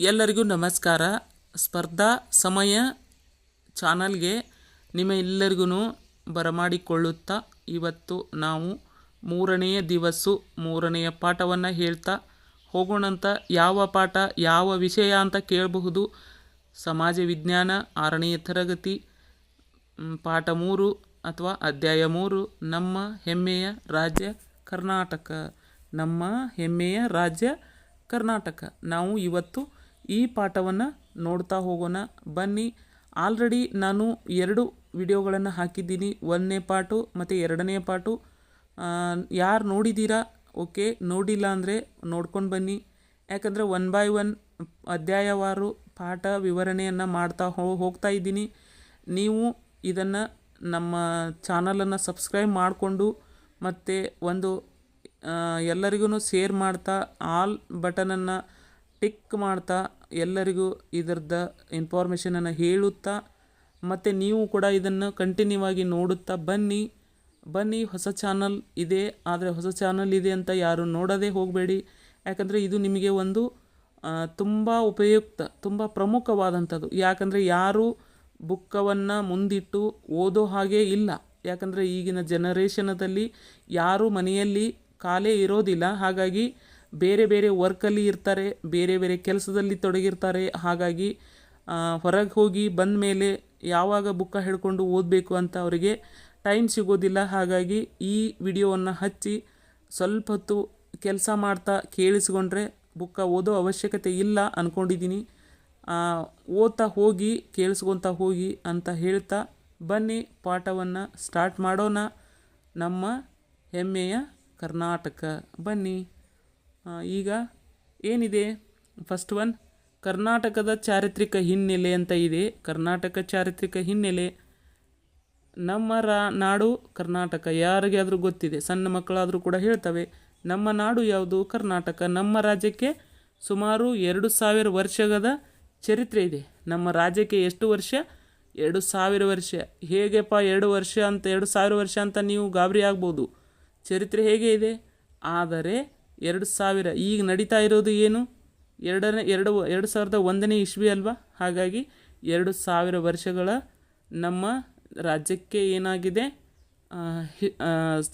ಎಲ್ಲರಿಗೂ ನಮಸ್ಕಾರ. ಸ್ಪರ್ಧಾ ಸಮಯ ಚಾನಲ್ಗೆ ನಿಮ್ಮ ಎಲ್ಲರಿಗೂ ಬರಮಾಡಿಕೊಳ್ಳುತ್ತಾ ಇವತ್ತು ನಾವು ಮೂರನೆಯ ಮೂರನೆಯ ಪಾಠವನ್ನು ಹೇಳ್ತಾ ಹೋಗೋಣಂತ. ಯಾವ ಪಾಠ ಯಾವ ವಿಷಯ ಅಂತ ಕೇಳಬಹುದು. ಸಮಾಜ ವಿಜ್ಞಾನ 6ನೇ ತರಗತಿ ಪಾಠ 3 ಅಥವಾ ಅಧ್ಯಾಯ 3 ನಮ್ಮ ಹೆಮ್ಮೆಯ ರಾಜ್ಯ ಕರ್ನಾಟಕ. ನಮ್ಮ ಹೆಮ್ಮೆಯ ರಾಜ್ಯ ಕರ್ನಾಟಕ. ನಾವು ಇವತ್ತು ಈ ಪಾಠವನ್ನು ನೋಡ್ತಾ ಹೋಗೋಣ ಬನ್ನಿ. ಆಲ್ರೆಡಿ ನಾನು 2 ವಿಡಿಯೋಗಳನ್ನು ಹಾಕಿದ್ದೀನಿ. 1ನೇ ಪಾಠು ಮತ್ತು 2ನೇ ಪಾಠು. ಯಾರು ನೋಡಿದ್ದೀರಾ ಓಕೆ, ನೋಡಿಲ್ಲ ಅಂದರೆ ನೋಡ್ಕೊಂಡು ಬನ್ನಿ. ಯಾಕಂದರೆ 1 by 1 ಅಧ್ಯಾಯವಾರು ಪಾಠ ವಿವರಣೆಯನ್ನು ಮಾಡ್ತಾ ಹೋಗ್ತಾ ಇದ್ದೀನಿ. ನೀವು ಇದನ್ನು ನಮ್ಮ ಚಾನಲನ್ನು ಸಬ್ಸ್ಕ್ರೈಬ್ ಮಾಡಿಕೊಂಡು ಮತ್ತು ಒಂದು ಎಲ್ಲರಿಗೂ ಶೇರ್ ಮಾಡ್ತಾ ಆಲ್ ಬಟನನ್ನು ಟಿಕ್ ಮಾಡ್ತಾ ಎಲ್ಲರಿಗೂ ಇದರದ ಇನ್ಫಾರ್ಮೇಷನನ್ನು ಹೇಳುತ್ತಾ ಮತ್ತು ನೀವು ಕೂಡ ಇದನ್ನು ಕಂಟಿನ್ಯೂ ಆಗಿ ನೋಡುತ್ತಾ ಬನ್ನಿ. ಹೊಸ ಚಾನಲ್ ಇದೆ, ಆದರೆ ಹೊಸ ಚಾನಲ್ ಇದೆ ಅಂತ ಯಾರು ನೋಡೋದೇ ಹೋಗಬೇಡಿ. ಯಾಕಂದರೆ ಇದು ನಿಮಗೆ ಒಂದು ತುಂಬ ಉಪಯುಕ್ತ, ತುಂಬ ಪ್ರಮುಖವಾದಂಥದ್ದು. ಯಾಕಂದರೆ ಯಾರು ಬುಕ್ಕವನ್ನು ಮುಂದಿಟ್ಟು ಓದೋ ಹಾಗೆ ಇಲ್ಲ. ಯಾಕಂದರೆ ಈಗಿನ ಜನರೇಷನದಲ್ಲಿ ಯಾರು ಮನೆಯಲ್ಲಿ ಖಾಲಿ ಇರೋದಿಲ್ಲ. ಹಾಗಾಗಿ ಬೇರೆ ಬೇರೆ ವರ್ಕಲ್ಲಿ ಇರ್ತಾರೆ, ಬೇರೆ ಬೇರೆ ಕೆಲಸದಲ್ಲಿ ತೊಡಗಿರ್ತಾರೆ. ಹಾಗಾಗಿ ಹೊರಗೆ ಹೋಗಿ ಬಂದ ಮೇಲೆ ಯಾವಾಗ ಬುಕ್ಕ ಹಿಡ್ಕೊಂಡು ಓದಬೇಕು ಅಂತ ಅವರಿಗೆ ಟೈಮ್ ಸಿಗೋದಿಲ್ಲ. ಹಾಗಾಗಿ ಈ ವಿಡಿಯೋವನ್ನು ಹಚ್ಚಿ ಸ್ವಲ್ಪ ಹೊತ್ತು ಕೆಲಸ ಮಾಡ್ತಾ ಕೇಳಿಸ್ಕೊಂಡ್ರೆ ಬುಕ್ಕ ಓದೋ ಅವಶ್ಯಕತೆ ಇಲ್ಲ ಅಂದ್ಕೊಂಡಿದ್ದೀನಿ. ಓದ್ತಾ ಹೋಗಿ ಕೇಳಿಸ್ಕೊತಾ ಹೋಗಿ ಅಂತ ಹೇಳ್ತಾ ಬನ್ನಿ ಪಾಠವನ್ನು ಸ್ಟಾರ್ಟ್ ಮಾಡೋಣ. ನಮ್ಮ ಹೆಮ್ಮೆಯ ಕರ್ನಾಟಕ. ಬನ್ನಿ. ಈಗ ಏನಿದೆ ಫಸ್ಟ್ ಒನ್, ಕರ್ನಾಟಕದ ಚಾರಿತ್ರಿಕ ಹಿನ್ನೆಲೆ ಅಂತ ಇದೆ. ಕರ್ನಾಟಕ ಚಾರಿತ್ರಿಕ ಹಿನ್ನೆಲೆ. ನಮ್ಮ ನಾಡು ಕರ್ನಾಟಕ. ಯಾರಿಗಾದರೂ ಗೊತ್ತಿದೆ, ಸಣ್ಣ ಮಕ್ಕಳಾದರೂ ಕೂಡ ಹೇಳ್ತವೆ. ನಮ್ಮ ನಾಡು ಯಾವುದು? ಕರ್ನಾಟಕ. ನಮ್ಮ ರಾಜ್ಯಕ್ಕೆ ಸುಮಾರು 2000 ವರ್ಷದ ಚರಿತ್ರೆ ಇದೆ. ನಮ್ಮ ರಾಜ್ಯಕ್ಕೆ ಎಷ್ಟು ವರ್ಷ? 2000 ವರ್ಷ. ಹೇಗೆಪ್ಪ 2000 ವರ್ಷ ಅಂತ ನೀವು ಗಾಬರಿ ಆಗ್ಬೋದು. ಚರಿತ್ರೆ ಹೇಗೆ ಇದೆ? ಆದರೆ 2000 ಈಗ ನಡೀತಾ ಇರೋದು ಏನು? 2001ನೇ ಇಸ್ವಿ ಅಲ್ವಾ? ಹಾಗಾಗಿ 2000 ವರ್ಷಗಳ ನಮ್ಮ ರಾಜ್ಯಕ್ಕೆ ಏನಾಗಿದೆ,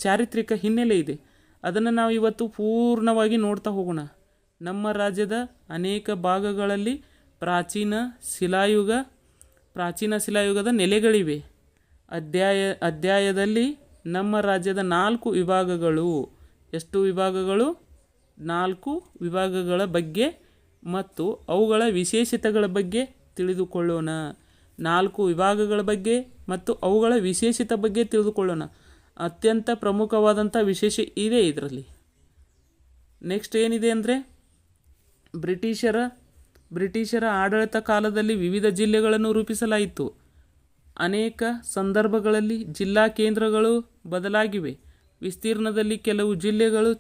ಚಾರಿತ್ರಿಕ ಹಿನ್ನೆಲೆ ಇದೆ. ಅದನ್ನು ನಾವು ಇವತ್ತು ಪೂರ್ಣವಾಗಿ ನೋಡ್ತಾ ಹೋಗೋಣ. ನಮ್ಮ ರಾಜ್ಯದ ಅನೇಕ ಭಾಗಗಳಲ್ಲಿ ಪ್ರಾಚೀನ ಶಿಲಾಯುಗದ ನೆಲೆಗಳಿವೆ. ಅಧ್ಯಾಯದಲ್ಲಿ ನಮ್ಮ ರಾಜ್ಯದ 4 ವಿಭಾಗಗಳು. ಎಷ್ಟು ವಿಭಾಗಗಳು? 4 ವಿಭಾಗಗಳ ಬಗ್ಗೆ ಮತ್ತು ಅವುಗಳ ವಿಶೇಷತೆಗಳ ಬಗ್ಗೆ ತಿಳಿದುಕೊಳ್ಳೋಣ. 4 ವಿಭಾಗಗಳ ಬಗ್ಗೆ ಮತ್ತು ಅವುಗಳ ವಿಶೇಷತೆ ಬಗ್ಗೆ ತಿಳಿದುಕೊಳ್ಳೋಣ. ಅತ್ಯಂತ ಪ್ರಮುಖವಾದಂಥ ವಿಶೇಷ ಇದೆ ಇದರಲ್ಲಿ. ನೆಕ್ಸ್ಟ್ ಏನಿದೆ ಅಂದರೆ, ಬ್ರಿಟಿಷರ ಆಡಳಿತ ಕಾಲದಲ್ಲಿ ವಿವಿಧ ಜಿಲ್ಲೆಗಳನ್ನು ರೂಪಿಸಲಾಯಿತು. ಅನೇಕ ಸಂದರ್ಭಗಳಲ್ಲಿ ಜಿಲ್ಲಾ ಕೇಂದ್ರಗಳು ಬದಲಾಗಿವೆ. ವಿಸ್ತೀರ್ಣದಲ್ಲಿ ಕೆಲವು ಜಿಲ್ಲೆಗಳು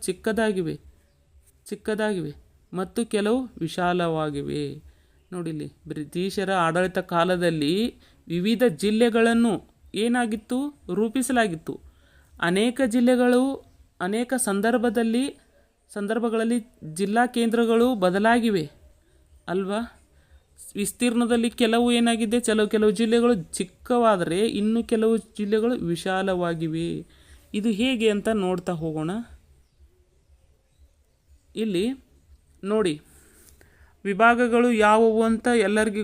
ಚಿಕ್ಕದಾಗಿವೆ ಮತ್ತು ಕೆಲವು ವಿಶಾಲವಾಗಿವೆ. ನೋಡಿಲ್ಲಿ, ಬ್ರಿಟಿಷರ ಆಡಳಿತ ಕಾಲದಲ್ಲಿ ವಿವಿಧ ಜಿಲ್ಲೆಗಳನ್ನು ಏನಾಗಿತ್ತು? ರೂಪಿಸಲಾಗಿತ್ತು. ಅನೇಕ ಜಿಲ್ಲೆಗಳು ಅನೇಕ ಸಂದರ್ಭಗಳಲ್ಲಿ ಜಿಲ್ಲಾ ಕೇಂದ್ರಗಳು ಬದಲಾಗಿವೆ ಅಲ್ವಾ? ವಿಸ್ತೀರ್ಣದಲ್ಲಿ ಕೆಲವು ಏನಾಗಿದೆ, ಕೆಲವು ಜಿಲ್ಲೆಗಳು ಚಿಕ್ಕವಾದರೆ ಇನ್ನು ಕೆಲವು ಜಿಲ್ಲೆಗಳು ವಿಶಾಲವಾಗಿವೆ. ಇದು ಹೇಗೆ ಅಂತ ನೋಡ್ತಾ ಹೋಗೋಣ. ಇಲ್ಲಿ ನೋಡಿ, ವಿಭಾಗಗಳು ಯಾವುವು ಅಂತ ಎಲ್ಲರಿಗೂ,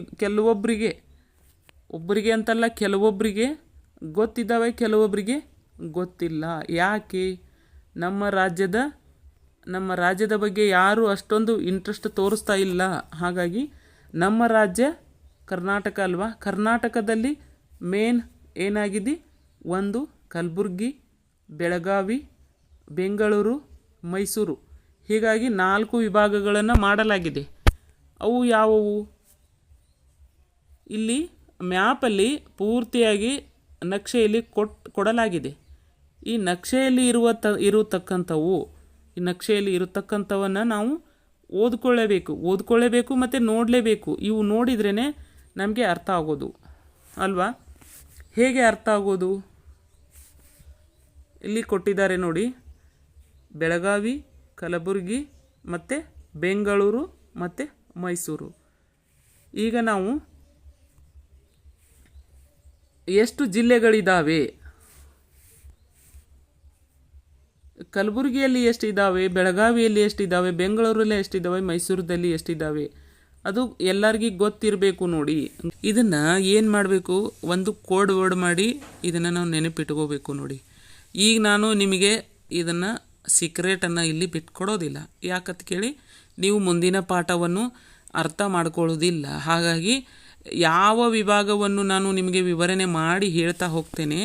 ಒಬ್ಬರಿಗೆ ಅಂತಲ್ಲ, ಕೆಲವೊಬ್ಬರಿಗೆ ಗೊತ್ತಿದ್ದಾವೆ, ಕೆಲವೊಬ್ಬರಿಗೆ ಗೊತ್ತಿಲ್ಲ. ಯಾಕೆ? ನಮ್ಮ ರಾಜ್ಯದ ಬಗ್ಗೆ ಯಾರು ಅಷ್ಟೊಂದು ಇಂಟ್ರೆಸ್ಟ್ ತೋರಿಸ್ತಾ ಇಲ್ಲ. ಹಾಗಾಗಿ ನಮ್ಮ ರಾಜ್ಯ ಕರ್ನಾಟಕ ಅಲ್ವಾ? ಕರ್ನಾಟಕದಲ್ಲಿ ಮೇನ್ ಏನಾಗಿದೆ? ಒಂದು ಕಲಬುರ್ಗಿ, ಬೆಳಗಾವಿ, ಬೆಂಗಳೂರು, ಮೈಸೂರು. ಹೀಗಾಗಿ 4 ವಿಭಾಗಗಳನ್ನು ಮಾಡಲಾಗಿದೆ. ಅವು ಯಾವುವು? ಇಲ್ಲಿ ಮ್ಯಾಪಲ್ಲಿ ಪೂರ್ತಿಯಾಗಿ ನಕ್ಷೆಯಲ್ಲಿ ಕೊಡಲಾಗಿದೆ. ಈ ನಕ್ಷೆಯಲ್ಲಿ ಇರತಕ್ಕಂಥವನ್ನು ನಾವು ಓದ್ಕೊಳ್ಳೇಬೇಕು ಮತ್ತು ನೋಡಲೇಬೇಕು. ಇವು ನೋಡಿದ್ರೇ ನಮಗೆ ಅರ್ಥ ಆಗೋದು ಅಲ್ವಾ? ಹೇಗೆ ಅರ್ಥ ಆಗೋದು? ಇಲ್ಲಿ ಕೊಟ್ಟಿದ್ದಾರೆ ನೋಡಿ. ಬೆಳಗಾವಿ, ಕಲಬುರಗಿ ಮತ್ತು ಬೆಂಗಳೂರು ಮತ್ತು ಮೈಸೂರು. ಈಗ ನಾವು ಎಷ್ಟು ಜಿಲ್ಲೆಗಳಿದ್ದಾವೆ, ಕಲಬುರಗಿಯಲ್ಲಿ ಎಷ್ಟಿದ್ದಾವೆ, ಬೆಳಗಾವಿಯಲ್ಲಿ ಎಷ್ಟಿದ್ದಾವೆ, ಬೆಂಗಳೂರಲ್ಲಿ ಎಷ್ಟಿದ್ದಾವೆ, ಮೈಸೂರದಲ್ಲಿ ಎಷ್ಟಿದ್ದಾವೆ, ಅದು ಎಲ್ಲರಿಗೂ ಗೊತ್ತಿರಬೇಕು ನೋಡಿ. ಇದನ್ನು ಏನು ಮಾಡಬೇಕು, ಒಂದು ಕೋಡ್ ವರ್ಡ್ ಮಾಡಿ ಇದನ್ನು ನಾವು ನೆನಪಿಟ್ಕೋಬೇಕು ನೋಡಿ. ಈಗ ನಾನು ನಿಮಗೆ ಇದನ್ನು ಸೀಕ್ರೆಟನ್ನು ಇಲ್ಲಿ ಬಿಟ್ಕೊಡೋದಿಲ್ಲ. ಯಾಕಂತ ಕೇಳಿ, ನೀವು ಮುಂದಿನ ಪಾಠವನ್ನು ಅರ್ಥ ಮಾಡ್ಕೊಳ್ಳೋದಿಲ್ಲ. ಹಾಗಾಗಿ ಯಾವ ವಿಭಾಗವನ್ನು ನಾನು ನಿಮಗೆ ವಿವರಣೆ ಮಾಡಿ ಹೇಳ್ತಾ ಹೋಗ್ತೇನೆ,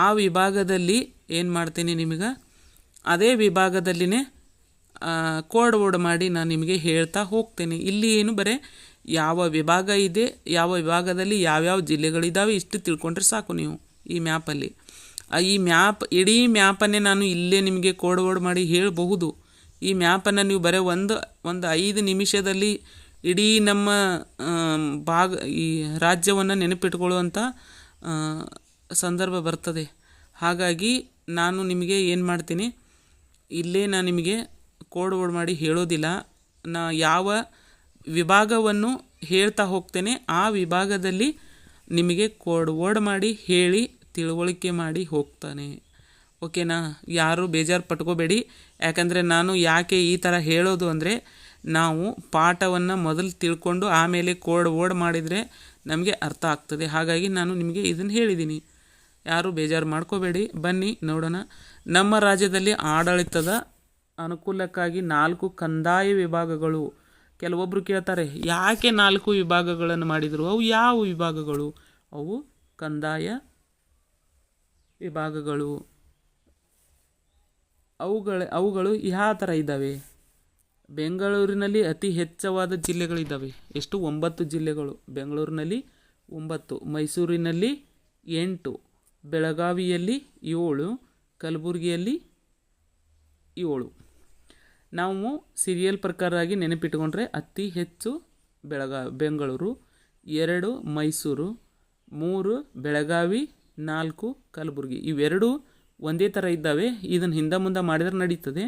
ಆ ವಿಭಾಗದಲ್ಲಿ ಏನು ಮಾಡ್ತೇನೆ, ನಿಮಗೆ ಅದೇ ವಿಭಾಗದಲ್ಲಿನೇ ಕೋಡ್ ವರ್ಡ್ ಮಾಡಿ ನಾನು ನಿಮಗೆ ಹೇಳ್ತಾ ಹೋಗ್ತೇನೆ. ಇಲ್ಲಿ ಏನು ಬರೀ ಯಾವ ವಿಭಾಗ ಇದೆ, ಯಾವ ವಿಭಾಗದಲ್ಲಿ ಯಾವ್ಯಾವ ಜಿಲ್ಲೆಗಳಿದ್ದಾವೆ ಇಷ್ಟು ತಿಳ್ಕೊಂಡ್ರೆ ಸಾಕು ನೀವು ಈ ಮ್ಯಾಪಲ್ಲಿ. ಈ ಇಡೀ ಮ್ಯಾಪನ್ನೇ ನಾನು ಇಲ್ಲೇ ನಿಮಗೆ ಕೋಡ್ ವರ್ಡ್ ಮಾಡಿ ಹೇಳಬಹುದು. ಈ ಮ್ಯಾಪನ್ನು ನೀವು ಬರೀ ಒಂದು 5 ನಿಮಿಷದಲ್ಲಿ ಇಡೀ ನಮ್ಮ ಈ ರಾಜ್ಯವನ್ನು ನೆನಪಿಟ್ಕೊಳ್ಳುವಂಥ ಸಂದರ್ಭ ಬರ್ತದೆ. ಹಾಗಾಗಿ ನಾನು ನಿಮಗೆ ಏನು ಮಾಡ್ತೀನಿ, ಇಲ್ಲೇ ನಾನು ನಿಮಗೆ ಕೋಡ್ ವರ್ಡ್ ಮಾಡಿ ಹೇಳೋದಿಲ್ಲ. ಯಾವ ವಿಭಾಗವನ್ನು ಹೇಳ್ತಾ ಹೋಗ್ತೇನೆ ಆ ವಿಭಾಗದಲ್ಲಿ ನಿಮಗೆ ಕೋಡ್ ವರ್ಡ್ ಮಾಡಿ ಹೇಳಿ ತಿಳುವಳಿಕೆ ಮಾಡಿ ಹೋಗ್ತಾನೆ. ಓಕೆನಾ? ಯಾರು ಬೇಜಾರು ಪಟ್ಕೋಬೇಡಿ. ಯಾಕಂದರೆ ನಾನು ಯಾಕೆ ಈ ಥರ ಹೇಳೋದು ಅಂದರೆ, ನಾವು ಪಾಠವನ್ನು ಮೊದಲು ತಿಳ್ಕೊಂಡು ಆಮೇಲೆ ಕೋಡ್ ವರ್ಡ್ ಮಾಡಿದರೆ ನಮಗೆ ಅರ್ಥ ಆಗ್ತದೆ. ಹಾಗಾಗಿ ನಾನು ನಿಮಗೆ ಇದನ್ನು ಹೇಳಿದ್ದೀನಿ. ಯಾರು ಬೇಜಾರು ಮಾಡ್ಕೋಬೇಡಿ. ಬನ್ನಿ ನೋಡೋಣ. ನಮ್ಮ ರಾಜ್ಯದಲ್ಲಿ ಆಡಳಿತದ ಅನುಕೂಲಕ್ಕಾಗಿ 4 ಕಂದಾಯ ವಿಭಾಗಗಳು. ಕೆಲವೊಬ್ಬರು ಕೇಳ್ತಾರೆ, ಯಾಕೆ 4 ವಿಭಾಗಗಳನ್ನು ಮಾಡಿದರು? ಅವು ಯಾವ ವಿಭಾಗಗಳು? ಅವು ಕಂದಾಯ ವಿಭಾಗಗಳು. ಅವುಗಳು ಯಾವ ಥರ ಇದ್ದಾವೆ? ಬೆಂಗಳೂರಿನಲ್ಲಿ ಅತಿ ಹೆಚ್ಚವಾದ ಜಿಲ್ಲೆಗಳಿದ್ದಾವೆ. ಎಷ್ಟು? 9 ಜಿಲ್ಲೆಗಳು. ಬೆಂಗಳೂರಿನಲ್ಲಿ 9, ಮೈಸೂರಿನಲ್ಲಿ 8, ಬೆಳಗಾವಿಯಲ್ಲಿ 7, ಕಲಬುರಗಿಯಲ್ಲಿ 7. ನಾವು ಸೀರಿಯಲ್ ಪ್ರಕಾರವಾಗಿ ನೆನಪಿಟ್ಟುಕೊಂಡ್ರೆ ಅತಿ ಹೆಚ್ಚು ಬೆಂಗಳೂರು, 2 ಮೈಸೂರು, 3 ಬೆಳಗಾವಿ, 4 ಕಲಬುರಗಿ. ಇವೆರಡು ಒಂದೇ ಥರ ಇದ್ದಾವೆ. ಇದನ್ನು ಹಿಂದೆ ಮುಂದೆ ಮಾಡಿದ್ರೆ ನಡೀತದೆ.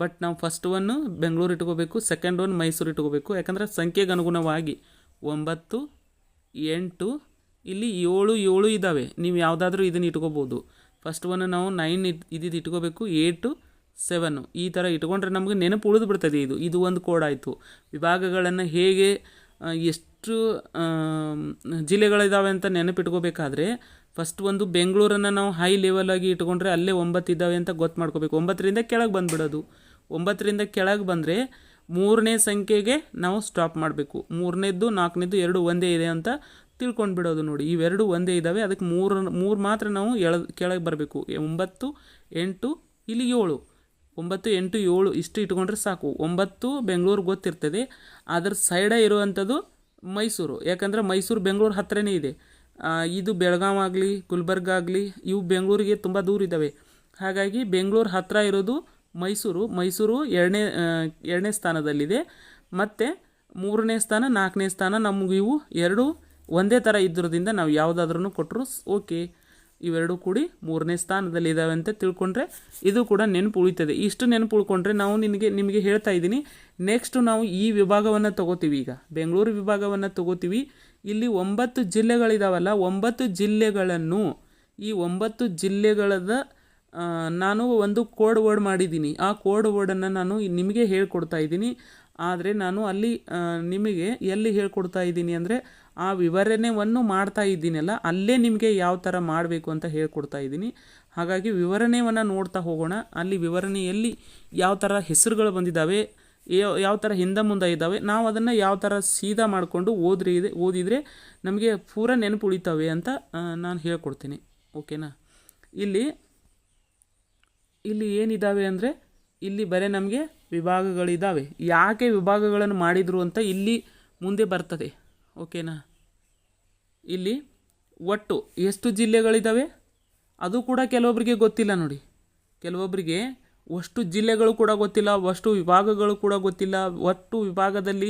ಬಟ್ ನಾವು ಫಸ್ಟ್ ಒನ್ನು ಬೆಂಗಳೂರು ಇಟ್ಕೋಬೇಕು, ಸೆಕೆಂಡ್ ಒನ್ ಮೈಸೂರು ಇಟ್ಕೋಬೇಕು. ಯಾಕಂದರೆ ಸಂಖ್ಯೆಗೆ ಅನುಗುಣವಾಗಿ 9, 8, ಇಲ್ಲಿ 7 ಇದ್ದಾವೆ. ನೀವು ಯಾವುದಾದ್ರೂ ಇದನ್ನು ಇಟ್ಕೋಬೋದು. ಫಸ್ಟ್ ಒನ್ ನಾವು 9 ಇದ್ದಿದ್ದು ಇಟ್ಕೋಬೇಕು, 8, 7 ಈ ಥರ ಇಟ್ಕೊಂಡ್ರೆ ನಮಗೆ ನೆನಪು ಉಳಿದು ಬಿಡ್ತದೆ. ಇದು ಒಂದು ಕೋಡ್ ಆಯಿತು. ವಿಭಾಗಗಳನ್ನು ಹೇಗೆ ಎಷ್ಟು ಜಿಲ್ಲೆಗಳಿದ್ದಾವೆ ಅಂತ ನೆನಪಿಟ್ಕೋಬೇಕಾದ್ರೆ ಫಸ್ಟ್ ಒಂದು ಬೆಂಗಳೂರನ್ನು ನಾವು ಹೈ ಲೆವೆಲಾಗಿ ಇಟ್ಕೊಂಡ್ರೆ ಅಲ್ಲೇ 9 ಇದ್ದಾವೆ ಅಂತ ಗೊತ್ತು ಮಾಡ್ಕೋಬೇಕು. 9ರಿಂದ ಕೆಳಗೆ ಬಂದುಬಿಡೋದು. 9ರಿಂದ ಕೆಳಗೆ ಬಂದರೆ 3ನೇ ಸಂಖ್ಯೆಗೆ ನಾವು ಸ್ಟಾಪ್ ಮಾಡಬೇಕು. 3ನೇದ್ದು 4ನೇದ್ದು 2 ಒಂದೇ ಇದೆ ಅಂತ ತಿಳ್ಕೊಂಡು ಬಿಡೋದು. ನೋಡಿ, ಇವೆರಡು ಒಂದೇ ಇದ್ದಾವೆ, ಅದಕ್ಕೆ 3 ಮಾತ್ರ ನಾವು ಕೆಳಗೆ ಬರಬೇಕು. 9, 8, ಇಲ್ಲಿ 7. 9, 8, 7 ಇಷ್ಟು ಇಟ್ಕೊಂಡ್ರೆ ಸಾಕು. 9 ಬೆಂಗಳೂರು ಗೊತ್ತಿರ್ತದೆ. ಅದರ ಸೈಡೇ ಇರುವಂಥದ್ದು ಮೈಸೂರು. ಯಾಕಂದರೆ ಮೈಸೂರು ಬೆಂಗಳೂರು ಹತ್ತಿರನೇ ಇದೆ. ಇದು ಬೆಳಗಾವಿ ಆಗಲಿ ಗುಲ್ಬರ್ಗ ಆಗಲಿ ಇವು ಬೆಂಗಳೂರಿಗೆ ತುಂಬ ದೂರ ಇದ್ದಾವೆ. ಹಾಗಾಗಿ ಬೆಂಗಳೂರು ಹತ್ತಿರ ಇರೋದು ಮೈಸೂರು ಎರಡನೇ ಸ್ಥಾನದಲ್ಲಿದೆ. ಮತ್ತು 3ನೇ ಸ್ಥಾನ 4ನೇ ಸ್ಥಾನ ನಮಗೆ ಇವು ಎರಡು ಒಂದೇ ಥರ ಇದ್ದಿರೋದ್ರಿಂದ ನಾವು ಯಾವುದಾದ್ರೂ ಕೊಟ್ಟರು ಓಕೆ. ಇವೆರಡು ಕೂಡಿ 3ನೇ ಸ್ಥಾನದಲ್ಲಿದ್ದಾವೆ ಅಂತ ತಿಳ್ಕೊಂಡ್ರೆ ಇದು ಕೂಡ ನೆನಪು ಉಳಿತದೆ. ಇಷ್ಟು ನೆನಪು ಉಳ್ಕೊಂಡ್ರೆ ನಾವು ನಿಮಗೆ ಹೇಳ್ತಾ ಇದ್ದೀನಿ. ನೆಕ್ಸ್ಟು ನಾವು ಈ ವಿಭಾಗವನ್ನು ತೊಗೋತೀವಿ. ಈಗ ಬೆಂಗಳೂರು ವಿಭಾಗವನ್ನು ತೊಗೋತೀವಿ. ಇಲ್ಲಿ 9 ಜಿಲ್ಲೆಗಳಿದಾವಲ್ಲ, 9 ಜಿಲ್ಲೆಗಳನ್ನು ಈ 9 ಜಿಲ್ಲೆಗಳದ ನಾನು ಒಂದು ಕೋಡ್ ವರ್ಡ್ ಮಾಡಿದ್ದೀನಿ. ಆ ಕೋಡ್ ವರ್ಡನ್ನು ನಾನು ನಿಮಗೆ ಹೇಳ್ಕೊಡ್ತಾ ಇದ್ದೀನಿ. ಆದರೆ ನಾನು ಅಲ್ಲಿ ನಿಮಗೆ ಎಲ್ಲಿ ಹೇಳ್ಕೊಡ್ತಾ ಇದ್ದೀನಿ ಅಂದರೆ ಆ ವಿವರಣೆಯನ್ನು ಮಾಡ್ತಾ ಇದ್ದೀನಲ್ಲ, ಅಲ್ಲೇ ನಿಮಗೆ ಯಾವ ಥರ ಮಾಡಬೇಕು ಅಂತ ಹೇಳ್ಕೊಡ್ತಾ ಇದ್ದೀನಿ. ಹಾಗಾಗಿ ವಿವರಣೆಯನ್ನು ನೋಡ್ತಾ ಹೋಗೋಣ. ಅಲ್ಲಿ ವಿವರಣೆಯಲ್ಲಿ ಯಾವ ಥರ ಹೆಸರುಗಳು ಬಂದಿದ್ದಾವೆ, ಯಾವ ಥರ ಹಿಂದೆ ಮುಂದೆ ಇದ್ದಾವೆ, ನಾವು ಅದನ್ನು ಯಾವ ಥರ ಸೀದಾ ಮಾಡಿಕೊಂಡು ಓದಿದರೆ ನಮಗೆ ಪೂರ ನೆನಪು ಉಳಿತಾವೆ ಅಂತ ನಾನು ಹೇಳ್ಕೊಡ್ತೀನಿ. ಓಕೆನಾ? ಇಲ್ಲಿ ಏನಿದ್ದಾವೆ ಅಂದರೆ ಇಲ್ಲಿ ಬರೀ ನಮಗೆ ವಿಭಾಗಗಳಿದ್ದಾವೆ. ಯಾಕೆ ವಿಭಾಗಗಳನ್ನು ಮಾಡಿದರು ಅಂತ ಇಲ್ಲಿ ಮುಂದೆ ಬರ್ತದೆ. ಓಕೆನಾ? ಇಲ್ಲಿ ಒಟ್ಟು ಎಷ್ಟು ಜಿಲ್ಲೆಗಳಿದ್ದಾವೆ ಅದು ಕೂಡ ಕೆಲವೊಬ್ಬರಿಗೆ ಗೊತ್ತಿಲ್ಲ ನೋಡಿ. ಕೆಲವೊಬ್ಬರಿಗೆ ಅಷ್ಟು ಜಿಲ್ಲೆಗಳು ಕೂಡ ಗೊತ್ತಿಲ್ಲ, ಅಷ್ಟು ವಿಭಾಗಗಳು ಕೂಡ ಗೊತ್ತಿಲ್ಲ. ಒಟ್ಟು ವಿಭಾಗದಲ್ಲಿ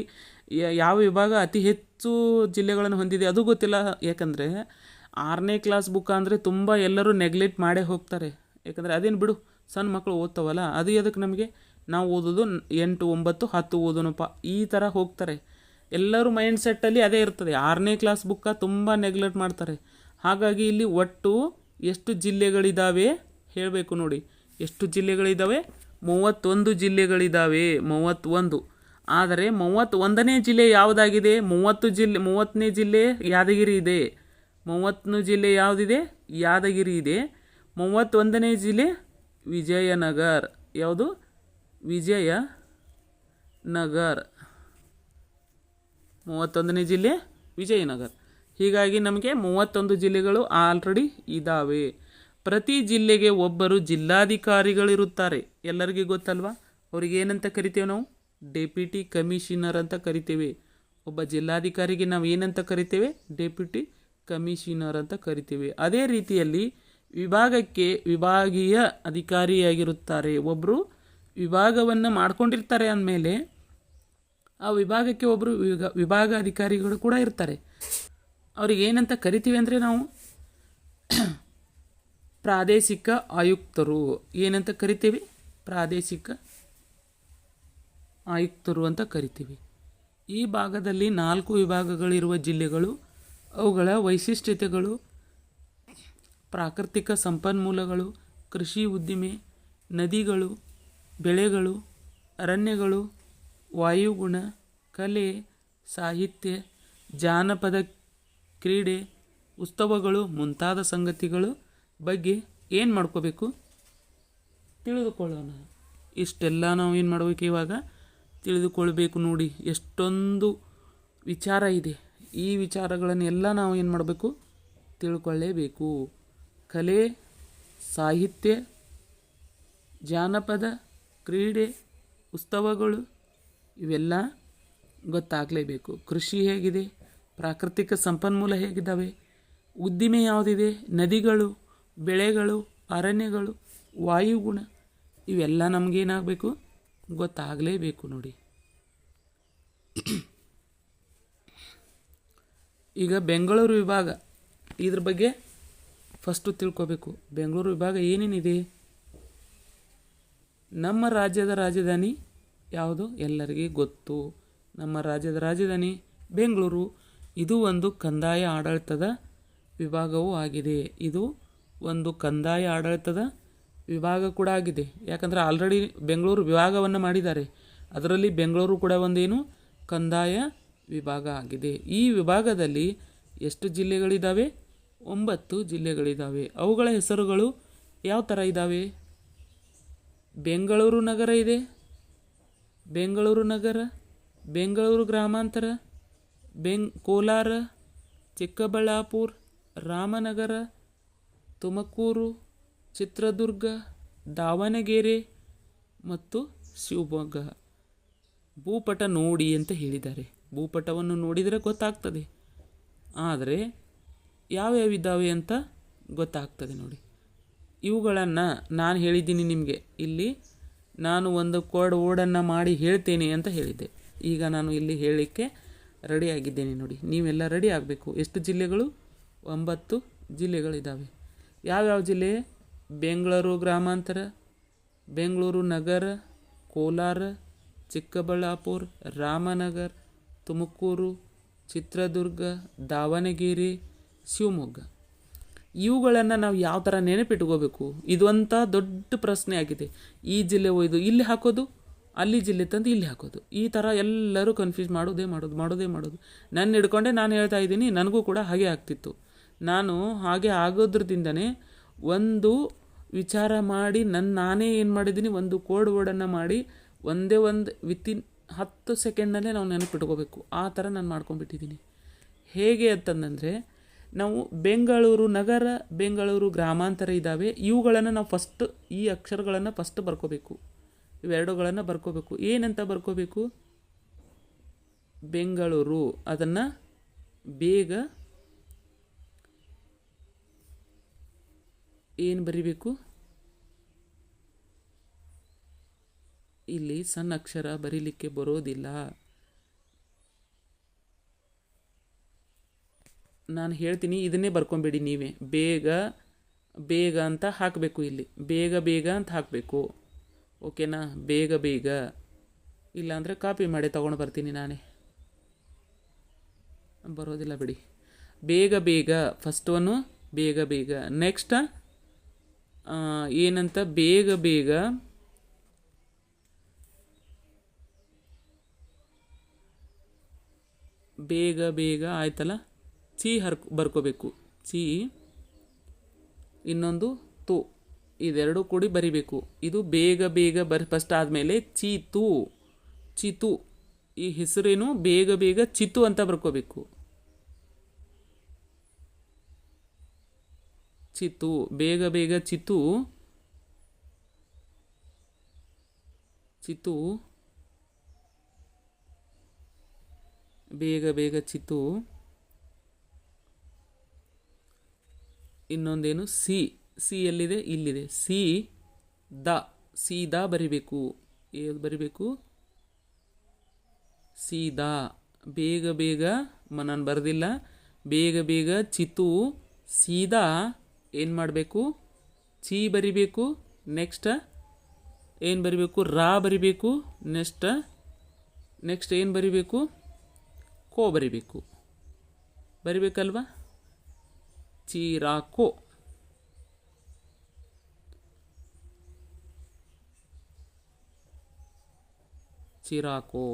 ಯಾವ ವಿಭಾಗ ಅತಿ ಹೆಚ್ಚು ಜಿಲ್ಲೆಗಳನ್ನು ಹೊಂದಿದೆ ಅದು ಗೊತ್ತಿಲ್ಲ. ಯಾಕಂದರೆ 6ನೇ ಕ್ಲಾಸ್ ಬುಕ್ ಅಂದರೆ ತುಂಬ ಎಲ್ಲರೂ ನೆಗ್ಲೆಕ್ಟ್ ಮಾಡೇ ಹೋಗ್ತಾರೆ. ಯಾಕಂದರೆ ಅದೇನು ಬಿಡು ಸಣ್ಣ ಮಕ್ಕಳು ಓದ್ತಾವಲ್ಲ, ಅದು ಎದಕ್ಕೆ ನಮಗೆ, ನಾವು ಓದೋದು 8, 9, 10 ಓದೋಣಪ್ಪ ಈ ಥರ ಹೋಗ್ತಾರೆ. ಎಲ್ಲರೂ ಮೈಂಡ್ ಸೆಟ್ಟಲ್ಲಿ ಅದೇ ಇರ್ತದೆ. 6ನೇ ಕ್ಲಾಸ್ ಬುಕ್ಕ ತುಂಬ ನೆಗ್ಲೆಕ್ಟ್ ಮಾಡ್ತಾರೆ. ಹಾಗಾಗಿ ಇಲ್ಲಿ ಒಟ್ಟು ಎಷ್ಟು ಜಿಲ್ಲೆಗಳಿದ್ದಾವೆ ಹೇಳಬೇಕು ನೋಡಿ. ಎಷ್ಟು ಜಿಲ್ಲೆಗಳಿದ್ದಾವೆ? 31 ಜಿಲ್ಲೆಗಳಿದ್ದಾವೆ. 31. ಆದರೆ 31ನೇ ಜಿಲ್ಲೆ ಯಾವುದಾಗಿದೆ? 30ನೇ ಜಿಲ್ಲೆ ಯಾದಗಿರಿ ಇದೆ. 30ನೇ ಜಿಲ್ಲೆ ಯಾವುದಿದೆ? ಯಾದಗಿರಿ ಇದೆ. 31ನೇ ಜಿಲ್ಲೆ ವಿಜಯನಗರ. ಯಾವುದು? ವಿಜಯನಗರ. 31ನೇ ಜಿಲ್ಲೆ ವಿಜಯನಗರ. ಹೀಗಾಗಿ ನಮಗೆ 31 ಜಿಲ್ಲೆಗಳು ಆಲ್ರೆಡಿ ಇದ್ದಾವೆ. ಪ್ರತಿ ಜಿಲ್ಲೆಗೆ ಒಬ್ಬರು ಜಿಲ್ಲಾಧಿಕಾರಿಗಳಿರುತ್ತಾರೆ. ಎಲ್ಲರಿಗೂ ಗೊತ್ತಲ್ವಾ? ಅವ್ರಿಗೆ ಏನಂತ ಕರಿತೇವೆ ನಾವು? ಡೆಪ್ಯೂಟಿ ಕಮಿಷನರ್ ಅಂತ ಕರಿತೇವೆ. ಒಬ್ಬ ಜಿಲ್ಲಾಧಿಕಾರಿಗೆ ನಾವು ಏನಂತ ಕರಿತೇವೆ? ಡೆಪ್ಯೂಟಿ ಕಮಿಷನರ್ ಅಂತ ಕರಿತೇವೆ. ಅದೇ ರೀತಿಯಲ್ಲಿ ವಿಭಾಗಕ್ಕೆ ವಿಭಾಗೀಯ ಅಧಿಕಾರಿಯಾಗಿರುತ್ತಾರೆ. ಒಬ್ಬರು ವಿಭಾಗವನ್ನು ಮಾಡ್ಕೊಂಡಿರ್ತಾರೆ ಅಂದಮೇಲೆ ಆ ವಿಭಾಗಕ್ಕೆ ಒಬ್ಬರು ವಿಭಾಗ ಅಧಿಕಾರಿಗಳು ಕೂಡ ಇರ್ತಾರೆ. ಅವ್ರಿಗೆ ಏನಂತ ಕರಿತೀವಿ ಅಂದರೆ ನಾವು ಪ್ರಾದೇಶಿಕ ಆಯುಕ್ತರು. ಏನಂತ ಕರಿತೀವಿ? ಪ್ರಾದೇಶಿಕ ಆಯುಕ್ತರು ಅಂತ ಕರಿತೀವಿ. ಈ ಭಾಗದಲ್ಲಿ 4 ವಿಭಾಗಗಳಿರುವ ಜಿಲ್ಲೆಗಳು, ಅವುಗಳ ವೈಶಿಷ್ಟ್ಯತೆಗಳು, ಪ್ರಾಕೃತಿಕ ಸಂಪನ್ಮೂಲಗಳು, ಕೃಷಿ ಉದ್ದಿಮೆ, ನದಿಗಳು, ಬೆಳೆಗಳು, ಅರಣ್ಯಗಳು, ವಾಯುಗುಣ, ಕಲೆ, ಸಾಹಿತ್ಯ, ಜಾನಪದ, ಕ್ರೀಡೆ, ಉತ್ಸವಗಳು ಮುಂತಾದ ಸಂಗತಿಗಳು ಬಗ್ಗೆ ಏನು ಮಾಡ್ಕೋಬೇಕು? ತಿಳಿದುಕೊಳ್ಳೋಣ. ಇಷ್ಟೆಲ್ಲ ನಾವು ಏನು ಮಾಡಬೇಕು? ಇವಾಗ ತಿಳಿದುಕೊಳ್ಬೇಕು. ನೋಡಿ ಎಷ್ಟೊಂದು ವಿಚಾರ ಇದೆ. ಈ ವಿಚಾರಗಳನ್ನೆಲ್ಲ ನಾವು ಏನು ಮಾಡಬೇಕು? ತಿಳ್ಕೊಳ್ಳೇಬೇಕು. ಕಲೆ, ಸಾಹಿತ್ಯ, ಜಾನಪದ, ಕ್ರೀಡೆ, ಉತ್ಸವಗಳು ಇವೆಲ್ಲ ಗೊತ್ತಾಗಲೇಬೇಕು. ಕೃಷಿ ಹೇಗಿದೆ, ಪ್ರಾಕೃತಿಕ ಸಂಪನ್ಮೂಲ ಹೇಗಿದ್ದಾವೆ, ಉದ್ದಿಮೆ ಯಾವುದಿದೆ, ನದಿಗಳು, ಬೆಳೆಗಳು, ಅರಣ್ಯಗಳು, ವಾಯುಗುಣ ಇವೆಲ್ಲ ನಮಗೇನಾಗಬೇಕು? ಗೊತ್ತಾಗಲೇಬೇಕು ನೋಡಿ. ಈಗ ಬೆಂಗಳೂರು ವಿಭಾಗ, ಇದ್ರ ಬಗ್ಗೆ ಫಸ್ಟು ತಿಳ್ಕೊಬೇಕು. ಬೆಂಗಳೂರು ವಿಭಾಗ ಏನೇನಿದೆ? ನಮ್ಮ ರಾಜ್ಯದ ರಾಜಧಾನಿ ಯಾವುದು? ಎಲ್ಲರಿಗೂ ಗೊತ್ತು. ನಮ್ಮ ರಾಜ್ಯದ ರಾಜಧಾನಿ ಬೆಂಗಳೂರು. ಇದು ಒಂದು ಕಂದಾಯ ಆಡಳಿತದ ವಿಭಾಗವೂ ಆಗಿದೆ. ಇದು ಒಂದು ಕಂದಾಯ ಆಡಳಿತದ ವಿಭಾಗ ಕೂಡ ಆಗಿದೆ. ಯಾಕಂದರೆ ಆಲ್ರೆಡಿ ಬೆಂಗಳೂರು ವಿಭಾಗವನ್ನು ಮಾಡಿದ್ದಾರೆ. ಅದರಲ್ಲಿ ಬೆಂಗಳೂರು ಕೂಡ ಒಂದೇನು ಕಂದಾಯ ವಿಭಾಗ ಆಗಿದೆ. ಈ ವಿಭಾಗದಲ್ಲಿ ಎಷ್ಟು ಜಿಲ್ಲೆಗಳಿದ್ದಾವೆ? 9 ಜಿಲ್ಲೆಗಳಿದ್ದಾವೆ. ಅವುಗಳ ಹೆಸರುಗಳು ಯಾವ ಥರ ಇದ್ದಾವೆ? ಬೆಂಗಳೂರು ನಗರ ಇದೆ, ಬೆಂಗಳೂರು ನಗರ, ಬೆಂಗಳೂರು ಗ್ರಾಮಾಂತರ, ಕೋಲಾರ, ಚಿಕ್ಕಬಳ್ಳಾಪುರ, ರಾಮನಗರ, ತುಮಕೂರು, ಚಿತ್ರದುರ್ಗ, ದಾವಣಗೆರೆ ಮತ್ತು ಶಿವಮೊಗ್ಗ. ಭೂಪಟ ನೋಡಿ ಅಂತ ಹೇಳಿದ್ದಾರೆ. ಭೂಪಟವನ್ನು ನೋಡಿದರೆ ಗೊತ್ತಾಗ್ತದೆ. ಆದರೆ ಯಾವ್ಯಾವಿದ್ದಾವೆ ಅಂತ ಗೊತ್ತಾಗ್ತದೆ ನೋಡಿ. ಇವುಗಳನ್ನು ನಾನು ಹೇಳಿದ್ದೀನಿ ನಿಮಗೆ. ಇಲ್ಲಿ ನಾನು ಒಂದು ವರ್ಡನ್ನು ಮಾಡಿ ಹೇಳ್ತೇನೆ ಅಂತ ಹೇಳಿದ್ದೆ. ಈಗ ನಾನು ಇಲ್ಲಿ ಹೇಳಲಿಕ್ಕೆ ರೆಡಿ ಆಗಿದ್ದೇನೆ ನೋಡಿ. ನೀವೆಲ್ಲ ರೆಡಿ ಆಗಬೇಕು. ಎಷ್ಟು ಜಿಲ್ಲೆಗಳು? 9 ಜಿಲ್ಲೆಗಳಿದ್ದಾವೆ. ಯಾವ್ಯಾವ ಜಿಲ್ಲೆ? ಬೆಂಗಳೂರು ಗ್ರಾಮಾಂತರ, ಬೆಂಗಳೂರು ನಗರ, ಕೋಲಾರ, ಚಿಕ್ಕಬಳ್ಳಾಪುರ, ರಾಮನಗರ, ತುಮಕೂರು, ಚಿತ್ರದುರ್ಗ, ದಾವಣಗೆರೆ, ಶಿವಮೊಗ್ಗ. ಇವುಗಳನ್ನು ನಾವು ಯಾವ ಥರ ನೆನಪಿಟ್ಕೋಬೇಕು? ಇದು ಅಂತ ದೊಡ್ಡ ಪ್ರಶ್ನೆ ಆಗಿದೆ. ಈ ಜಿಲ್ಲೆ ಒಯ್ದು ಇಲ್ಲಿ ಹಾಕೋದು, ಅಲ್ಲಿ ಜಿಲ್ಲೆ ತಂದು ಇಲ್ಲಿ ಹಾಕೋದು. ಈ ಥರ ಎಲ್ಲರೂ ಕನ್ಫ್ಯೂಸ್ ಮಾಡೋದೇ ಮಾಡೋದು. ನನ್ನ ಹಿಡ್ಕೊಂಡೆ ನಾನು ಹೇಳ್ತಾ ಇದ್ದೀನಿ. ನನಗೂ ಕೂಡ ಹಾಗೆ ಆಗ್ತಿತ್ತು. ನಾನು ಹಾಗೆ ಆಗೋದ್ರದಿಂದನೇ ಒಂದು ವಿಚಾರ ಮಾಡಿ ನಾನೇ ಏನು ಮಾಡಿದ್ದೀನಿ, ಒಂದು ವರ್ಡನ್ನು ಮಾಡಿ ಒಂದೇ ವಿತಿನ್ 10 ಸೆಕೆಂಡ್ನಲ್ಲೇ ನಾವು ನೆನಪಿಟ್ಕೋಬೇಕು. ಆ ಥರ ನಾನು ಮಾಡ್ಕೊಂಡ್ಬಿಟ್ಟಿದ್ದೀನಿ. ಹೇಗೆ ಅಂತಂದರೆ, ನಾವು ಬೆಂಗಳೂರು ನಗರ, ಬೆಂಗಳೂರು ಗ್ರಾಮಾಂತರ ಇದ್ದಾವೆ. ಇವುಗಳನ್ನು ನಾವು ಫಸ್ಟ್ ಈ ಅಕ್ಷರಗಳನ್ನು ಫಸ್ಟ್ ಬರ್ಕೋಬೇಕು. ಇವೆರಡುಗಳನ್ನು ಬರ್ಕೋಬೇಕು. ಏನಂತ ಬರ್ಕೋಬೇಕು? ಬೆಂಗಳೂರು. ಅದನ್ನು ಬೇಗ ಏನು ಬರಿಬೇಕು? ಇಲ್ಲಿ ಸಣ್ಣ ಅಕ್ಷರ ಬರೀಲಿಕ್ಕೆ ಬರೋದಿಲ್ಲ. ನಾನು ಹೇಳ್ತೀನಿ, ಇದನ್ನೇ ಬರ್ಕೊಂಬೇಡಿ ನೀವೇ. ಬೇಗ ಬೇಗ ಅಂತ ಹಾಕಬೇಕು, ಇಲ್ಲಿ ಬೇಗ ಬೇಗ ಅಂತ ಹಾಕಬೇಕು. ಓಕೆನಾ? ಬೇಗ ಬೇಗ, ಇಲ್ಲಾಂದರೆ ಕಾಪಿ ಮಾಡಿ ತೊಗೊಂಡು ಬರ್ತೀನಿ ನಾನೇ, ಬರೋದಿಲ್ಲ ಬಿಡಿ. ಬೇಗ ಬೇಗ ಫಸ್ಟ್ ಒನ್ನು, ಬೇಗ ಬೇಗ. ನೆಕ್ಸ್ಟ್ ಏನಂತ, ಬೇಗ ಬೇಗ ಬೇಗ ಬೇಗ ಆಯ್ತಲ್ಲ, ಚಿ ಬರ್ಕೋಬೇಕು. ಚಿ, ಇನ್ನೊಂದು ತು, ಇದೆರಡು ಕೂಡಿ ಬರಿಬೇಕು. ಇದು ಬೇಗ ಬೇಗ ಫಸ್ಟ್ ಆದಮೇಲೆ ಚೀತು, ಚಿತು. ಈ ಹೆಸರೇನು, ಬೇಗ ಬೇಗ ಚಿತು ಅಂತ ಬರ್ಕೋಬೇಕು. ಚಿತು, ಬೇಗ ಬೇಗ ಚಿತು, ಚಿತು, ಬೇಗ ಬೇಗ ಚಿತು. ಇನ್ನೊಂದೇನು, ಸಿ. ಸಿ ಎಲ್ಲಿದೆ? ಇಲ್ಲಿದೆ. ಸಿ ದ, ಸೀದಾ ಬರಿಬೇಕು. ಏನು ಬರಿಬೇಕು? ಸೀದಾ. ಬೇಗ ಬೇಗ, ನಾನು ಬರೆದಿಲ್ಲ. ಬೇಗ ಬೇಗ ಚಿತು ಸೀದಾ ಏನು ಮಾಡಬೇಕು? ಚಿ ಬರಿಬೇಕು. ನೆಕ್ಸ್ಟ್ ಏನು ಬರಿಬೇಕು? ರಾ ಬರಿಬೇಕು. ನೆಕ್ಸ್ಟ್ ಏನು ಬರಿಬೇಕು? ಕೋ ಬರಿಬೇಕು. ಬರಿಬೇಕಲ್ವಾ? ಚಿರಾಕೋ. ಚಿರಾಕೋ.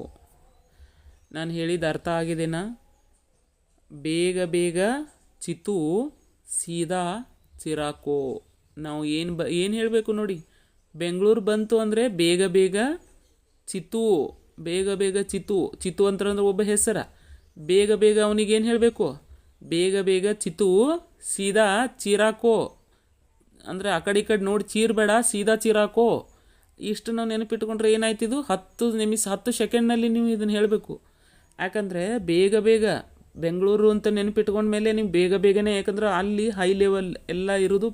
ನಾನು ಹೇಳಿದ ಅರ್ಥ ಆಗಿದೆನಾ? ಬೇಗ ಬೇಗ ಚಿತು ಸೀದಾ ಚಿರಾಕೋ. ನಾವು ಏನು ಹೇಳಬೇಕು ನೋಡಿ, ಬೆಂಗಳೂರು ಬಂತು ಅಂದರೆ ಬೇಗ ಬೇಗ ಚಿತು, ಬೇಗ ಬೇಗ ಚಿತು. ಚಿತು ಅಂತಂದ್ರೆ ಒಬ್ಬ ಹೆಸರ. ಬೇಗ ಬೇಗ ಅವನಿಗೇನು ಹೇಳಬೇಕು? ಬೇಗ ಬೇಗ ಚಿತು ಸೀದಾ ಚಿರಾಕೋ. ಅಂದರೆ ಆ ಕಡೆ ಈ ಕಡೆ ನೋಡಿ ಚೀರ್ಬೇಡ, ಸೀದಾ ಚಿರಾಕೋ. ಇಷ್ಟು ನಾವು ನೆನಪಿಟ್ಕೊಂಡ್ರೆ ಏನಾಯ್ತಿದು, 10 ಸೆಕೆಂಡ್ನಲ್ಲಿ ನೀವು ಇದನ್ನು ಹೇಳಬೇಕು. ಯಾಕಂದರೆ ಬೇಗ ಬೇಗ ಬೆಂಗಳೂರು ಅಂತ ನೆನಪಿಟ್ಕೊಂಡ್ಮೇಲೆ ನೀವು ಬೇಗ ಬೇಗನೆ, ಯಾಕಂದ್ರೆ ಅಲ್ಲಿ ಹೈ ಲೆವೆಲ್ ಎಲ್ಲ ಇರೋದು,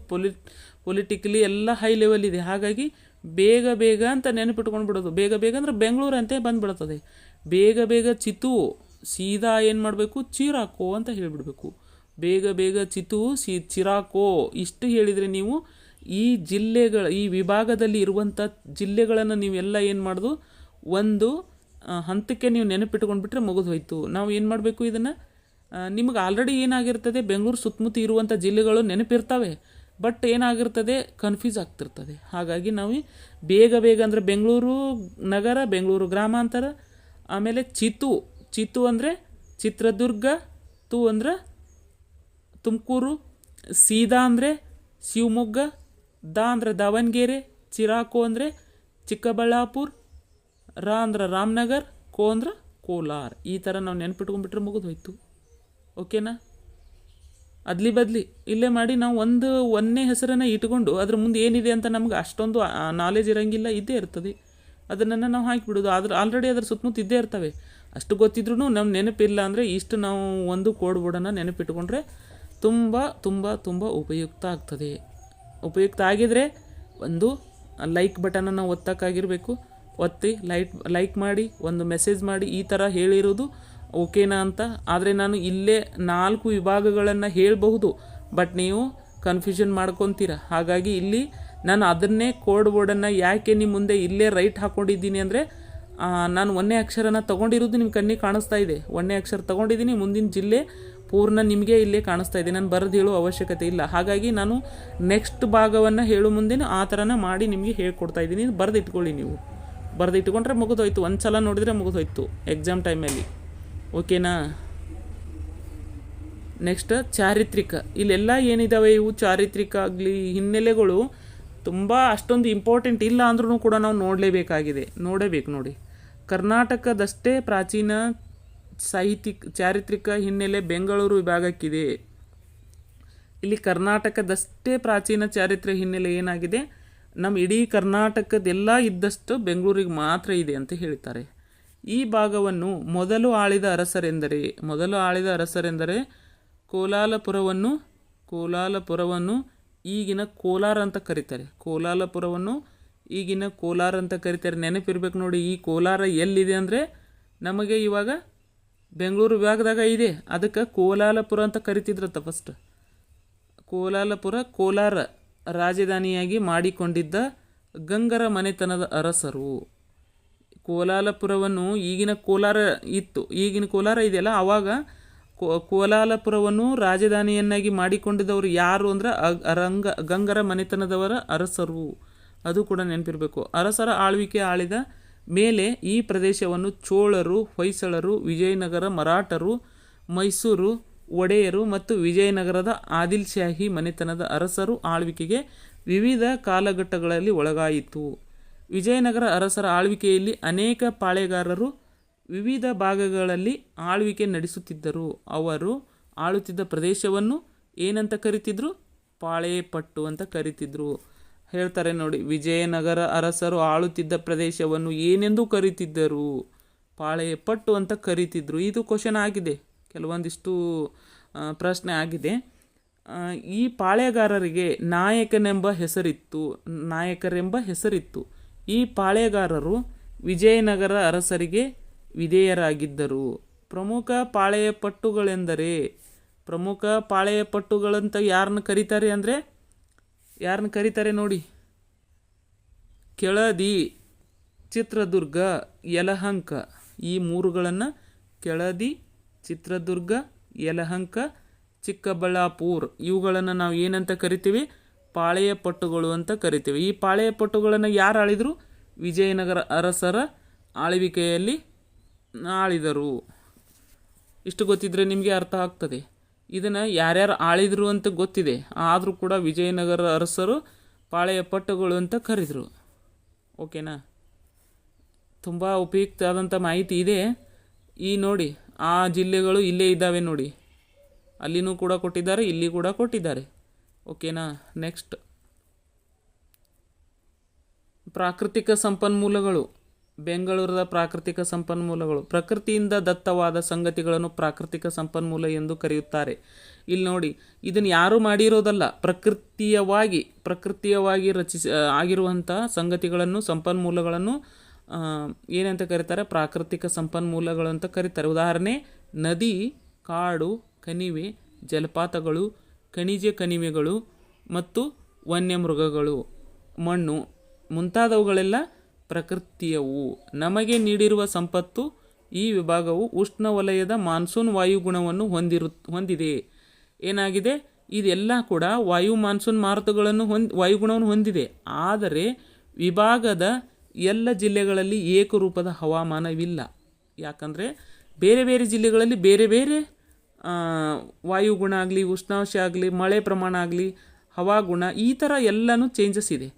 ಪೊಲಿಟಿಕಲಿ ಎಲ್ಲ ಹೈ ಲೆವೆಲ್ ಇದೆ. ಹಾಗಾಗಿ ಬೇಗ ಬೇಗ ಅಂತ ನೆನಪಿಟ್ಕೊಂಡು ಬಿಡೋದು. ಬೇಗ ಬೇಗ ಅಂದರೆ ಬೆಂಗಳೂರು ಅಂತ ಬಂದುಬಿಡ್ತದೆ. ಬೇಗ ಬೇಗ ಚಿತು ಸೀದಾ ಏನು ಮಾಡಬೇಕು? ಚಿರಾಕೋ ಅಂತ ಹೇಳಿಬಿಡ್ಬೇಕು. ಬೇಗ ಬೇಗ ಚಿತು ಚಿರಾಕೋ. ಇಷ್ಟು ಹೇಳಿದರೆ ನೀವು ಈ ಈ ವಿಭಾಗದಲ್ಲಿ ಇರುವಂಥ ಜಿಲ್ಲೆಗಳನ್ನು ನೀವೆಲ್ಲ ಏನು ಮಾಡೋದು, ಒಂದು ಹಂತಕ್ಕೆ ನೀವು ನೆನಪಿಟ್ಕೊಂಡ್ಬಿಟ್ರೆ ಮುಗಿದು ಹೋಯ್ತು. ನಾವು ಏನು ಮಾಡಬೇಕು, ಇದನ್ನು ನಿಮಗೆ ಆಲ್ರೆಡಿ ಏನಾಗಿರ್ತದೆ, ಬೆಂಗಳೂರು ಸುತ್ತಮುತ್ತ ಇರುವಂಥ ಜಿಲ್ಲೆಗಳು ನೆನಪಿರ್ತವೆ, ಬಟ್ ಏನಾಗಿರ್ತದೆ, ಕನ್ಫ್ಯೂಸ್ ಆಗ್ತಿರ್ತದೆ. ಹಾಗಾಗಿ ನಾವು ಬೇಗ ಬೇಗ ಅಂದರೆ ಬೆಂಗಳೂರು ನಗರ, ಬೆಂಗಳೂರು ಗ್ರಾಮಾಂತರ, ಆಮೇಲೆ ಚಿತು ಅಂದರೆ ಚಿತ್ರದುರ್ಗ, ತು ಅಂದರೆ ತುಮಕೂರು, ಸೀದಾ ಅಂದರೆ ಶಿವಮೊಗ್ಗ, ದ ಅಂದರೆ ದಾವಣಗೆರೆ, ಚಿರಾಕೋ ಅಂದರೆ ಚಿಕ್ಕಬಳ್ಳಾಪುರ, ರಾ ಅಂದ್ರೆ ರಾಮನಗರ್, ಕೋ ಅಂದ್ರೆ ಕೋಲಾರ. ಈ ಥರ ನಾವು ನೆನ್ಪಿಟ್ಕೊಂಡ್ಬಿಟ್ರೆ ಮುಗಿದು ಹೋಯ್ತು. ಓಕೆನಾ? ಅದ್ಲಿ ಬದಲಿ ಇಲ್ಲೇ ಮಾಡಿ ನಾವು ಒಂದನೇ ಹೆಸರನ್ನು ಇಟ್ಕೊಂಡು ಅದ್ರ ಮುಂದೆ ಏನಿದೆ ಅಂತ ನಮ್ಗೆ ಅಷ್ಟೊಂದು ನಾಲೆಜ್ ಇರೋಂಗಿಲ್ಲ, ಇದ್ದೇ ಇರ್ತದೆ. ಅದನ್ನು ನಾವು ಹಾಕಿಬಿಡೋದು. ಆಲ್ರೆಡಿ ಅದ್ರ ಸುತ್ತಮುತ್ತ ಇದ್ದೇ ಇರ್ತವೆ. ಅಷ್ಟು ಗೊತ್ತಿದ್ರೂ ನಮ್ಮ ನೆನಪಿಲ್ಲ ಅಂದರೆ ಇಷ್ಟು ನಾವು ಒಂದು ಕೋಡ್ ಬೋರ್ಡನ್ನು ನೆನಪಿಟ್ಕೊಂಡ್ರೆ ತುಂಬ ತುಂಬ ತುಂಬ ಉಪಯುಕ್ತ ಆಗ್ತದೆ. ಉಪಯುಕ್ತ ಆಗಿದರೆ ಒಂದು ಲೈಕ್ ಬಟನನ್ನು ಒತ್ತಕ್ಕಾಗಿರಬೇಕು. ಒತ್ತಿ ಲೈಕ್ ಮಾಡಿ, ಒಂದು ಮೆಸೇಜ್ ಮಾಡಿ, ಈ ಥರ ಹೇಳಿರೋದು ಓಕೆನಾ ಅಂತ. ಆದರೆ ನಾನು ಇಲ್ಲೇ 4 ವಿಭಾಗಗಳನ್ನು ಹೇಳಬಹುದು, ಬಟ್ ನೀವು ಕನ್ಫ್ಯೂಷನ್ ಮಾಡ್ಕೊತೀರ. ಹಾಗಾಗಿ ಇಲ್ಲಿ ನಾನು ಅದನ್ನೇ ಕೋಡ್ ಬೋರ್ಡನ್ನು ಯಾಕೆ ನಿಮ್ಮ ಮುಂದೆ ಇಲ್ಲೇ ರೈಟ್ ಹಾಕ್ಕೊಂಡಿದ್ದೀನಿ ಅಂದರೆ, ನಾನು ಒಂದೇ ಅಕ್ಷರನ ತೊಗೊಂಡಿರೋದು ನಿಮ್ಮ ಕಣ್ಣಿಗೆ ಕಾಣಿಸ್ತಾ ಇದೆ. ಒಂದೇ ಅಕ್ಷರ ತೊಗೊಂಡಿದ್ದೀನಿ, ಮುಂದಿನ ಜಿಲ್ಲೆ ಪೂರ್ಣ ನಿಮಗೆ ಇಲ್ಲೇ ಕಾಣಿಸ್ತಾ ಇದೆ. ನಾನು ಬರೆದು ಹೇಳೋ ಅವಶ್ಯಕತೆ ಇಲ್ಲ. ಹಾಗಾಗಿ ನಾನು ನೆಕ್ಸ್ಟ್ ಭಾಗವನ್ನು ಹೇಳೋ ಮುಂದಿನ ಆ ಥರನ ಮಾಡಿ ನಿಮಗೆ ಹೇಳ್ಕೊಡ್ತಾ ಇದ್ದೀನಿ. ಬರೆದು ಇಟ್ಕೊಳ್ಳಿ. ನೀವು ಬರೆದು ಇಟ್ಕೊಂಡ್ರೆ ಮುಗಿದೋಯ್ತು. ಒಂದು ಸಲ ನೋಡಿದರೆ ಮುಗಿದೋಯ್ತು ಎಕ್ಸಾಮ್ ಟೈಮಲ್ಲಿ. ಓಕೆನಾ? ನೆಕ್ಸ್ಟ್ ಚಾರಿತ್ರಿಕ. ಇಲ್ಲೆಲ್ಲ ಏನಿದ್ದಾವೆ ಇವು ಚಾರಿತ್ರಿಕ ಆಗಲಿ ಹಿನ್ನೆಲೆಗಳು ತುಂಬ ಅಷ್ಟೊಂದು ಇಂಪಾರ್ಟೆಂಟ್ ಇಲ್ಲ ಅಂದ್ರೂ ಕೂಡ ನಾವು ನೋಡಲೇಬೇಕು ನೋಡಿ. ಕರ್ನಾಟಕದಷ್ಟೇ ಪ್ರಾಚೀನ ಚಾರಿತ್ರಿಕ ಹಿನ್ನೆಲೆ ಬೆಂಗಳೂರು ವಿಭಾಗಕ್ಕಿದೆ. ಇಲ್ಲಿ ಕರ್ನಾಟಕದಷ್ಟೇ ಪ್ರಾಚೀನ ಚಾರಿತ್ರ್ಯ ಹಿನ್ನೆಲೆ ಏನಾಗಿದೆ, ನಮ್ಮ ಇಡೀ ಕರ್ನಾಟಕದೆಲ್ಲ ಇದ್ದಷ್ಟು ಬೆಂಗಳೂರಿಗೆ ಮಾತ್ರ ಇದೆ ಅಂತ ಹೇಳ್ತಾರೆ. ಈ ಭಾಗವನ್ನು ಮೊದಲು ಆಳಿದ ಅರಸರೆಂದರೆ ಕೋಲಾಲಪುರವನ್ನು ಈಗಿನ ಕೋಲಾರ ಅಂತ ಕರೀತಾರೆ. ಈಗಿನ ಕೋಲಾರ ಅಂತ ಕರೀತಾರೆ. ನೆನಪಿರ್ಬೇಕು ನೋಡಿ, ಈ ಕೋಲಾರ ಎಲ್ಲಿದೆ ಅಂದರೆ ನಮಗೆ ಇವಾಗ ಬೆಂಗಳೂರು ವಿಭಾಗದಾಗ ಇದೆ. ಅದಕ್ಕೆ ಕೋಲಾಲಪುರ ಅಂತ ಕರಿತಿದ್ರತ್ತ ಫಸ್ಟ್. ಕೋಲಾರ ರಾಜಧಾನಿಯಾಗಿ ಮಾಡಿಕೊಂಡಿದ್ದ ಗಂಗರ ಮನೆತನದ ಅರಸರು. ಕೋಲಾಲಪುರವನ್ನು ಈಗಿನ ಕೋಲಾರ ಇತ್ತು, ಈಗಿನ ಕೋಲಾರ ಇದೆಯಲ್ಲ, ಆವಾಗ ಕೋಲಾಲಪುರವನ್ನು ರಾಜಧಾನಿಯನ್ನಾಗಿ ಮಾಡಿಕೊಂಡಿದ್ದವರು ಯಾರು ಅಂದರೆ ಗಂಗರ ಮನೆತನದವರ ಅರಸರು. ಅದು ಕೂಡ ನೆನಪಿರಬೇಕು. ಅರಸರ ಆಳ್ವಿಕೆ ಆಳಿದ ಮೇಲೆ ಈ ಪ್ರದೇಶವನ್ನು ಚೋಳರು, ಹೊಯ್ಸಳರು, ವಿಜಯನಗರ ಮರಾಠರು, ಮೈಸೂರು ಒಡೆಯರು ಮತ್ತು ವಿಜಯನಗರದ ಆದಿಲ್ ಶಾಹಿ ಮನೆತನದ ಅರಸರು ಆಳ್ವಿಕೆಗೆ ವಿವಿಧ ಕಾಲಘಟ್ಟಗಳಲ್ಲಿ ಒಳಗಾಯಿತು. ವಿಜಯನಗರ ಅರಸರ ಆಳ್ವಿಕೆಯಲ್ಲಿ ಅನೇಕ ಪಾಳೆಗಾರರು ವಿವಿಧ ಭಾಗಗಳಲ್ಲಿ ಆಳ್ವಿಕೆ ನಡೆಸುತ್ತಿದ್ದರು. ಅವರು ಆಳುತ್ತಿದ್ದ ಪ್ರದೇಶವನ್ನು ಏನಂತ ಕರಿತಿದ್ರು? ಪಾಳೆಯಪಟ್ಟು ಅಂತ ಕರಿತಿದ್ರು. ಹೇಳ್ತಾರೆ ನೋಡಿ, ವಿಜಯನಗರ ಅರಸರು ಆಳುತ್ತಿದ್ದ ಪ್ರದೇಶವನ್ನು ಏನೆಂದು ಕರಿತಿದ್ದರು? ಪಾಳೆಯಪಟ್ಟು ಅಂತ ಕರಿತಿದ್ರು. ಇದು ಕ್ವಶನ್ ಆಗಿದೆ, ಕೆಲವೊಂದಿಷ್ಟು ಪ್ರಶ್ನೆ ಆಗಿದೆ. ಈ ಪಾಳೆಗಾರರಿಗೆ ನಾಯಕರೆಂಬ ಹೆಸರಿತ್ತು. ಈ ಪಾಳೆಗಾರರು ವಿಜಯನಗರ ಅರಸರಿಗೆ ವಿಧೇಯರಾಗಿದ್ದರು. ಪ್ರಮುಖ ಪಾಳೆಯಪಟ್ಟುಗಳಂತ ಯಾರನ್ನ ಕರೀತಾರೆ ನೋಡಿ? ಕೆಳದಿ, ಚಿತ್ರದುರ್ಗ, ಯಲಹಂಕ, ಈ ಮೂರುಗಳನ್ನು ಕೆಳದಿ, ಚಿತ್ರದುರ್ಗ, ಯಲಹಂಕ, ಚಿಕ್ಕಬಳ್ಳಾಪುರ, ಇವುಗಳನ್ನು ನಾವು ಏನಂತ ಕರಿತೀವಿ? ಪಾಳೆಯಪಟ್ಟುಗಳು ಅಂತ ಕರಿತೀವಿ. ಈ ಪಾಳೆಯಪಟ್ಟುಗಳನ್ನು ಯಾರು ಆಳಿದರು? ವಿಜಯನಗರ ಅರಸರ ಆಳ್ವಿಕೆಯಲ್ಲಿ ಆಳಿದರು. ಇಷ್ಟು ಗೊತ್ತಿದ್ರೆ ನಿಮಗೆ ಅರ್ಥ ಆಗ್ತದೆ. ಇದನ್ನು ಯಾರ್ಯಾರು ಆಳಿದರು ಅಂತ ಗೊತ್ತಿದೆ, ಆದರೂ ಕೂಡ ವಿಜಯನಗರ ಅರಸರು ಪಾಳೆಯಪಟ್ಟುಗಳು ಅಂತ ಕರೆದರು. ಓಕೆನಾ? ತುಂಬ ಉಪಯುಕ್ತ ಆದಂಥ ಮಾಹಿತಿ ಇದೆ. ಈ ನೋಡಿ, ಆ ಜಿಲ್ಲೆಗಳು ಇಲ್ಲೇ ಇದ್ದಾವೆ ನೋಡಿ, ಅಲ್ಲಿನೂ ಕೂಡ ಕೊಟ್ಟಿದ್ದಾರೆ, ಇಲ್ಲಿ ಕೂಡ ಕೊಟ್ಟಿದ್ದಾರೆ. ಓಕೆನಾ? ನೆಕ್ಸ್ಟ್, ಪ್ರಾಕೃತಿಕ ಸಂಪನ್ಮೂಲಗಳು. ಬೆಂಗಳೂರದ ಪ್ರಾಕೃತಿಕ ಸಂಪನ್ಮೂಲಗಳು. ಪ್ರಕೃತಿಯಿಂದ ದತ್ತವಾದ ಸಂಗತಿಗಳನ್ನು ಪ್ರಾಕೃತಿಕ ಸಂಪನ್ಮೂಲ ಎಂದು ಕರೆಯುತ್ತಾರೆ. ಇಲ್ಲಿ ನೋಡಿ, ಇದನ್ನು ಯಾರು ಮಾಡಿರೋದಲ್ಲ, ಪ್ರಕೃತಿಯವಾಗಿ ಆಗಿರುವಂಥ ಸಂಗತಿಗಳನ್ನು, ಸಂಪನ್ಮೂಲಗಳನ್ನು ಏನಂತ ಕರೀತಾರೆ? ಪ್ರಾಕೃತಿಕ ಸಂಪನ್ಮೂಲಗಳು ಅಂತ ಕರೀತಾರೆ. ಉದಾಹರಣೆ, ನದಿ, ಕಾಡು, ಕಣಿವೆ, ಜಲಪಾತಗಳು, ಖನಿಜ ಕಣಿವೆಗಳು ಮತ್ತು ವನ್ಯಮೃಗಗಳು, ಮಣ್ಣು ಮುಂತಾದವುಗಳೆಲ್ಲ ಪ್ರಕೃತಿಯವು. ನಮಗೆ ನೀಡಿರುವ ಸಂಪತ್ತು. ಈ ವಿಭಾಗವು ಉಷ್ಣವಲಯದ ಮಾನ್ಸೂನ್ ವಾಯುಗುಣವನ್ನು ಹೊಂದಿದೆ. ಏನಾಗಿದೆ? ಇದೆಲ್ಲ ಕೂಡ ಮಾನ್ಸೂನ್ ಮಾರುತಗಳನ್ನು ವಾಯುಗುಣವನ್ನು ಹೊಂದಿದೆ. ಆದರೆ ವಿಭಾಗದ ಎಲ್ಲ ಜಿಲ್ಲೆಗಳಲ್ಲಿ ಏಕರೂಪದ ಹವಾಮಾನವಿಲ್ಲ. ಯಾಕಂದರೆ ಬೇರೆ ಬೇರೆ ಜಿಲ್ಲೆಗಳಲ್ಲಿ ಬೇರೆ ಬೇರೆ ವಾಯುಗುಣ ಆಗಲಿ, ಉಷ್ಣಾಂಶ ಆಗಲಿ, ಮಳೆ ಪ್ರಮಾಣ ಆಗಲಿ, ಹವಾಗುಣ, ಈ ಥರ ಎಲ್ಲನೂ ಚೇಂಜಸ್ ಇದೆ.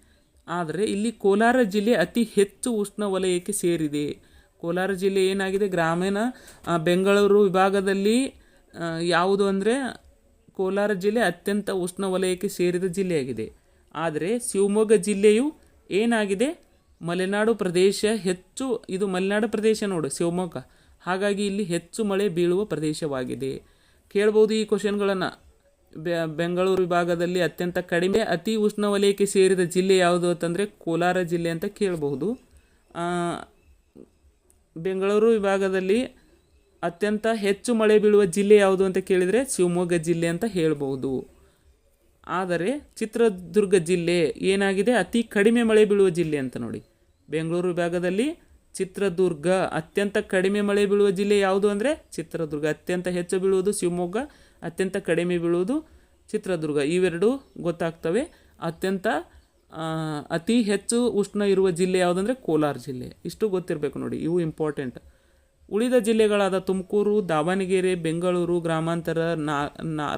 ಆದರೆ ಇಲ್ಲಿ ಕೋಲಾರ ಜಿಲ್ಲೆ ಅತಿ ಹೆಚ್ಚು ಉಷ್ಣವಲಯಕ್ಕೆ ಸೇರಿದೆ. ಕೋಲಾರ ಜಿಲ್ಲೆ ಏನಾಗಿದೆ? ಗ್ರಾಮೀಣ ಬೆಂಗಳೂರು ವಿಭಾಗದಲ್ಲಿ ಯಾವುದು ಅಂದರೆ ಕೋಲಾರ ಜಿಲ್ಲೆ ಅತ್ಯಂತ ಉಷ್ಣವಲಯಕ್ಕೆ ಸೇರಿದ ಜಿಲ್ಲೆಯಾಗಿದೆ. ಆದರೆ ಶಿವಮೊಗ್ಗ ಜಿಲ್ಲೆಯು ಏನಾಗಿದೆ? ಮಲೆನಾಡು ಪ್ರದೇಶ ಹೆಚ್ಚು. ಇದು ಮಲೆನಾಡು ಪ್ರದೇಶ ನೋಡು ಶಿವಮೊಗ್ಗ, ಹಾಗಾಗಿ ಇಲ್ಲಿ ಹೆಚ್ಚು ಮಳೆ ಬೀಳುವ ಪ್ರದೇಶವಾಗಿದೆ. ಕೇಳ್ಬೋದು ಈ ಕ್ವಶನ್ಗಳನ್ನು. ಬೆಂಗಳೂರು ವಿಭಾಗದಲ್ಲಿ ಅತ್ಯಂತ ಕಡಿಮೆ ಅತಿ ಉಷ್ಣವಲಯಕ್ಕೆ ಸೇರಿದ ಜಿಲ್ಲೆ ಯಾವುದು ಅಂತಂದರೆ ಕೋಲಾರ ಜಿಲ್ಲೆ ಅಂತ ಕೇಳಬಹುದು. ಬೆಂಗಳೂರು ವಿಭಾಗದಲ್ಲಿ ಅತ್ಯಂತ ಹೆಚ್ಚು ಮಳೆ ಬೀಳುವ ಜಿಲ್ಲೆ ಯಾವುದು ಅಂತ ಕೇಳಿದರೆ ಶಿವಮೊಗ್ಗ ಜಿಲ್ಲೆ ಅಂತ ಹೇಳ್ಬೋದು. ಆದರೆ ಚಿತ್ರದುರ್ಗ ಜಿಲ್ಲೆ ಏನಾಗಿದೆ? ಅತಿ ಕಡಿಮೆ ಮಳೆ ಬೀಳುವ ಜಿಲ್ಲೆ ಅಂತ ನೋಡಿ. ಬೆಂಗಳೂರು ವಿಭಾಗದಲ್ಲಿ ಚಿತ್ರದುರ್ಗ ಅತ್ಯಂತ ಕಡಿಮೆ ಮಳೆ ಬೀಳುವ ಜಿಲ್ಲೆ ಯಾವುದು ಅಂದರೆ ಚಿತ್ರದುರ್ಗ. ಅತ್ಯಂತ ಹೆಚ್ಚು ಬೀಳುವುದು ಶಿವಮೊಗ್ಗ, ಅತ್ಯಂತ ಕಡಿಮೆ ಬೀಳುವುದು ಚಿತ್ರದುರ್ಗ. ಇವೆರಡು ಗೊತ್ತಾಗ್ತವೆ. ಅತಿ ಹೆಚ್ಚು ಉಷ್ಣ ಇರುವ ಜಿಲ್ಲೆ ಯಾವುದಂದರೆ ಕೋಲಾರ ಜಿಲ್ಲೆ. ಇಷ್ಟು ಗೊತ್ತಿರಬೇಕು ನೋಡಿ, ಇವು ಇಂಪಾರ್ಟೆಂಟ್. ಉಳಿದ ಜಿಲ್ಲೆಗಳಾದ ತುಮಕೂರು, ದಾವಣಗೆರೆ, ಬೆಂಗಳೂರು ಗ್ರಾಮಾಂತರ,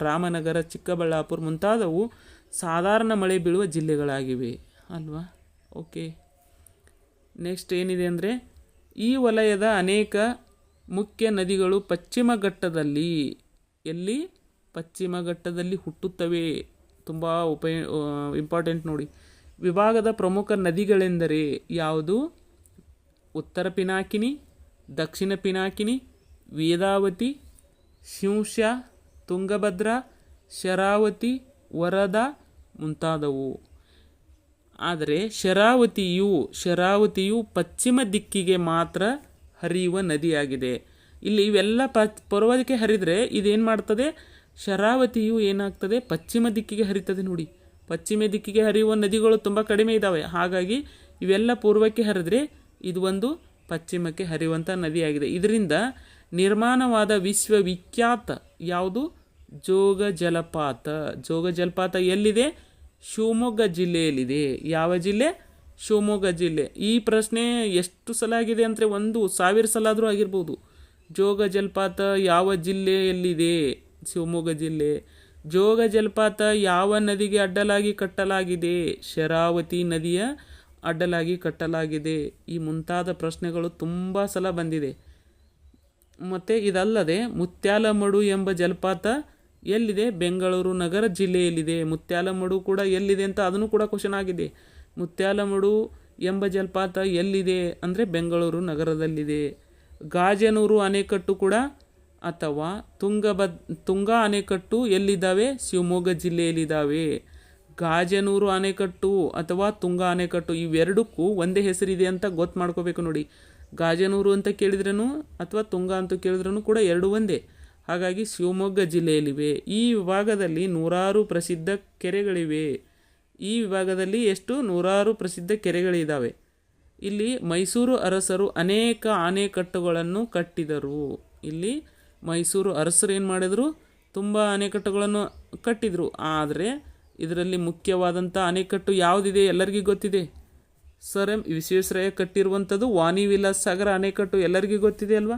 ರಾಮನಗರ, ಚಿಕ್ಕಬಳ್ಳಾಪುರ ಮುಂತಾದವು ಸಾಧಾರಣ ಮಳೆ ಬೀಳುವ ಜಿಲ್ಲೆಗಳಾಗಿವೆ ಅಲ್ವಾ? ಓಕೆ, ನೆಕ್ಸ್ಟ್ ಏನಿದೆ ಅಂದರೆ ಈ ವಲಯದ ಅನೇಕ ಮುಖ್ಯ ನದಿಗಳು ಪಶ್ಚಿಮ ಘಟ್ಟದಲ್ಲಿ ಹುಟ್ಟುತ್ತವೆ. ತುಂಬ ಇಂಪಾರ್ಟೆಂಟ್ ನೋಡಿ. ವಿಭಾಗದ ಪ್ರಮುಖ ನದಿಗಳೆಂದರೆ ಯಾವುದು? ಉತ್ತರ ಪಿನಾಕಿನಿ, ದಕ್ಷಿಣ ಪಿನಾಕಿನಿ, ವೇದಾವತಿ, ಶಿಂಷಾ, ತುಂಗಭದ್ರಾ, ಶರಾವತಿ, ವರದಾ ಮುಂತಾದವು. ಆದರೆ ಶರಾವತಿಯು ಪಶ್ಚಿಮ ದಿಕ್ಕಿಗೆ ಮಾತ್ರ ಹರಿಯುವ ನದಿಯಾಗಿದೆ. ಇಲ್ಲಿ ಇವೆಲ್ಲ ಪೂರ್ವಕ್ಕೆ ಹರಿದರೆ ಇದೇನು ಮಾಡ್ತದೆ? ಶರಾವತಿಯು ಏನಾಗ್ತದೆ, ಪಶ್ಚಿಮ ದಿಕ್ಕಿಗೆ ಹರಿತದೆ ನೋಡಿ. ಪಶ್ಚಿಮ ದಿಕ್ಕಿಗೆ ಹರಿಯುವ ನದಿಗಳು ತುಂಬ ಕಡಿಮೆ ಇದ್ದಾವೆ. ಹಾಗಾಗಿ ಇವೆಲ್ಲ ಪೂರ್ವಕ್ಕೆ ಹರಿದ್ರೆ ಇದು ಒಂದು ಪಶ್ಚಿಮಕ್ಕೆ ಹರಿಯುವಂಥ ನದಿಯಾಗಿದೆ. ಇದರಿಂದ ನಿರ್ಮಾಣವಾದ ವಿಶ್ವವಿಖ್ಯಾತ ಯಾವುದು, ಜೋಗ ಜಲಪಾತ. ಜೋಗ ಜಲಪಾತ ಎಲ್ಲಿದೆ? ಶಿವಮೊಗ್ಗ ಜಿಲ್ಲೆಯಲ್ಲಿದೆ. ಯಾವ ಜಿಲ್ಲೆ? ಶಿವಮೊಗ್ಗ ಜಿಲ್ಲೆ. ಈ ಪ್ರಶ್ನೆ ಎಷ್ಟು ಸಲ ಆಗಿದೆ ಅಂದರೆ 1000 ಸಲ ಆದರೂ ಆಗಿರ್ಬೋದು. ಜೋಗ ಜಲಪಾತ ಯಾವ ಜಿಲ್ಲೆಯಲ್ಲಿದೆ? ಶಿವಮೊಗ್ಗ ಜಿಲ್ಲೆ. ಜೋಗ ಜಲಪಾತ ಯಾವ ನದಿಗೆ ಅಡ್ಡಲಾಗಿ ಕಟ್ಟಲಾಗಿದೆ? ಶರಾವತಿ ನದಿಯ ಅಡ್ಡಲಾಗಿ ಕಟ್ಟಲಾಗಿದೆ. ಈ ಮುಂತಾದ ಪ್ರಶ್ನೆಗಳು ತುಂಬ ಸಲ ಬಂದಿದೆ. ಮತ್ತು ಇದಲ್ಲದೆ ಮುತ್ಯಾಲಮಡು ಎಂಬ ಜಲಪಾತ ಎಲ್ಲಿದೆ? ಬೆಂಗಳೂರು ನಗರ ಜಿಲ್ಲೆಯಲ್ಲಿದೆ. ಮುತ್ಯಾಲಮಡು ಕೂಡ ಎಲ್ಲಿದೆ ಅಂತ ಅದನ್ನು ಕೂಡ ಕ್ವಶನ್ ಆಗಿದೆ. ಮುತ್ಯಾಲಮಡು ಎಂಬ ಜಲಪಾತ ಎಲ್ಲಿದೆ ಅಂದರೆ ಬೆಂಗಳೂರು ನಗರದಲ್ಲಿದೆ. ಗಾಜನೂರು ಅಣೆಕಟ್ಟು ಕೂಡ ಅಥವಾ ತುಂಗಾ ಅಣೆಕಟ್ಟು ಎಲ್ಲಿದ್ದಾವೆ? ಶಿವಮೊಗ್ಗ ಜಿಲ್ಲೆಯಲ್ಲಿದ್ದಾವೆ. ಗಾಜನೂರು ಅಣೆಕಟ್ಟು ಅಥವಾ ತುಂಗಾ ಅಣೆಕಟ್ಟು ಇವೆರಡಕ್ಕೂ ಒಂದೇ ಹೆಸರಿದೆ ಅಂತ ಗೊತ್ತು ಮಾಡ್ಕೋಬೇಕು ನೋಡಿ. ಗಾಜನೂರು ಅಂತ ಕೇಳಿದ್ರೂ ಅಥವಾ ತುಂಗಾ ಅಂತ ಕೇಳಿದ್ರೂ ಕೂಡ ಎರಡು ಒಂದೇ. ಹಾಗಾಗಿ ಶಿವಮೊಗ್ಗ ಜಿಲ್ಲೆಯಲ್ಲಿವೆ. ಈ ವಿಭಾಗದಲ್ಲಿ 100 ಪ್ರಸಿದ್ಧ ಕೆರೆಗಳಿವೆ. ಈ ವಿಭಾಗದಲ್ಲಿ ಎಷ್ಟು? 100 ಪ್ರಸಿದ್ಧ ಕೆರೆಗಳಿದ್ದಾವೆ. ಇಲ್ಲಿ ಮೈಸೂರು ಅರಸರು ಅನೇಕ ಅಣೆಕಟ್ಟುಗಳನ್ನು ಕಟ್ಟಿದರು. ಇಲ್ಲಿ ಮೈಸೂರು ಅರಸರು ಏನು ಮಾಡಿದರು? ತುಂಬ ಅಣೆಕಟ್ಟುಗಳನ್ನು ಕಟ್ಟಿದರು. ಆದರೆ ಇದರಲ್ಲಿ ಮುಖ್ಯವಾದಂಥ ಅಣೆಕಟ್ಟು ಯಾವುದಿದೆ? ಎಲ್ಲರಿಗೂ ಗೊತ್ತಿದೆ. ಸರ್ ಎಂ ವಿಶ್ವೇಶ್ವರಯ್ಯ ಕಟ್ಟಿರುವಂಥದ್ದು ವಾಣಿ ವಿಲಾಸ್ ಸಾಗರ ಅಣೆಕಟ್ಟು ಎಲ್ಲರಿಗೂ ಗೊತ್ತಿದೆ ಅಲ್ವಾ?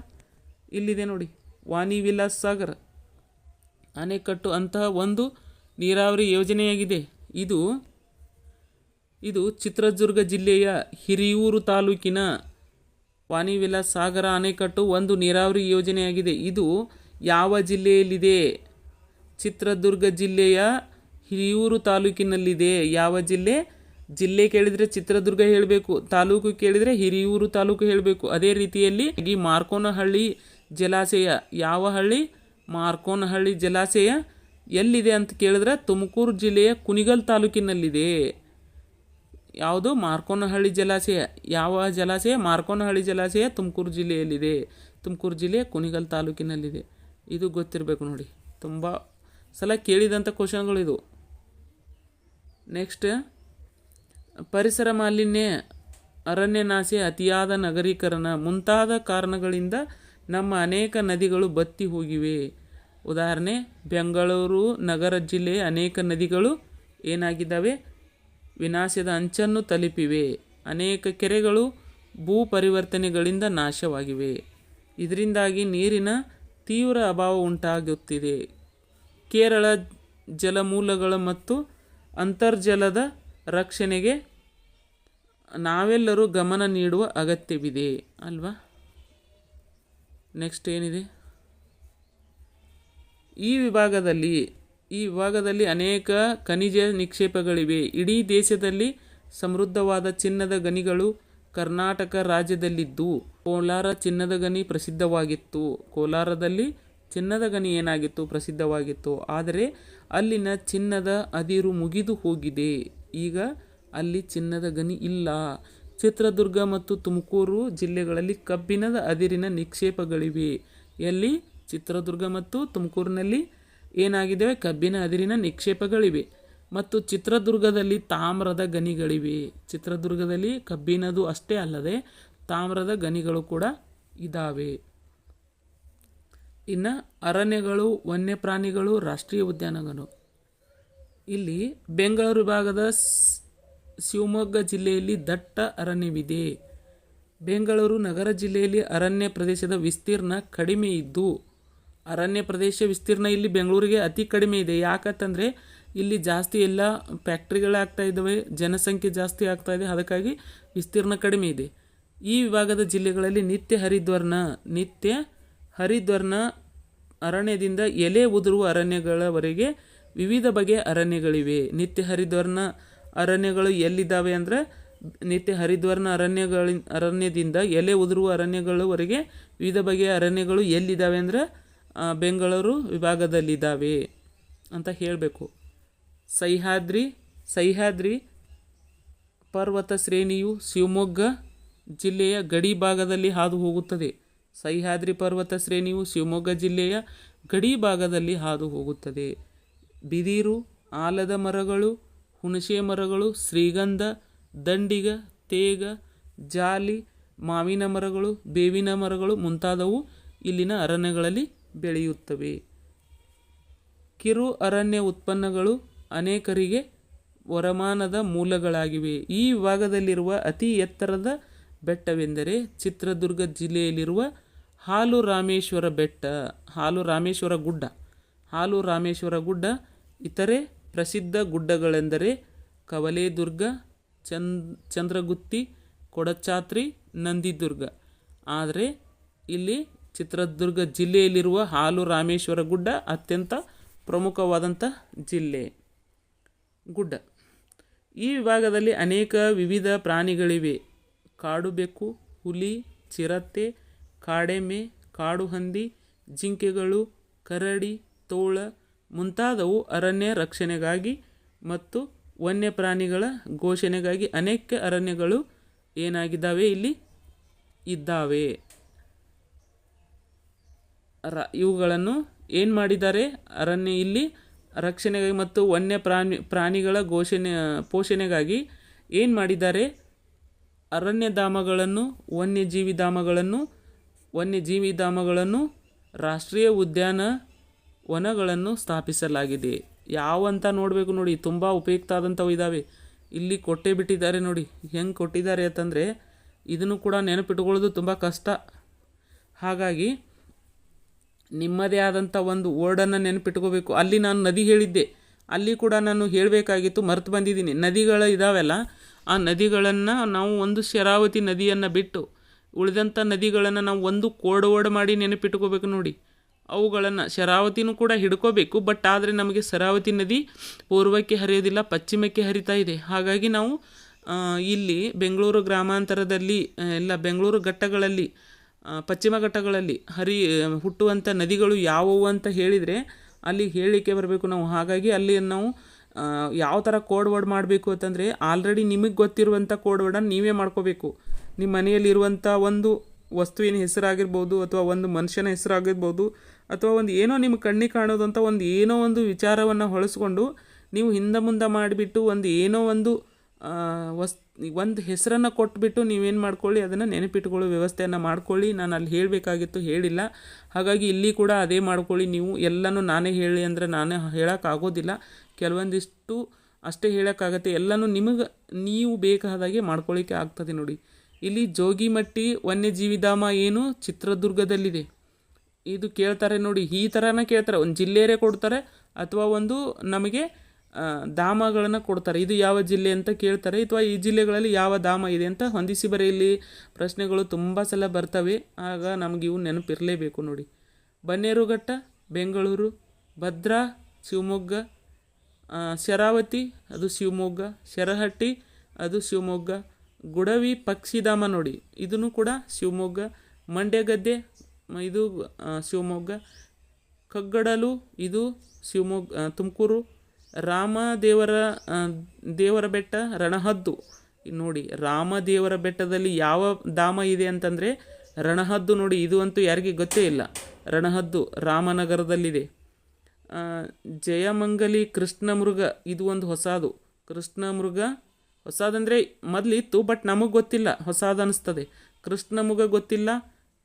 ಇಲ್ಲಿದೆ ನೋಡಿ, ವಾಣಿ ವಿಲಾಸ್ ಸಾಗರ ಅಣೆಕಟ್ಟು ಅಂತಹ ಒಂದು ನೀರಾವರಿ ಯೋಜನೆಯಾಗಿದೆ. ಇದು ಚಿತ್ರದುರ್ಗ ಜಿಲ್ಲೆಯ ಹಿರಿಯೂರು ತಾಲೂಕಿನ ವಾಣಿ ವಿಲಾಸ್ ಸಾಗರ ಅಣೆಕಟ್ಟು ಒಂದು ನೀರಾವರಿ ಯೋಜನೆಯಾಗಿದೆ. ಇದು ಯಾವ ಜಿಲ್ಲೆಯಲ್ಲಿದೆ? ಚಿತ್ರದುರ್ಗ ಜಿಲ್ಲೆಯ ಹಿರಿಯೂರು ತಾಲೂಕಿನಲ್ಲಿದೆ. ಯಾವ ಜಿಲ್ಲೆ? ಜಿಲ್ಲೆ ಕೇಳಿದರೆ ಚಿತ್ರದುರ್ಗ ಹೇಳಬೇಕು, ತಾಲೂಕು ಕೇಳಿದರೆ ಹಿರಿಯೂರು ತಾಲೂಕು ಹೇಳಬೇಕು. ಅದೇ ರೀತಿಯಲ್ಲಿ ಈ ಮಾರ್ಕೋನಹಳ್ಳಿ ಜಲಾಶಯ ಯಾವ ಹಳ್ಳಿ? ಮಾರ್ಕೋನಹಳ್ಳಿ ಜಲಾಶಯ ಎಲ್ಲಿದೆ ಅಂತ ಕೇಳಿದ್ರೆ ತುಮಕೂರು ಜಿಲ್ಲೆಯ ಕುಣಿಗಲ್ ತಾಲೂಕಿನಲ್ಲಿದೆ. ಯಾವುದು? ಮಾರ್ಕೋನಹಳ್ಳಿ ಜಲಾಶಯ. ಯಾವ ಜಲಾಶಯ? ಮಾರ್ಕೋನಹಳ್ಳಿ ಜಲಾಶಯ ತುಮಕೂರು ಜಿಲ್ಲೆಯಲ್ಲಿದೆ. ತುಮಕೂರು ಜಿಲ್ಲೆಯ ಕುಣಿಗಲ್ ತಾಲೂಕಿನಲ್ಲಿದೆ. ಇದು ಗೊತ್ತಿರಬೇಕು ನೋಡಿ, ತುಂಬ ಸಲ ಕೇಳಿದಂಥ ಕ್ವಶನ್ಗಳಿದು. ನೆಕ್ಸ್ಟ್, ಪರಿಸರ ಮಾಲಿನ್ಯ, ಅರಣ್ಯನಾಶ, ಅತಿಯಾದ ನಗರೀಕರಣ ಮುಂತಾದ ಕಾರಣಗಳಿಂದ ನಮ್ಮ ಅನೇಕ ನದಿಗಳು ಬತ್ತಿ ಹೋಗಿವೆ. ಉದಾಹರಣೆ, ಬೆಂಗಳೂರು ನಗರ ಜಿಲ್ಲೆಯ ಅನೇಕ ನದಿಗಳು ಏನಾಗಿದ್ದಾವೆ? ವಿನಾಶದ ಅಂಚನ್ನು ತಲುಪಿವೆ. ಅನೇಕ ಕೆರೆಗಳು ಭೂ ಪರಿವರ್ತನೆಗಳಿಂದ ನಾಶವಾಗಿವೆ. ಇದರಿಂದಾಗಿ ನೀರಿನ ತೀವ್ರ ಅಭಾವ ಉಂಟಾಗುತ್ತಿದೆ. ಕೇರಳ ಜಲಮೂಲಗಳ ಮತ್ತು ಅಂತರ್ಜಲದ ರಕ್ಷಣೆಗೆ ನಾವೆಲ್ಲರೂ ಗಮನ ನೀಡುವ ಅಗತ್ಯವಿದೆ ಅಲ್ವಾ? ನೆಕ್ಸ್ಟ್ ಏನಿದೆ? ಈ ವಿಭಾಗದಲ್ಲಿ ಅನೇಕ ಖನಿಜ ನಿಕ್ಷೇಪಗಳಿವೆ. ಇಡೀ ದೇಶದಲ್ಲಿ ಸಮೃದ್ಧವಾದ ಚಿನ್ನದ ಗಣಿಗಳು ಕರ್ನಾಟಕ ರಾಜ್ಯದಲ್ಲಿದ್ದು ಕೋಲಾರ ಚಿನ್ನದ ಗಣಿ ಪ್ರಸಿದ್ಧವಾಗಿತ್ತು. ಕೋಲಾರದಲ್ಲಿ ಚಿನ್ನದ ಗಣಿ ಏನಾಗಿತ್ತು? ಪ್ರಸಿದ್ಧವಾಗಿತ್ತು. ಆದರೆ ಅಲ್ಲಿನ ಚಿನ್ನದ ಅದಿರು ಮುಗಿದು ಹೋಗಿದೆ. ಈಗ ಅಲ್ಲಿ ಚಿನ್ನದ ಗಣಿ ಇಲ್ಲ. ಚಿತ್ರದುರ್ಗ ಮತ್ತು ತುಮಕೂರು ಜಿಲ್ಲೆಗಳಲ್ಲಿ ಕಬ್ಬಿಣದ ಅದಿರಿನ ನಿಕ್ಷೇಪಗಳಿವೆ. ಎಲ್ಲಿ? ಚಿತ್ರದುರ್ಗ ಮತ್ತು ತುಮಕೂರಿನಲ್ಲಿ ಏನಾಗಿದೆ? ಕಬ್ಬಿನ ಅದಿರಿನ ನಿಕ್ಷೇಪಗಳಿವೆ. ಮತ್ತು ಚಿತ್ರದುರ್ಗದಲ್ಲಿ ತಾಮ್ರದ ಗಣಿಗಳಿವೆ. ಚಿತ್ರದುರ್ಗದಲ್ಲಿ ಕಬ್ಬಿನದು ಅಷ್ಟೇ ಅಲ್ಲದೆ ತಾಮ್ರದ ಗಣಿಗಳು ಕೂಡ ಇದ್ದಾವೆ. ಇನ್ನು ಅರಣ್ಯಗಳು, ವನ್ಯಪ್ರಾಣಿಗಳು, ರಾಷ್ಟ್ರೀಯ ಉದ್ಯಾನಗಳು. ಇಲ್ಲಿ ಬೆಂಗಳೂರು ವಿಭಾಗದ ಶಿವಮೊಗ್ಗ ಜಿಲ್ಲೆಯಲ್ಲಿ ದಟ್ಟ ಅರಣ್ಯವಿದೆ. ಬೆಂಗಳೂರು ನಗರ ಜಿಲ್ಲೆಯಲ್ಲಿ ಅರಣ್ಯ ಪ್ರದೇಶದ ವಿಸ್ತೀರ್ಣ ಕಡಿಮೆ ಇದ್ದು, ಅರಣ್ಯ ಪ್ರದೇಶ ವಿಸ್ತೀರ್ಣ ಇಲ್ಲಿ ಬೆಂಗಳೂರಿಗೆ ಅತಿ ಕಡಿಮೆ ಇದೆ. ಯಾಕಂತಂದರೆ ಇಲ್ಲಿ ಜಾಸ್ತಿ ಎಲ್ಲ ಫ್ಯಾಕ್ಟ್ರಿಗಳಾಗ್ತಾ ಇದ್ದಾವೆ, ಜನಸಂಖ್ಯೆ ಜಾಸ್ತಿ ಆಗ್ತಾ ಇದೆ, ಅದಕ್ಕಾಗಿ ವಿಸ್ತೀರ್ಣ ಕಡಿಮೆ ಇದೆ. ಈ ವಿಭಾಗದ ಜಿಲ್ಲೆಗಳಲ್ಲಿ ನಿತ್ಯ ಹರಿದ್ವರ್ಣ ಅರಣ್ಯದಿಂದ ಎಲೆ ಉದುರುವ ಅರಣ್ಯಗಳವರೆಗೆ ವಿವಿಧ ಬಗೆಯ ಅರಣ್ಯಗಳಿವೆ. ನಿತ್ಯ ಹರಿದ್ವರ್ಣ ಅರಣ್ಯಗಳು ಎಲ್ಲಿದ್ದಾವೆ ಅಂದರೆ ನಿತ್ಯ ಹರಿದ್ವರ್ಣ ಅರಣ್ಯದಿಂದ ಎಲೆ ಉದುರುವ ಅರಣ್ಯಗಳವರೆಗೆ ವಿವಿಧ ಬಗೆಯ ಅರಣ್ಯಗಳು ಎಲ್ಲಿದ್ದಾವೆ ಅಂದರೆ ಬೆಂಗಳೂರು ವಿಭಾಗದಲ್ಲಿದ್ದಾವೆ ಅಂತ ಹೇಳಬೇಕು. ಸಹ್ಯಾದ್ರಿ ಪರ್ವತ ಶ್ರೇಣಿಯು ಶಿವಮೊಗ್ಗ ಜಿಲ್ಲೆಯ ಗಡಿ ಭಾಗದಲ್ಲಿ ಹಾದು ಹೋಗುತ್ತದೆ. ಸಹ್ಯಾದ್ರಿ ಪರ್ವತ ಶ್ರೇಣಿಯು ಶಿವಮೊಗ್ಗ ಜಿಲ್ಲೆಯ ಗಡಿ ಭಾಗದಲ್ಲಿ ಹಾದು ಹೋಗುತ್ತದೆ. ಬಿದಿರು, ಆಲದ ಮರಗಳು, ಹುಣಸೆ ಮರಗಳು, ಶ್ರೀಗಂಧ, ದಂಡಿಗ, ತೇಗ, ಜಾಲಿ, ಮಾವಿನ ಮರಗಳು, ಬೇವಿನ ಮರಗಳು ಮುಂತಾದವು ಇಲ್ಲಿನ ಅರಣ್ಯಗಳಲ್ಲಿ ಬೆಳೆಯುತ್ತವೆ. ಕಿರು ಅರಣ್ಯ ಉತ್ಪನ್ನಗಳು ಅನೇಕರಿಗೆ ವರಮಾನದ ಮೂಲಗಳಾಗಿವೆ. ಈ ವಿಭಾಗದಲ್ಲಿರುವ ಅತಿ ಎತ್ತರದ ಬೆಟ್ಟವೆಂದರೆ ಚಿತ್ರದುರ್ಗ ಜಿಲ್ಲೆಯಲ್ಲಿರುವ ಹಾಲುರಾಮೇಶ್ವರ ಬೆಟ್ಟ, ಹಾಲುರಾಮೇಶ್ವರ ಗುಡ್ಡ. ಹಾಲುರಾಮೇಶ್ವರ ಗುಡ್ಡ. ಇತರೆ ಪ್ರಸಿದ್ಧ ಗುಡ್ಡಗಳೆಂದರೆ ಕವಲೇದುರ್ಗ, ಚಂದ್ರಗುತ್ತಿ, ಕೊಡಚಾತ್ರಿ, ನಂದಿದುರ್ಗ. ಆದರೆ ಇಲ್ಲಿ ಚಿತ್ರದುರ್ಗ ಜಿಲ್ಲೆಯಲ್ಲಿರುವ ಹಾಲುರಾಮೇಶ್ವರ ಗುಡ್ಡ ಅತ್ಯಂತ ಪ್ರಮುಖವಾದಂಥ ಗುಡ್ಡ. ಈ ವಿಭಾಗದಲ್ಲಿ ಅನೇಕ ವಿವಿಧ ಪ್ರಾಣಿಗಳಿವೆ. ಕಾಡು ಬೆಕ್ಕು, ಹುಲಿ, ಚಿರತೆ, ಕಾಡೆಮ್ಮೆ, ಕಾಡು ಹಂದಿ, ಜಿಂಕೆಗಳು, ಕರಡಿ, ತೋಳ ಮುಂತಾದವು ಅರಣ್ಯ ರಕ್ಷಣೆಗಾಗಿ ಮತ್ತು ವನ್ಯಪ್ರಾಣಿಗಳ ಘೋಷಣೆಗಾಗಿ ಅನೇಕ ಅರಣ್ಯಗಳು ಏನಾಗಿದ್ದಾವೆ, ಇಲ್ಲಿ ಇದ್ದಾವೆ. ಇವುಗಳನ್ನು ಏನು ಮಾಡಿದ್ದಾರೆ, ಅರಣ್ಯ ಇಲ್ಲಿ ರಕ್ಷಣೆಗಾಗಿ ಮತ್ತು ಪ್ರಾಣಿಗಳ ಪೋಷಣೆಗಾಗಿ ಏನು ಮಾಡಿದ್ದಾರೆ, ಅರಣ್ಯಧಾಮಗಳನ್ನು, ವನ್ಯಜೀವಿ ಧಾಮಗಳನ್ನು, ರಾಷ್ಟ್ರೀಯ ಉದ್ಯಾನವನಗಳನ್ನು ಸ್ಥಾಪಿಸಲಾಗಿದೆ. ಯಾವಂತ ನೋಡಬೇಕು ನೋಡಿ, ತುಂಬ ಉಪಯುಕ್ತ ಆದಂಥವು ಇದ್ದಾವೆ. ಇಲ್ಲಿ ಕೊಟ್ಟೇ ಬಿಟ್ಟಿದ್ದಾರೆ ನೋಡಿ. ಹೆಂಗೆ ಕೊಟ್ಟಿದ್ದಾರೆ ಅಂತಂದರೆ ಇದನ್ನು ಕೂಡ ನೆನಪಿಟ್ಕೊಳ್ಳೋದು ತುಂಬ ಕಷ್ಟ. ಹಾಗಾಗಿ ನಿಮ್ಮದೇ ಆದಂಥ ಒಂದು ವರ್ಡನ್ನು ನೆನಪಿಟ್ಕೋಬೇಕು. ಅಲ್ಲಿ ನಾನು ನದಿ ಹೇಳಿದ್ದೆ, ಅಲ್ಲಿ ಕೂಡ ನಾನು ಹೇಳಬೇಕಾಗಿತ್ತು, ಮರೆತು ಬಂದಿದ್ದೀನಿ. ನದಿಗಳು ಇದ್ದಾವೆಲ್ಲ, ಆ ನದಿಗಳನ್ನು ನಾವು ಒಂದು ಶರಾವತಿ ನದಿಯನ್ನು ಬಿಟ್ಟು ಉಳಿದಂಥ ನದಿಗಳನ್ನು ನಾವು ಒಂದು ಕೋಡ್ ಮಾಡಿ ನೆನಪಿಟ್ಕೋಬೇಕು ನೋಡಿ. ಅವುಗಳನ್ನು ಶರಾವತಿನೂ ಕೂಡ ಹಿಡ್ಕೋಬೇಕು, ಬಟ್ ಆದರೆ ನಮಗೆ ಶರಾವತಿ ನದಿ ಪೂರ್ವಕ್ಕೆ ಹರಿಯೋದಿಲ್ಲ, ಪಶ್ಚಿಮಕ್ಕೆ ಹರಿತಾ ಇದೆ. ಹಾಗಾಗಿ ನಾವು ಇಲ್ಲಿ ಬೆಂಗಳೂರು ಗ್ರಾಮಾಂತರದಲ್ಲಿ ಎಲ್ಲ ಬೆಂಗಳೂರು ಘಟ್ಟಗಳಲ್ಲಿ, ಪಶ್ಚಿಮ ಘಟ್ಟಗಳಲ್ಲಿ ಹುಟ್ಟುವಂಥ ನದಿಗಳು ಯಾವುವು ಅಂತ ಹೇಳಿದರೆ ಅಲ್ಲಿ ಹೇಳಲಿಕ್ಕೆ ಬರಬೇಕು ನಾವು. ಹಾಗಾಗಿ ಅಲ್ಲಿ ನಾವು ಯಾವ ಥರ ಕೋಡ್ ವರ್ಡ್ ಮಾಡಬೇಕು ಅಂತಂದರೆ, ಆಲ್ರೆಡಿ ನಿಮಗೆ ಗೊತ್ತಿರುವಂಥ ಕೋಡ್ ವರ್ಡನ್ನು ನೀವೇ ಮಾಡ್ಕೋಬೇಕು. ನಿಮ್ಮ ಮನೆಯಲ್ಲಿರುವಂಥ ಒಂದು ವಸ್ತುವಿನ ಹೆಸರಾಗಿರ್ಬೋದು, ಅಥವಾ ಒಂದು ಮನುಷ್ಯನ ಹೆಸರಾಗಿರ್ಬೋದು, ಅಥವಾ ಒಂದು ಏನೋ ನಿಮ್ಮ ಕಣ್ಣಿಗೆ ಕಾಣೋದಂಥ ಒಂದು ವಿಚಾರವನ್ನು ಹೊಳಿಸ್ಕೊಂಡು ನೀವು ಹಿಂದೆ ಮುಂದೆ ಮಾಡಿಬಿಟ್ಟು ಒಂದು ಹೆಸರನ್ನು ಕೊಟ್ಬಿಟ್ಟು ನೀವೇನು ಮಾಡ್ಕೊಳ್ಳಿ, ಅದನ್ನು ನೆನಪಿಟ್ಕೊಳ್ಳೋ ವ್ಯವಸ್ಥೆಯನ್ನು ಮಾಡ್ಕೊಳ್ಳಿ. ನಾನು ಅಲ್ಲಿ ಹೇಳಬೇಕಾಗಿತ್ತು, ಹೇಳಿಲ್ಲ. ಹಾಗಾಗಿ ಇಲ್ಲಿ ಕೂಡ ಅದೇ ಮಾಡ್ಕೊಳ್ಳಿ. ನೀವು ಎಲ್ಲನೂ ನಾನೇ ಹೇಳಿ ಅಂದರೆ ನಾನೇ ಹೇಳೋಕ್ಕಾಗೋದಿಲ್ಲ, ಕೆಲವೊಂದಿಷ್ಟು ಅಷ್ಟೇ ಹೇಳೋಕ್ಕಾಗತ್ತೆ. ಎಲ್ಲನೂ ನೀವು ಬೇಕಾದಾಗೆ ಮಾಡ್ಕೊಳ್ಳಿಕ್ಕೆ ಆಗ್ತದೆ ನೋಡಿ. ಇಲ್ಲಿ ಜೋಗಿಮಟ್ಟಿ ವನ್ಯಜೀವಿಧಾಮ ಏನು ಚಿತ್ರದುರ್ಗದಲ್ಲಿದೆ. ಇದು ಕೇಳ್ತಾರೆ ನೋಡಿ, ಈ ಥರನೇ ಕೇಳ್ತಾರೆ. ಒಂದು ಜಿಲ್ಲೆಯರೇ ಕೊಡ್ತಾರೆ ಅಥವಾ ಒಂದು ನಮಗೆ ಧಾಮಗಳನ್ನು ಕೊಡ್ತಾರೆ. ಇದು ಯಾವ ಜಿಲ್ಲೆ ಅಂತ ಕೇಳ್ತಾರೆ, ಅಥವಾ ಈ ಜಿಲ್ಲೆಗಳಲ್ಲಿ ಯಾವ ಧಾಮ ಇದೆ ಅಂತ ಹೊಂದಿಸಿ ಬರೆಯಲ್ಲಿ ಪ್ರಶ್ನೆಗಳು ತುಂಬ ಸಲ ಬರ್ತವೆ. ಆಗ ನಮಗೆ ಇವು ನೆನಪಿರಲೇಬೇಕು ನೋಡಿ. ಬನ್ನೇರುಘಟ್ಟ ಬೆಂಗಳೂರು, ಭದ್ರಾ ಶಿವಮೊಗ್ಗ, ಶರಾವತಿ ಅದು ಶಿವಮೊಗ್ಗ, ಶರಹಟ್ಟಿ ಅದು ಶಿವಮೊಗ್ಗ, ಗುಡವಿ ಪಕ್ಷಿಧಾಮ ನೋಡಿ ಇದನ್ನು ಕೂಡ ಶಿವಮೊಗ್ಗ, ಮಂಡ್ಯಗದ್ದೆ ಇದು ಶಿವಮೊಗ್ಗ, ಕಗ್ಗಡಲು ಇದು ತುಮಕೂರು, ದೇವರ ಬೆಟ್ಟ ರಣಹದ್ದು ನೋಡಿ. ರಾಮದೇವರ ಬೆಟ್ಟದಲ್ಲಿ ಯಾವ ಧಾಮ ಇದೆ ಅಂತಂದರೆ ರಣಹದ್ದು ನೋಡಿ. ಇದು ಅಂತೂ ಯಾರಿಗೆ ಗೊತ್ತೇ ಇಲ್ಲ. ರಣಹದ್ದು ರಾಮನಗರದಲ್ಲಿದೆ. ಜಯಮಂಗಲಿ ಕೃಷ್ಣಮೃಗ ಇದು ಒಂದು ಹೊಸದು. ಕೃಷ್ಣಮೃಗ ಹೊಸದಂದರೆ ಮೊದಲಿತ್ತು, ಬಟ್ ನಮಗೆ ಗೊತ್ತಿಲ್ಲ, ಹೊಸದು ಅನ್ನಿಸ್ತದೆ. ಕೃಷ್ಣಮೃಗ ಗೊತ್ತಿಲ್ಲ,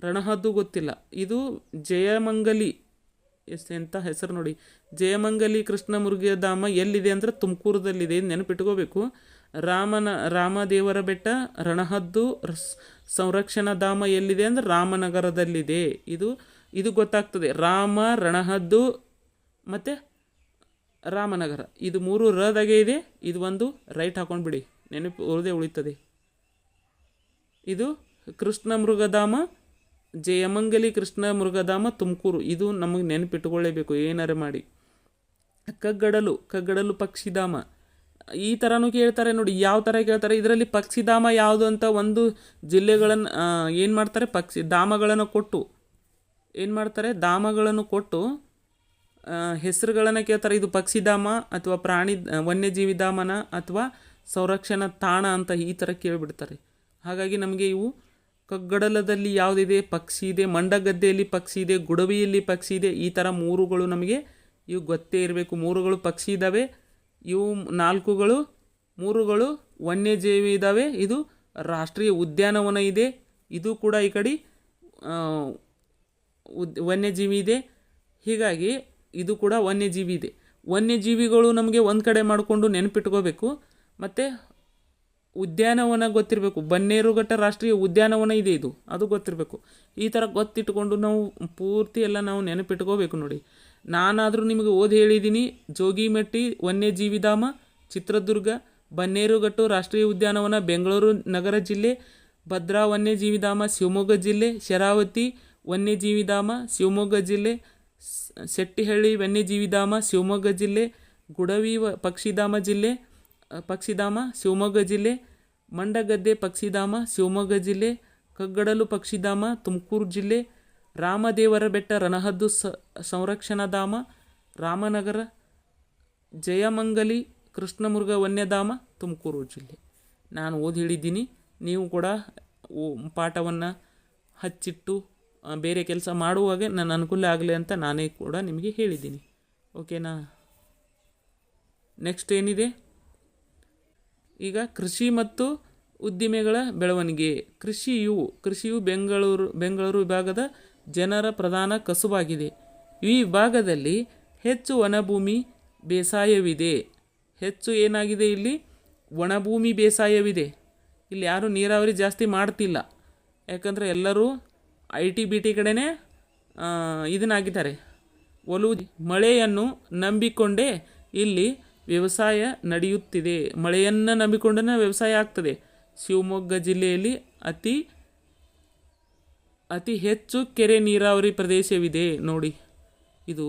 ರಣಹದ್ದು ಗೊತ್ತಿಲ್ಲ. ಇದು ಜಯಮಂಗಲಿ ಎಂಥ ಹೆಸರು ನೋಡಿ. ಜಯಮಂಗಲಿ ಕೃಷ್ಣಮೃಗ ಧಾಮ ಎಲ್ಲಿದೆ ಅಂದರೆ ತುಮಕೂರದಲ್ಲಿದೆ. ನೆನಪಿಟ್ಕೋಬೇಕು. ರಾಮದೇವರ ಬೆಟ್ಟ ರಣಹದ್ದು ಸಂರಕ್ಷಣಾ ಧಾಮ ಎಲ್ಲಿದೆ ಅಂದರೆ ರಾಮನಗರದಲ್ಲಿದೆ. ಇದು ಗೊತ್ತಾಗ್ತದೆ. ರಾಮ, ರಣಹದ್ದು ಮತ್ತು ರಾಮನಗರ ಇದು 3 ರದಾಗೆ ಇದೆ. ಇದು ಒಂದು ರೈಟ್ ಹಾಕೊಂಡ್ಬಿಡಿ, ನೆನಪು ಉಳಿತದೆ. ಇದು ಕೃಷ್ಣ ಮೃಗಧಾಮ, ಜಯಮಂಗಲಿ ಕೃಷ್ಣ ಮೃಗಧಾಮ ತುಮಕೂರು. ಇದು ನಮಗೆ ನೆನಪಿಟ್ಟುಕೊಳ್ಳೇಬೇಕು ಏನಾರು ಮಾಡಿ. ಕಗ್ಗಡಲು ಪಕ್ಷಿಧಾಮ ಈ ಥರನೂ ಕೇಳ್ತಾರೆ ನೋಡಿ. ಯಾವ ಥರ ಕೇಳ್ತಾರೆ, ಇದರಲ್ಲಿ ಪಕ್ಷಿಧಾಮ ಯಾವುದು ಅಂತ ಒಂದು ಜಿಲ್ಲೆಗಳನ್ನು ಏನು ಮಾಡ್ತಾರೆ, ಧಾಮಗಳನ್ನು ಕೊಟ್ಟು ಹೆಸರುಗಳನ್ನು ಕೇಳ್ತಾರೆ. ಇದು ಪಕ್ಷಿಧಾಮ ಅಥವಾ ವನ್ಯಜೀವಿ ಧಾಮನ ಅಥವಾ ಸಂರಕ್ಷಣಾ ತಾಣ ಅಂತ ಈ ಥರ ಕೇಳಿಬಿಡ್ತಾರೆ. ಹಾಗಾಗಿ ನಮಗೆ ಇವು ಕಗ್ಗಡಲದಲ್ಲಿ ಯಾವುದಿದೆ? ಪಕ್ಷಿ ಇದೆ. ಮಂಡಗದ್ದೆಯಲ್ಲಿ ಪಕ್ಷಿ ಇದೆ. ಗುಡವಿಯಲ್ಲಿ ಪಕ್ಷಿ ಇದೆ. ಈ ಥರ ಮೂರುಗಳು ನಮಗೆ ಇವು ಗೊತ್ತೇ ಇರಬೇಕು. ಮೂರುಗಳು ಪಕ್ಷಿ ಇದ್ದಾವೆ. ಇವು ಮೂರುಗಳು ವನ್ಯಜೀವಿ ಇದ್ದಾವೆ. ಇದು ರಾಷ್ಟ್ರೀಯ ಉದ್ಯಾನವನ ಇದೆ. ಇದು ಕೂಡ ಈ ಕಡೆ ವನ್ಯಜೀವಿ ಇದೆ. ಹೀಗಾಗಿ ಇದು ಕೂಡ ವನ್ಯಜೀವಿ ಇದೆ. ವನ್ಯಜೀವಿಗಳು ನಮಗೆ ಒಂದು ಕಡೆ ಮಾಡಿಕೊಂಡು ನೆನಪಿಟ್ಕೋಬೇಕು. ಮತ್ತು ಉದ್ಯಾನವನ ಗೊತ್ತಿರಬೇಕು. ಬನ್ನೇರುಘಟ್ಟ ರಾಷ್ಟ್ರೀಯ ಉದ್ಯಾನವನ ಇದೆ, ಇದು ಅದು ಗೊತ್ತಿರಬೇಕು. ಈ ಥರ ಗೊತ್ತಿಟ್ಕೊಂಡು ನಾವು ಪೂರ್ತಿ ಎಲ್ಲ ನಾವು ನೆನಪಿಟ್ಕೋಬೇಕು. ನೋಡಿ, ನಾನಾದರೂ ನಿಮಗೆ ಓದಿ ಹೇಳಿದ್ದೀನಿ. ಜೋಗಿಮಟ್ಟಿ ವನ್ಯಜೀವಿ ಧಾಮ ಚಿತ್ರದುರ್ಗ, ಬನ್ನೇರುಘಟ್ಟು ರಾಷ್ಟ್ರೀಯ ಉದ್ಯಾನವನ ಬೆಂಗಳೂರು ನಗರ ಜಿಲ್ಲೆ, ಭದ್ರಾ ವನ್ಯಜೀವಿ ಧಾಮ ಶಿವಮೊಗ್ಗ ಜಿಲ್ಲೆ, ಶರಾವತಿ ವನ್ಯಜೀವಿ ಧಾಮ ಶಿವಮೊಗ್ಗ ಜಿಲ್ಲೆ, ಶೆಟ್ಟಿಹಳ್ಳಿ ವನ್ಯಜೀವಿ ಧಾಮ ಶಿವಮೊಗ್ಗ ಜಿಲ್ಲೆ, ಗುಡವಿ ಪಕ್ಷಿಧಾಮ ಶಿವಮೊಗ್ಗ ಜಿಲ್ಲೆ, ಮಂಡಗದ್ದೆ ಪಕ್ಷಿಧಾಮ ಶಿವಮೊಗ್ಗ ಜಿಲ್ಲೆ, ಕಗ್ಗಡಲು ಪಕ್ಷಿಧಾಮ ತುಮಕೂರು ಜಿಲ್ಲೆ, ರಾಮದೇವರ ಬೆಟ್ಟ ರಣಹದ್ದು ಸಂರಕ್ಷಣಾ ಧಾಮ ರಾಮನಗರ, ಜಯಮಂಗಲಿ ಕೃಷ್ಣಮೃಗ ವನ್ಯಧಾಮ ತುಮಕೂರು ಜಿಲ್ಲೆ. ನಾನು ಓದಿ ಹೇಳಿದ್ದೀನಿ. ನೀವು ಕೂಡ ಪಾಠವನ್ನು ಹಚ್ಚಿಟ್ಟು ಬೇರೆ ಕೆಲಸ ಮಾಡುವಾಗ ನನ್ನ ಅನುಕೂಲ ಆಗಲಿ ಅಂತ ನಾನೇ ಕೂಡ ನಿಮಗೆ ಹೇಳಿದ್ದೀನಿ. ಓಕೆನಾ? ನೆಕ್ಸ್ಟ್ ಏನಿದೆ? ಈಗ ಕೃಷಿ ಮತ್ತು ಉದ್ದಿಮೆಗಳ ಬೆಳವಣಿಗೆ. ಕೃಷಿಯು ಬೆಂಗಳೂರು ವಿಭಾಗದ ಜನರ ಪ್ರಧಾನ ಕಸುಬಾಗಿದೆ. ಈ ವಿಭಾಗದಲ್ಲಿ ಹೆಚ್ಚು ಒಣಭೂಮಿ ಬೇಸಾಯವಿದೆ. ಹೆಚ್ಚು ಏನಾಗಿದೆ? ಇಲ್ಲಿ ಒಣಭೂಮಿ ಬೇಸಾಯವಿದೆ. ಇಲ್ಲಿ ಯಾರೂ ನೀರಾವರಿ ಜಾಸ್ತಿ ಮಾಡ್ತಿಲ್ಲ. ಯಾಕಂದರೆ ಎಲ್ಲರೂ IT ಕಡೆನೇ ಇದನ್ನಾಗಿದ್ದಾರೆ. ಮಳೆಯನ್ನು ನಂಬಿಕೊಂಡೇ ಇಲ್ಲಿ ವ್ಯವಸಾಯ ನಡೆಯುತ್ತಿದೆ. ಮಳೆಯನ್ನು ನಂಬಿಕೊಂಡೇ ವ್ಯವಸಾಯ ಆಗ್ತದೆ. ಶಿವಮೊಗ್ಗ ಜಿಲ್ಲೆಯಲ್ಲಿ ಅತಿ ಹೆಚ್ಚು ಕೆರೆ ನೀರಾವರಿ ಪ್ರದೇಶವಿದೆ. ನೋಡಿ, ಇದು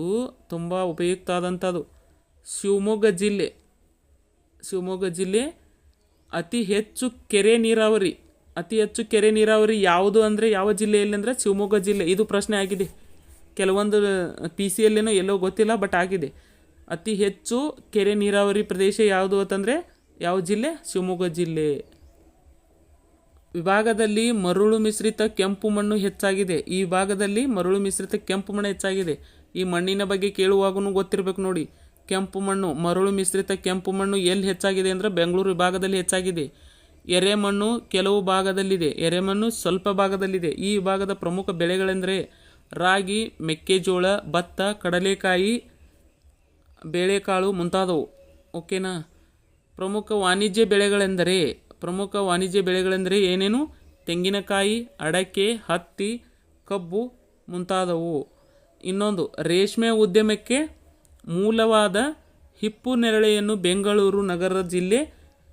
ತುಂಬ ಉಪಯುಕ್ತ ಆದಂಥದ್ದು. ಶಿವಮೊಗ್ಗ ಜಿಲ್ಲೆ ಅತಿ ಹೆಚ್ಚು ಕೆರೆ ನೀರಾವರಿ ಯಾವುದು ಅಂದರೆ ಯಾವ ಜಿಲ್ಲೆಯಲ್ಲಿ ಅಂದರೆ ಶಿವಮೊಗ್ಗ ಜಿಲ್ಲೆ. ಇದು ಪ್ರಶ್ನೆ ಆಗಿದೆ ಕೆಲವೊಂದು PCಯಲ್ಲೇನೋ ಎಲ್ಲೋ ಗೊತ್ತಿಲ್ಲ, ಬಟ್ ಆಗಿದೆ. ಅತಿ ಹೆಚ್ಚು ಕೆರೆ ನೀರಾವರಿ ಪ್ರದೇಶ ಯಾವುದು ಅಂತಂದರೆ ಯಾವ ಜಿಲ್ಲೆ? ಶಿವಮೊಗ್ಗ ಜಿಲ್ಲೆ. ವಿಭಾಗದಲ್ಲಿ ಮರಳು ಮಿಶ್ರಿತ ಕೆಂಪು ಮಣ್ಣು ಹೆಚ್ಚಾಗಿದೆ. ಈ ಭಾಗದಲ್ಲಿ ಮರಳು ಮಿಶ್ರಿತ ಕೆಂಪು ಮಣ್ಣು ಹೆಚ್ಚಾಗಿದೆ. ಈ ಮಣ್ಣಿನ ಬಗ್ಗೆ ಕೇಳುವಾಗೂ ಗೊತ್ತಿರಬೇಕು. ನೋಡಿ, ಕೆಂಪು ಮಣ್ಣು, ಮರಳು ಮಿಶ್ರಿತ ಕೆಂಪು ಮಣ್ಣು ಎಲ್ಲಿ ಹೆಚ್ಚಾಗಿದೆ ಅಂದರೆ ಬೆಂಗಳೂರು ವಿಭಾಗದಲ್ಲಿ ಹೆಚ್ಚಾಗಿದೆ. ಎರೆಮಣ್ಣು ಕೆಲವು ಭಾಗದಲ್ಲಿದೆ, ಎರೆಮಣ್ಣು ಸ್ವಲ್ಪ ಭಾಗದಲ್ಲಿದೆ. ಈ ವಿಭಾಗದ ಪ್ರಮುಖ ಬೆಳೆಗಳೆಂದರೆ ರಾಗಿ, ಮೆಕ್ಕೆಜೋಳ, ಭತ್ತ, ಕಡಲೆಕಾಯಿ, ಬೇಳೆಕಾಳು ಮುಂತಾದವು. ಓಕೆನಾ? ಪ್ರಮುಖ ವಾಣಿಜ್ಯ ಬೆಳೆಗಳೆಂದರೆ ಏನೇನು? ತೆಂಗಿನಕಾಯಿ, ಅಡಕೆ, ಹತ್ತಿ, ಕಬ್ಬು ಮುಂತಾದವು. ಇನ್ನೊಂದು, ರೇಷ್ಮೆ ಉದ್ಯಮಕ್ಕೆ ಮೂಲವಾದ ಹಿಪ್ಪು ನೇರಳೆಯನ್ನು ಬೆಂಗಳೂರು ನಗರ ಜಿಲ್ಲೆ,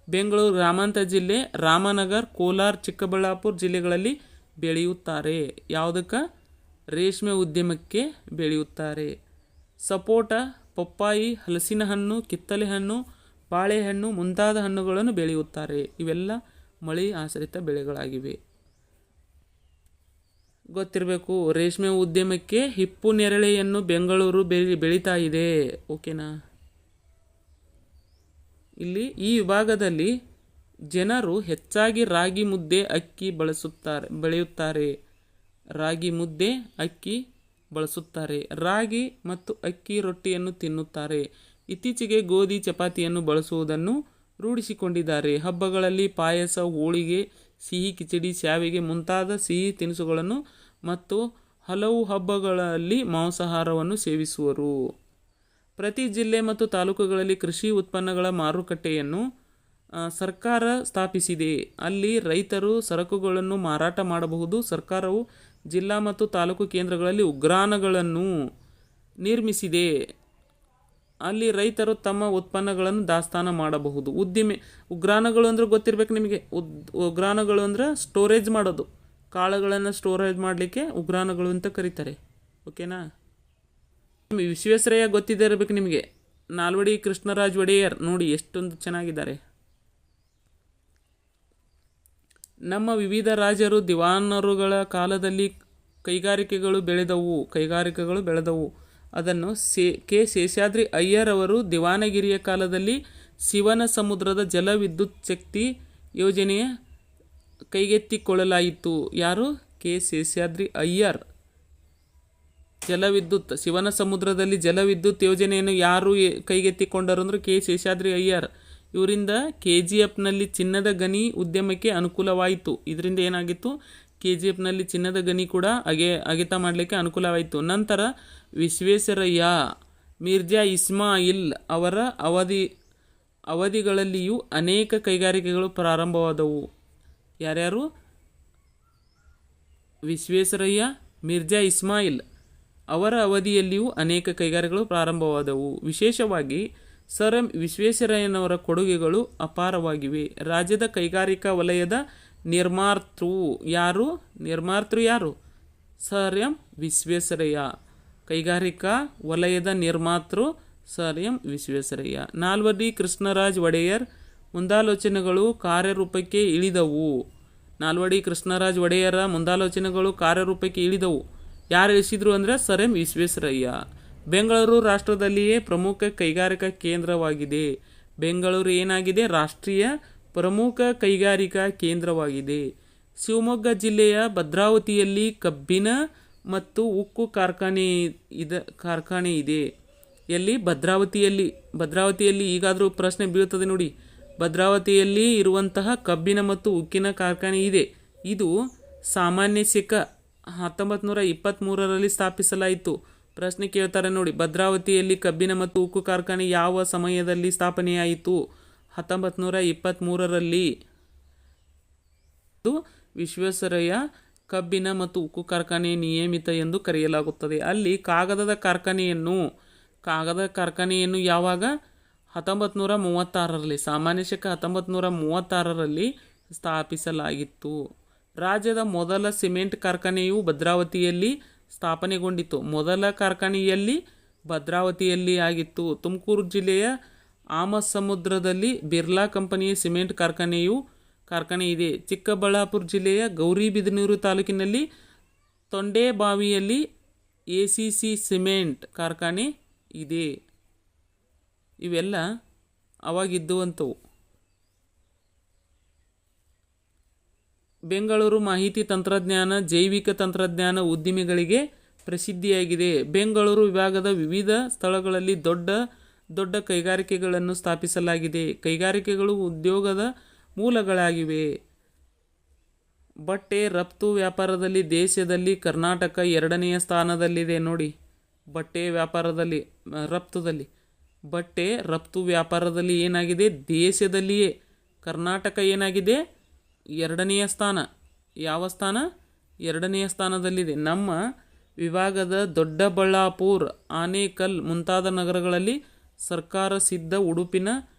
ಬೆಂಗಳೂರು ಗ್ರಾಮಾಂತರ ಜಿಲ್ಲೆ, ರಾಮನಗರ, ಕೋಲಾರ, ಚಿಕ್ಕಬಳ್ಳಾಪುರ ಜಿಲ್ಲೆಗಳಲ್ಲಿ ಬೆಳೆಯುತ್ತಾರೆ. ಯಾವುದಕ್ಕೆ? ರೇಷ್ಮೆ ಉದ್ಯಮಕ್ಕೆ ಬೆಳೆಯುತ್ತಾರೆ. ಸಪೋಟ, ಪಪ್ಪಾಯಿ, ಹಲಸಿನ ಹಣ್ಣು, ಕಿತ್ತಳೆ ಹಣ್ಣು, ಬಾಳೆಹಣ್ಣು ಮುಂತಾದ ಹಣ್ಣುಗಳನ್ನು ಬೆಳೆಯುತ್ತಾರೆ. ಇವೆಲ್ಲ ಮಳೆ ಆಶ್ರಿತ ಬೆಳೆಗಳಾಗಿವೆ. ಗೊತ್ತಿರಬೇಕು. ರೇಷ್ಮೆ ಉದ್ಯಮಕ್ಕೆ ಹಿಪ್ಪು ನೇರಳೆಯನ್ನು ಬೆಂಗಳೂರು ಬೆಳೀತಾ ಇದೆ. ಓಕೆನಾ? ಇಲ್ಲಿ ಈ ವಿಭಾಗದಲ್ಲಿ ಜನರು ಹೆಚ್ಚಾಗಿ ರಾಗಿ ಮುದ್ದೆ, ಅಕ್ಕಿ ಬೆಳೆಯುತ್ತಾರೆ. ರಾಗಿ ಮುದ್ದೆ, ಅಕ್ಕಿ ಬಳಸುತ್ತಾರೆ. ರಾಗಿ ಮತ್ತು ಅಕ್ಕಿ ರೊಟ್ಟಿಯನ್ನು ತಿನ್ನುತ್ತಾರೆ. ಇತ್ತೀಚೆಗೆ ಗೋಧಿ ಚಪಾತಿಯನ್ನು ಬಳಸುವುದನ್ನು ರೂಢಿಸಿಕೊಂಡಿದ್ದಾರೆ. ಹಬ್ಬಗಳಲ್ಲಿ ಪಾಯಸ, ಹೋಳಿಗೆ, ಸಿಹಿ ಕಿಚಡಿ, ಶಾವಿಗೆ ಮುಂತಾದ ಸಿಹಿ ತಿನಿಸುಗಳನ್ನು ಮತ್ತು ಹಲವು ಹಬ್ಬಗಳಲ್ಲಿ ಮಾಂಸಾಹಾರವನ್ನು ಸೇವಿಸುವರು. ಪ್ರತಿ ಜಿಲ್ಲೆ ಮತ್ತು ತಾಲೂಕುಗಳಲ್ಲಿ ಕೃಷಿ ಉತ್ಪನ್ನಗಳ ಮಾರುಕಟ್ಟೆಯನ್ನು ಸರ್ಕಾರ ಸ್ಥಾಪಿಸಿದೆ. ಅಲ್ಲಿ ರೈತರು ಸರಕುಗಳನ್ನು ಮಾರಾಟ ಮಾಡಬಹುದು. ಸರ್ಕಾರವು ಜಿಲ್ಲಾ ಮತ್ತು ತಾಲೂಕು ಕೇಂದ್ರಗಳಲ್ಲಿ ಉಗ್ರಾಣಗಳನ್ನು ನಿರ್ಮಿಸಿದೆ. ಅಲ್ಲಿ ರೈತರು ತಮ್ಮ ಉತ್ಪನ್ನಗಳನ್ನು ದಾಸ್ತಾನು ಮಾಡಬಹುದು. ಉಗ್ರಾಣಗಳು ಅಂದರೆ ಗೊತ್ತಿರಬೇಕು ನಿಮಗೆ. ಉಗ್ರಾಣಗಳು ಅಂದರೆ ಸ್ಟೋರೇಜ್ ಮಾಡೋದು. ಕಾಳುಗಳನ್ನು ಸ್ಟೋರೇಜ್ ಮಾಡಲಿಕ್ಕೆ ಉಗ್ರಾಣಗಳು ಅಂತ ಕರೀತಾರೆ. ಓಕೆನಾ? ವಿಶ್ವೇಶ್ವರಯ್ಯ ಗೊತ್ತಿದೆ ಇರಬೇಕು ನಿಮಗೆ. ನಾಲ್ವಡಿ ಕೃಷ್ಣರಾಜ ಒಡೆಯರ್ ನೋಡಿ ಎಷ್ಟೊಂದು ಚೆನ್ನಾಗಿದ್ದಾರೆ. ನಮ್ಮ ವಿವಿಧ ರಾಜರು ದಿವಾನರುಗಳ ಕಾಲದಲ್ಲಿ ಕೈಗಾರಿಕೆಗಳು ಬೆಳೆದವು. ಅದನ್ನು ಕೆ ಶೇಷಾದ್ರಿ ಅಯ್ಯರ್ ಅವರು ದಿವಾನಗಿರಿಯ ಕಾಲದಲ್ಲಿ ಶಿವನ ಸಮುದ್ರದ ಜಲ ವಿದ್ಯುತ್ ಶಕ್ತಿ ಯೋಜನೆಯ ಕೈಗೆತ್ತಿಕೊಳ್ಳಲಾಯಿತು. ಯಾರು? ಕೆ ಶೇಷಾದ್ರಿ ಅಯ್ಯರ್. ಜಲವಿದ್ಯುತ್, ಶಿವನ ಸಮುದ್ರದಲ್ಲಿ ಜಲವಿದ್ಯುತ್ ಯೋಜನೆಯನ್ನು ಯಾರು ಕೈಗೆತ್ತಿಕೊಂಡರು ಅಂದರೆ ಕೆ ಶೇಷಾದ್ರಿ ಅಯ್ಯರ್. ಇವರಿಂದ KGFನಲ್ಲಿ ಚಿನ್ನದ ಗಣಿ ಉದ್ಯಮಕ್ಕೆ ಅನುಕೂಲವಾಯಿತು. ಇದರಿಂದ ಏನಾಗಿತ್ತು? KGFನಲ್ಲಿ ಚಿನ್ನದ ಗಣಿ ಕೂಡ ಅಗೆತ ಮಾಡಲಿಕ್ಕೆ ಅನುಕೂಲವಾಯಿತು. ನಂತರ ವಿಶ್ವೇಶ್ವರಯ್ಯ, ಮಿರ್ಜಾ ಇಸ್ಮಾಯಿಲ್ ಅವರ ಅವಧಿಗಳಲ್ಲಿಯೂ ಅನೇಕ ಕೈಗಾರಿಕೆಗಳು ಪ್ರಾರಂಭವಾದವು. ಯಾರ್ಯಾರು? ವಿಶ್ವೇಶ್ವರಯ್ಯ, ಮಿರ್ಜಾ ಇಸ್ಮಾಯಿಲ್ ಅವರ ಅವಧಿಯಲ್ಲಿಯೂ ಅನೇಕ ಕೈಗಾರಿಕೆಗಳು ಪ್ರಾರಂಭವಾದವು. ವಿಶೇಷವಾಗಿ ಸರ್ ಎಂ ವಿಶ್ವೇಶ್ವರಯ್ಯನವರ ಕೊಡುಗೆಗಳು ಅಪಾರವಾಗಿವೆ. ರಾಜ್ಯದ ಕೈಗಾರಿಕಾ ವಲಯದ ನಿರ್ಮಾತೃ ಯಾರು? Sir M Visvesvaraya. ಕೈಗಾರಿಕಾ ವಲಯದ ನಿರ್ಮಾತೃ ಸರ್ ಎಂ ವಿಶ್ವೇಶ್ವರಯ್ಯ. ನಾಲ್ವಡಿ ಕೃಷ್ಣರಾಜ ಒಡೆಯರ್ ಮುಂದಾಲೋಚನೆಗಳು ಕಾರ್ಯರೂಪಕ್ಕೆ ಇಳಿದವು. ನಾಲ್ವಡಿ ಕೃಷ್ಣರಾಜ ಒಡೆಯರ ಮುಂದಾಲೋಚನೆಗಳು ಕಾರ್ಯರೂಪಕ್ಕೆ ಇಳಿದವು. ಯಾರು ಇಳಿಸಿದ್ರು ಅಂದರೆ ಸರ್ ಎಂ ವಿಶ್ವೇಶ್ವರಯ್ಯ. ಬೆಂಗಳೂರು ರಾಷ್ಟ್ರದಲ್ಲಿಯೇ ಪ್ರಮುಖ ಕೈಗಾರಿಕಾ ಕೇಂದ್ರವಾಗಿದೆ. ಬೆಂಗಳೂರು ಏನಾಗಿದೆ? ರಾಷ್ಟ್ರೀಯ ಪ್ರಮುಖ ಕೈಗಾರಿಕಾ ಕೇಂದ್ರವಾಗಿದೆ. ಶಿವಮೊಗ್ಗ ಜಿಲ್ಲೆಯ ಭದ್ರಾವತಿಯಲ್ಲಿ ಕಬ್ಬಿಣ ಮತ್ತು ಉಕ್ಕು ಕಾರ್ಖಾನೆ ಇದೆ. ಎಲ್ಲಿ? ಭದ್ರಾವತಿಯಲ್ಲಿ ಈಗಾದರೂ ಪ್ರಶ್ನೆ ಬೀಳುತ್ತದೆ ನೋಡಿ. ಭದ್ರಾವತಿಯಲ್ಲಿ ಇರುವಂತಹ ಕಬ್ಬಿಣ ಮತ್ತು ಉಕ್ಕಿನ ಕಾರ್ಖಾನೆ ಇದೆ. ಇದು ಸಾಮಾನ್ಯ ಶಕ 1923ರಲ್ಲಿ ಸ್ಥಾಪಿಸಲಾಯಿತು. ಪ್ರಶ್ನೆ ಕೇಳ್ತಾರೆ ನೋಡಿ, ಭದ್ರಾವತಿಯಲ್ಲಿ ಕಬ್ಬಿಣ ಮತ್ತು ಉಕ್ಕು ಕಾರ್ಖಾನೆ ಯಾವ ಸಮಯದಲ್ಲಿ ಸ್ಥಾಪನೆಯಾಯಿತು? 1923ರಲ್ಲಿ. ವಿಶ್ವೇಶ್ವರಯ್ಯ ಕಬ್ಬಿಣ ಮತ್ತು ಉಕ್ಕು ಕಾರ್ಖಾನೆ ನಿಯಮಿತ ಎಂದು ಕರೆಯಲಾಗುತ್ತದೆ. ಅಲ್ಲಿ ಕಾಗದ ಕಾರ್ಖಾನೆಯನ್ನು ಯಾವಾಗ? 1936ರಲ್ಲಿ, ಸಾಮಾನ್ಯ ಶಕ 1936ರಲ್ಲಿ ಸ್ಥಾಪಿಸಲಾಗಿತ್ತು. ರಾಜ್ಯದ ಮೊದಲ ಸಿಮೆಂಟ್ ಕಾರ್ಖಾನೆಯು ಭದ್ರಾವತಿಯಲ್ಲಿ ಸ್ಥಾಪನೆಗೊಂಡಿತು. ಮೊದಲ ಕಾರ್ಖಾನೆಯಲ್ಲಿ ಭದ್ರಾವತಿಯಲ್ಲಿ ಆಗಿತ್ತು. ತುಮಕೂರು ಜಿಲ್ಲೆಯ ಆಮಸಮುದ್ರದಲ್ಲಿ ಬಿರ್ಲಾ ಕಂಪನಿಯ ಸಿಮೆಂಟ್ ಕಾರ್ಖಾನೆ ಇದೆ. ಚಿಕ್ಕಬಳ್ಳಾಪುರ ಜಿಲ್ಲೆಯ ಗೌರಿಬಿದನೂರು ತಾಲೂಕಿನಲ್ಲಿ ತೊಂಡೇಬಾವಿಯಲ್ಲಿ ACC ಸಿಮೆಂಟ್ ಕಾರ್ಖಾನೆ ಇದೆ. ಇವೆಲ್ಲ ಅವಾಗಿದ್ದುವಂಥವು. ಬೆಂಗಳೂರು ಮಾಹಿತಿ ತಂತ್ರಜ್ಞಾನ, ಜೈವಿಕ ತಂತ್ರಜ್ಞಾನ ಉದ್ದಿಮೆಗಳಿಗೆ ಪ್ರಸಿದ್ಧಿಯಾಗಿದೆ. ಬೆಂಗಳೂರು ವಿಭಾಗದ ವಿವಿಧ ಸ್ಥಳಗಳಲ್ಲಿ ದೊಡ್ಡ ದೊಡ್ಡ ಕೈಗಾರಿಕೆಗಳನ್ನು ಸ್ಥಾಪಿಸಲಾಗಿದೆ. ಕೈಗಾರಿಕೆಗಳು ಉದ್ಯೋಗದ ಮೂಲಗಳಾಗಿವೆ. ಬಟ್ಟೆ ರಫ್ತು ವ್ಯಾಪಾರದಲ್ಲಿ ದೇಶದಲ್ಲಿ ಕರ್ನಾಟಕ 2ನೆಯ ಸ್ಥಾನದಲ್ಲಿದೆ ನೋಡಿ. ಬಟ್ಟೆ ರಫ್ತು ವ್ಯಾಪಾರದಲ್ಲಿ ಏನಾಗಿದೆ? ದೇಶದಲ್ಲಿಯೇ ಕರ್ನಾಟಕ ಏನಾಗಿದೆ? 2ನೆಯ ಸ್ಥಾನ. ಯಾವ ಸ್ಥಾನ? 2ನೆಯ ಸ್ಥಾನದಲ್ಲಿದೆ. ನಮ್ಮ ವಿಭಾಗದ ದೊಡ್ಡಬಳ್ಳಾಪುರ, ಆನೇಕಲ್ ಮುಂತಾದ ನಗರಗಳಲ್ಲಿ ಸರ್ಕಾರ ಸಿದ್ಧ ಉಡುಪಿನ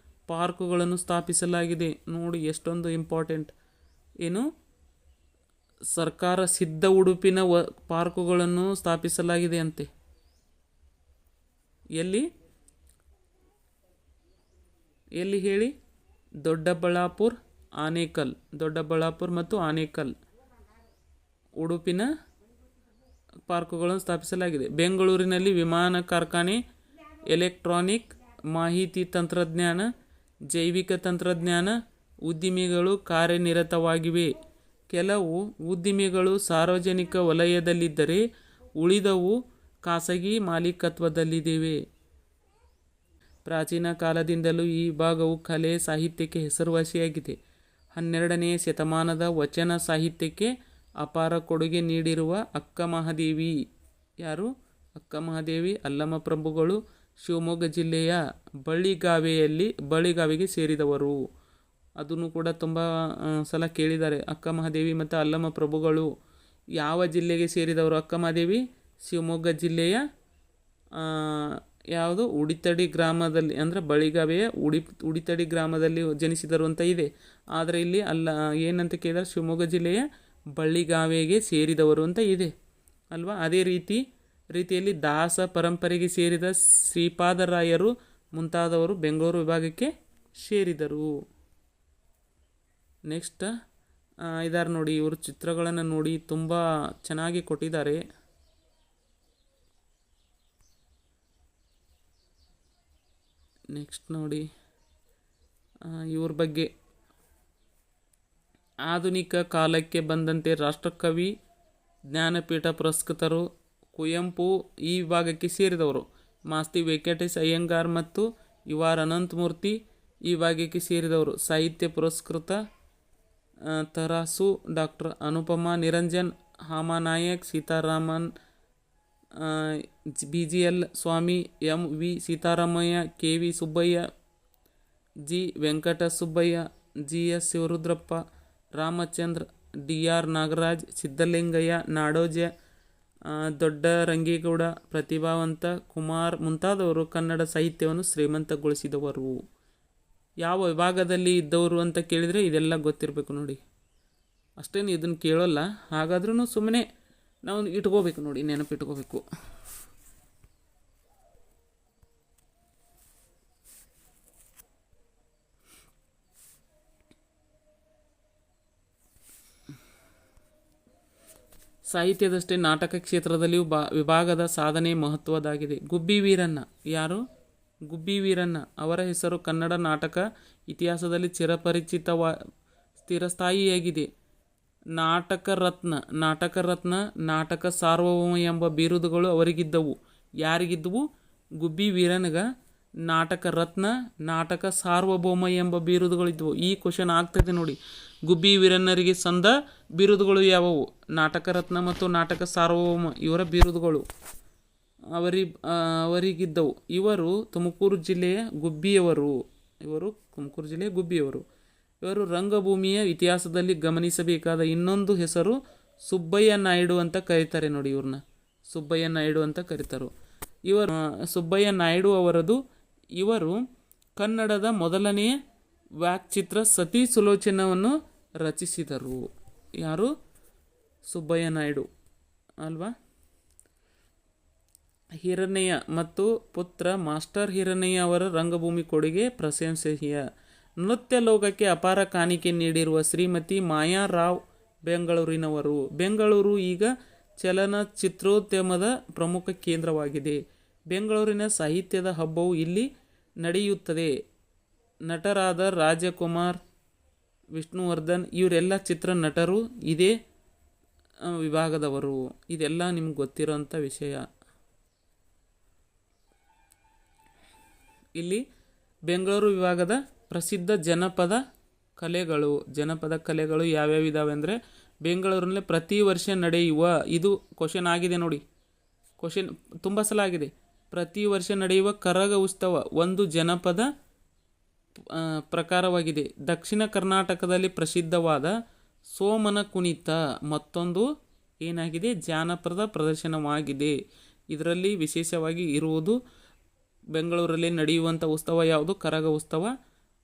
ಪಾರ್ಕುಗಳನ್ನು ಸ್ಥಾಪಿಸಲಾಗಿದೆ. ನೋಡಿ ಎಷ್ಟೊಂದು ಇಂಪಾರ್ಟೆಂಟ್. ಏನು? ಸರ್ಕಾರ ಸಿದ್ಧ ಉಡುಪಿನ ಪಾರ್ಕುಗಳನ್ನು ಸ್ಥಾಪಿಸಲಾಗಿದೆ ಅಂತೆ. ಎಲ್ಲಿ ಹೇಳಿ? ದೊಡ್ಡಬಳ್ಳಾಪುರ ಮತ್ತು ಆನೇಕಲ್ ಉಡುಪಿನ ಪಾರ್ಕುಗಳನ್ನು ಸ್ಥಾಪಿಸಲಾಗಿದೆ. ಬೆಂಗಳೂರಿನಲ್ಲಿ ವಿಮಾನ ಕಾರ್ಖಾನೆ, ಎಲೆಕ್ಟ್ರಾನಿಕ್, ಮಾಹಿತಿ ತಂತ್ರಜ್ಞಾನ, ಜೈವಿಕ ತಂತ್ರಜ್ಞಾನ ಉದ್ದಿಮೆಗಳು ಕಾರ್ಯನಿರತವಾಗಿವೆ. ಕೆಲವು ಉದ್ದಿಮೆಗಳು ಸಾರ್ವಜನಿಕ ವಲಯದಲ್ಲಿದ್ದರೆ ಉಳಿದವು ಖಾಸಗಿ ಮಾಲೀಕತ್ವದಲ್ಲಿವೆ. ಪ್ರಾಚೀನ ಕಾಲದಿಂದಲೂ ಈ ಭಾಗವು ಕಲೆ, ಸಾಹಿತ್ಯಕ್ಕೆ ಹೆಸರುವಾಸಿಯಾಗಿದೆ. 12ನೇ ಶತಮಾನದ ವಚನ ಸಾಹಿತ್ಯಕ್ಕೆ ಅಪಾರ ಕೊಡುಗೆ ನೀಡಿರುವ ಅಕ್ಕಮಹಾದೇವಿ. ಯಾರು? ಅಕ್ಕಮಹಾದೇವಿ ಅಲ್ಲಮಪ್ರಭುಗಳು ಶಿವಮೊಗ್ಗ ಜಿಲ್ಲೆಯ ಬಳ್ಳಿಗಾವೆಗೆ ಸೇರಿದವರು. ಅದನ್ನು ಕೂಡ ತುಂಬ ಸಲ ಕೇಳಿದ್ದಾರೆ. ಅಕ್ಕಮಹಾದೇವಿ ಮತ್ತು ಅಲ್ಲಮಪ್ರಭುಗಳು ಯಾವ ಜಿಲ್ಲೆಗೆ ಸೇರಿದವರು? ಅಕ್ಕಮಹಾದೇವಿ ಶಿವಮೊಗ್ಗ ಜಿಲ್ಲೆಯ ಯಾವುದು? ಉಡಿತಡಿ ಗ್ರಾಮದಲ್ಲಿ, ಅಂದರೆ ಬಳಿಗಾವೆಯ ಉಡಿತಡಿ ಗ್ರಾಮದಲ್ಲಿ ಜನಿಸಿದರು ಅಂತ ಇದೆ. ಆದರೆ ಇಲ್ಲಿ ಏನಂತ ಕೇಳಿದರೆ ಶಿವಮೊಗ್ಗ ಜಿಲ್ಲೆಯ ಬಳ್ಳಿಗಾವೆಗೆ ಸೇರಿದವರು ಅಂತ ಇದೆ ಅಲ್ವಾ. ಅದೇ ರೀತಿಯಲ್ಲಿ ದಾಸ ಪರಂಪರೆಗೆ ಸೇರಿದ ಶ್ರೀಪಾದರಾಯರು ಮುಂತಾದವರು ಬೆಂಗಳೂರು ವಿಭಾಗಕ್ಕೆ ಸೇರಿದರು. ನೆಕ್ಸ್ಟ್ ಇದಾರೆ ನೋಡಿ, ಇವರು ಚಿತ್ರಗಳನ್ನು ನೋಡಿ ತುಂಬ ಚೆನ್ನಾಗಿ ಕೊಟ್ಟಿದ್ದಾರೆ. ನೆಕ್ಸ್ಟ್ ನೋಡಿ ಇವ್ರ ಬಗ್ಗೆ ಆಧುನಿಕ ಕಾಲಕ್ಕೆ ಬಂದಂತೆ ರಾಷ್ಟ್ರಕವಿ, ಜ್ಞಾನಪೀಠ ಪುರಸ್ಕೃತರು, ಕುವೆಂಪು ಈ ವಿಭಾಗಕ್ಕೆ ಸೇರಿದವರು. ಮಾಸ್ತಿ ವೆಂಕಟೇಶ್ ಅಯ್ಯಂಗಾರ್ ಮತ್ತು ಯು.ಆರ್. ಅನಂತಮೂರ್ತಿ ಈ ವಿಭಾಗಕ್ಕೆ ಸೇರಿದವರು. ಸಾಹಿತ್ಯ ಪುರಸ್ಕೃತ Tarasu doctor Anupama Niranjan, Ha Ma Nayak, Seetharaman, B G L. Swamy, M V. Seetharamaiah, K V. Subbaiah, G. Venkatasubbaiah, G S. Shivarudrappa, Ramachandra, D R. Nagaraj, Siddalingaiah, Nadoja, Doddarangegowda, ಪ್ರತಿಭಾವಂತ ಕುಮಾರ್ ಮುಂತಾದವರು ಕನ್ನಡ ಸಾಹಿತ್ಯವನ್ನು ಶ್ರೀಮಂತಗೊಳಿಸಿದವರು. ಯಾವ ವಿಭಾಗದಲ್ಲಿ ಇದ್ದವರು ಅಂತ ಕೇಳಿದರೆ ಇದೆಲ್ಲ ಗೊತ್ತಿರಬೇಕು ನೋಡಿ. ಅಷ್ಟೇನು ಇದನ್ನು ಕೇಳೋಲ್ಲ, ಹಾಗಾದ್ರೂ ಸುಮ್ಮನೆ ನಾವು ಇಟ್ಕೋಬೇಕು ನೋಡಿ, ನೆನಪಿಟ್ಕೋಬೇಕು. ಸಾಹಿತ್ಯದಷ್ಟೇ ನಾಟಕ ಕ್ಷೇತ್ರದಲ್ಲಿಯೂ ವಿಭಾಗದ ಸಾಧನೆ ಮಹತ್ವದಾಗಿದೆ. ಗುಬ್ಬಿ ವೀರಣ್ಣ ಯಾರು? ಗುಬ್ಬಿ ವೀರಣ್ಣ ಅವರ ಹೆಸರು ಕನ್ನಡ ನಾಟಕ ಇತಿಹಾಸದಲ್ಲಿ ಸ್ಥಿರಸ್ಥಾಯಿಯಾಗಿದೆ. ನಾಟಕ ರತ್ನ, ನಾಟಕ ಸಾರ್ವಭೌಮ ಎಂಬ ಬಿರುದುಗಳು ಅವರಿಗಿದ್ದವು. ಯಾರಿಗಿದ್ದವು? ಗುಬ್ಬಿ ವೀರಣ್ಣಗ ನಾಟಕ ರತ್ನ, ನಾಟಕ ಸಾರ್ವಭೌಮ ಎಂಬ ಬಿರುದುಗಳಿದ್ದವು. ಈ ಕ್ವಶನ್ ಆಗ್ತದೆ ನೋಡಿ. ಗುಬ್ಬಿ ವೀರಣ್ಣರಿಗೆ ಸಂದ ಬಿರುದುಗಳು ಯಾವುವು? ನಾಟಕ ರತ್ನ ಮತ್ತು ನಾಟಕ ಸಾರ್ವಭೌಮ ಇವರ ಬಿರುದುಗಳು ಅವರಿಗಿದ್ದವು. ಇವರು ತುಮಕೂರು ಜಿಲ್ಲೆಯ ಗುಬ್ಬಿಯವರು. ಇವರು ರಂಗಭೂಮಿಯ ಇತಿಹಾಸದಲ್ಲಿ ಗಮನಿಸಬೇಕಾದ ಇನ್ನೊಂದು ಹೆಸರು ಸುಬ್ಬಯ್ಯ ನಾಯ್ಡು ಅಂತ ಕರೀತಾರೆ ನೋಡಿ. ಇವ್ರನ್ನ ಸುಬ್ಬಯ್ಯ ನಾಯ್ಡು ಅಂತ ಕರೀತಾರೆ. ಸುಬ್ಬಯ್ಯ ನಾಯ್ಡು ಅವರದು. ಇವರು ಕನ್ನಡದ ಮೊದಲನೆಯ ವ್ಯಾಕ್ಚಿತ್ರ ಸತಿ ಸುಲೋಚನವನ್ನು ರಚಿಸಿದರು. ಯಾರು? ಸುಬ್ಬಯ್ಯ ನಾಯ್ಡು ಅಲ್ವಾ? ಹಿರಣ್ಣಯ್ಯ ಮತ್ತು ಪುತ್ರ ಮಾಸ್ಟರ್ ಹಿರಣ್ಣಯ್ಯ ಅವರ ರಂಗಭೂಮಿ ಕೊಡುಗೆ ಪ್ರಶಂಸನೀಯ. ನೃತ್ಯ ಲೋಕಕ್ಕೆ ಅಪಾರ ಕಾಣಿಕೆ ನೀಡಿರುವ ಶ್ರೀಮತಿ ಮಾಯಾ ರಾವ್ ಬೆಂಗಳೂರಿನವರು. ಬೆಂಗಳೂರು ಈಗ ಚಲನಚಿತ್ರೋದ್ಯಮದ ಪ್ರಮುಖ ಕೇಂದ್ರವಾಗಿದೆ. ಬೆಂಗಳೂರಿನ ಸಾಹಿತ್ಯದ ಹಬ್ಬವು ಇಲ್ಲಿ ನಡೆಯುತ್ತದೆ. ನಟರಾದ ರಾಜಕುಮಾರ್, ವಿಷ್ಣುವರ್ಧನ್ ಇವರೆಲ್ಲ ಚಿತ್ರ ನಟರು ಇದೇ ವಿಭಾಗದವರು. ಇದೆಲ್ಲ ನಿಮ್ಗೆ ಗೊತ್ತಿರೋಂಥ ವಿಷಯ. ಇಲ್ಲಿ ಬೆಂಗಳೂರು ವಿಭಾಗದ ಪ್ರಸಿದ್ಧ ಜನಪದ ಕಲೆಗಳು ಯಾವ್ಯಾವ ಇದಾವೆ ಅಂದರೆ, ಬೆಂಗಳೂರಿನಲ್ಲಿ ಪ್ರತಿ ವರ್ಷ ನಡೆಯುವ, ಇದು ಕ್ವಶನ್ ಆಗಿದೆ ನೋಡಿ, ಕ್ವಶನ್ ತುಂಬ ಸಲ ಆಗಿದೆ. ಪ್ರತಿ ವರ್ಷ ನಡೆಯುವ ಕರಗ ಉತ್ಸವ ಒಂದು ಜನಪದ ಪ್ರಕಾರವಾಗಿದೆ. ದಕ್ಷಿಣ ಕರ್ನಾಟಕದಲ್ಲಿ ಪ್ರಸಿದ್ಧವಾದ ಸೋಮನ ಕುಣಿತ ಮತ್ತೊಂದು ಏನಾಗಿದೆ? ಜಾನಪದ ಪ್ರದರ್ಶನವಾಗಿದೆ. ಇದರಲ್ಲಿ ವಿಶೇಷವಾಗಿ ಇರುವುದು ಬೆಂಗಳೂರಲ್ಲಿ ನಡೆಯುವಂಥ ಉತ್ಸವ ಯಾವುದು? ಕರಗ ಉತ್ಸವ.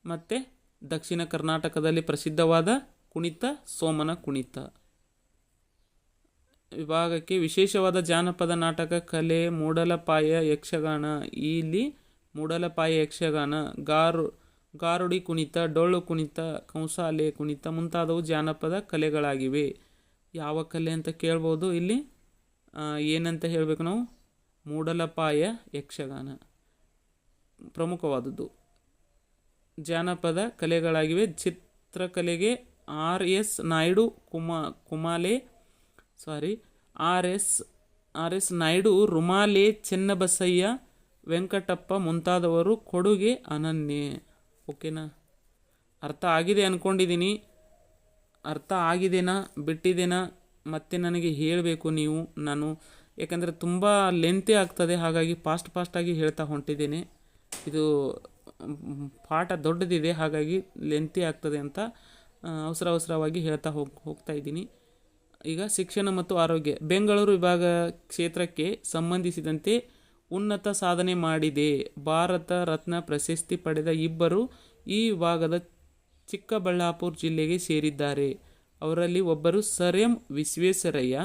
ಮತ್ತು ದಕ್ಷಿಣ ಕರ್ನಾಟಕದಲ್ಲಿ ಪ್ರಸಿದ್ಧವಾದ ಕುಣಿತ ಸೋಮನ ಕುಣಿತ. ವಿಭಾಗಕ್ಕೆ ವಿಶೇಷವಾದ ಜಾನಪದ ನಾಟಕ ಕಲೆ, ಮೂಡಲಪಾಯ ಯಕ್ಷಗಾನ. ಇಲ್ಲಿ ಮೂಡಲಪಾಯ ಯಕ್ಷಗಾನ, ಗಾರುಡಿ ಕುಣಿತ, ಡೊಳ್ಳು ಕುಣಿತ, ಕಂಸಾಲೆ ಕುಣಿತ ಮುಂತಾದವು ಜಾನಪದ ಕಲೆಗಳಾಗಿವೆ. ಯಾವ ಕಲೆ ಅಂತ ಕೇಳ್ಬೋದು. ಇಲ್ಲಿ ಏನಂತ ಹೇಳಬೇಕು ನಾವು? ಮೂಡಲಪಾಯ ಯಕ್ಷಗಾನ ಪ್ರಮುಖವಾದದ್ದು ಜಾನಪದ ಕಲೆಗಳಾಗಿವೆ. ಚಿತ್ರಕಲೆಗೆ ಆರ್.ಎಸ್. ನಾಯ್ಡು, ಆರ್.ಎಸ್. ನಾಯ್ಡು, ರುಮಾಲೆ ಚೆನ್ನಬಸಯ್ಯ, ವೆಂಕಟಪ್ಪ ಮುಂತಾದವರು ಕೊಡುಗೆ ಅನನ್ಯ. ಓಕೆನಾ? ಅರ್ಥ ಆಗಿದೆ ಅಂದ್ಕೊಂಡಿದ್ದೀನಿ. ಅರ್ಥ ಆಗಿದೆನಾ ಬಿಟ್ಟಿದ್ದೇನಾ ಮತ್ತೆ ನನಗೆ ಹೇಳಬೇಕು ನೀವು. ನಾನು ಯಾಕಂದರೆ ತುಂಬ ಲೆಂತಿ ಆಗ್ತದೆ, ಹಾಗಾಗಿ ಫಾಸ್ಟಾಗಿ ಹೇಳ್ತಾ ಹೊಂಟಿದ್ದೇನೆ. ಇದು ಪಾಠ ದೊಡ್ಡದಿದೆ, ಹಾಗಾಗಿ ಲೆಂತಿ ಆಗ್ತದೆ ಅಂತ ಅವಸರವಾಗಿ ಹೇಳ್ತಾ ಹೋಗ್ತಾ ಇದ್ದೀನಿ. ಈಗ ಶಿಕ್ಷಣ ಮತ್ತು ಆರೋಗ್ಯ. ಬೆಂಗಳೂರು ವಿಭಾಗ ಕ್ಷೇತ್ರಕ್ಕೆ ಸಂಬಂಧಿಸಿದಂತೆ ಉನ್ನತ ಸಾಧನೆ ಮಾಡಿದೆ. ಭಾರತ ರತ್ನ ಪ್ರಶಸ್ತಿ ಪಡೆದ ಇಬ್ಬರು ಈ ವಿಭಾಗದ ಚಿಕ್ಕಬಳ್ಳಾಪುರ ಜಿಲ್ಲೆಗೆ ಸೇರಿದ್ದಾರೆ. ಅವರಲ್ಲಿ ಒಬ್ಬರು ಸರ್ ಎಂ ವಿಶ್ವೇಶ್ವರಯ್ಯ,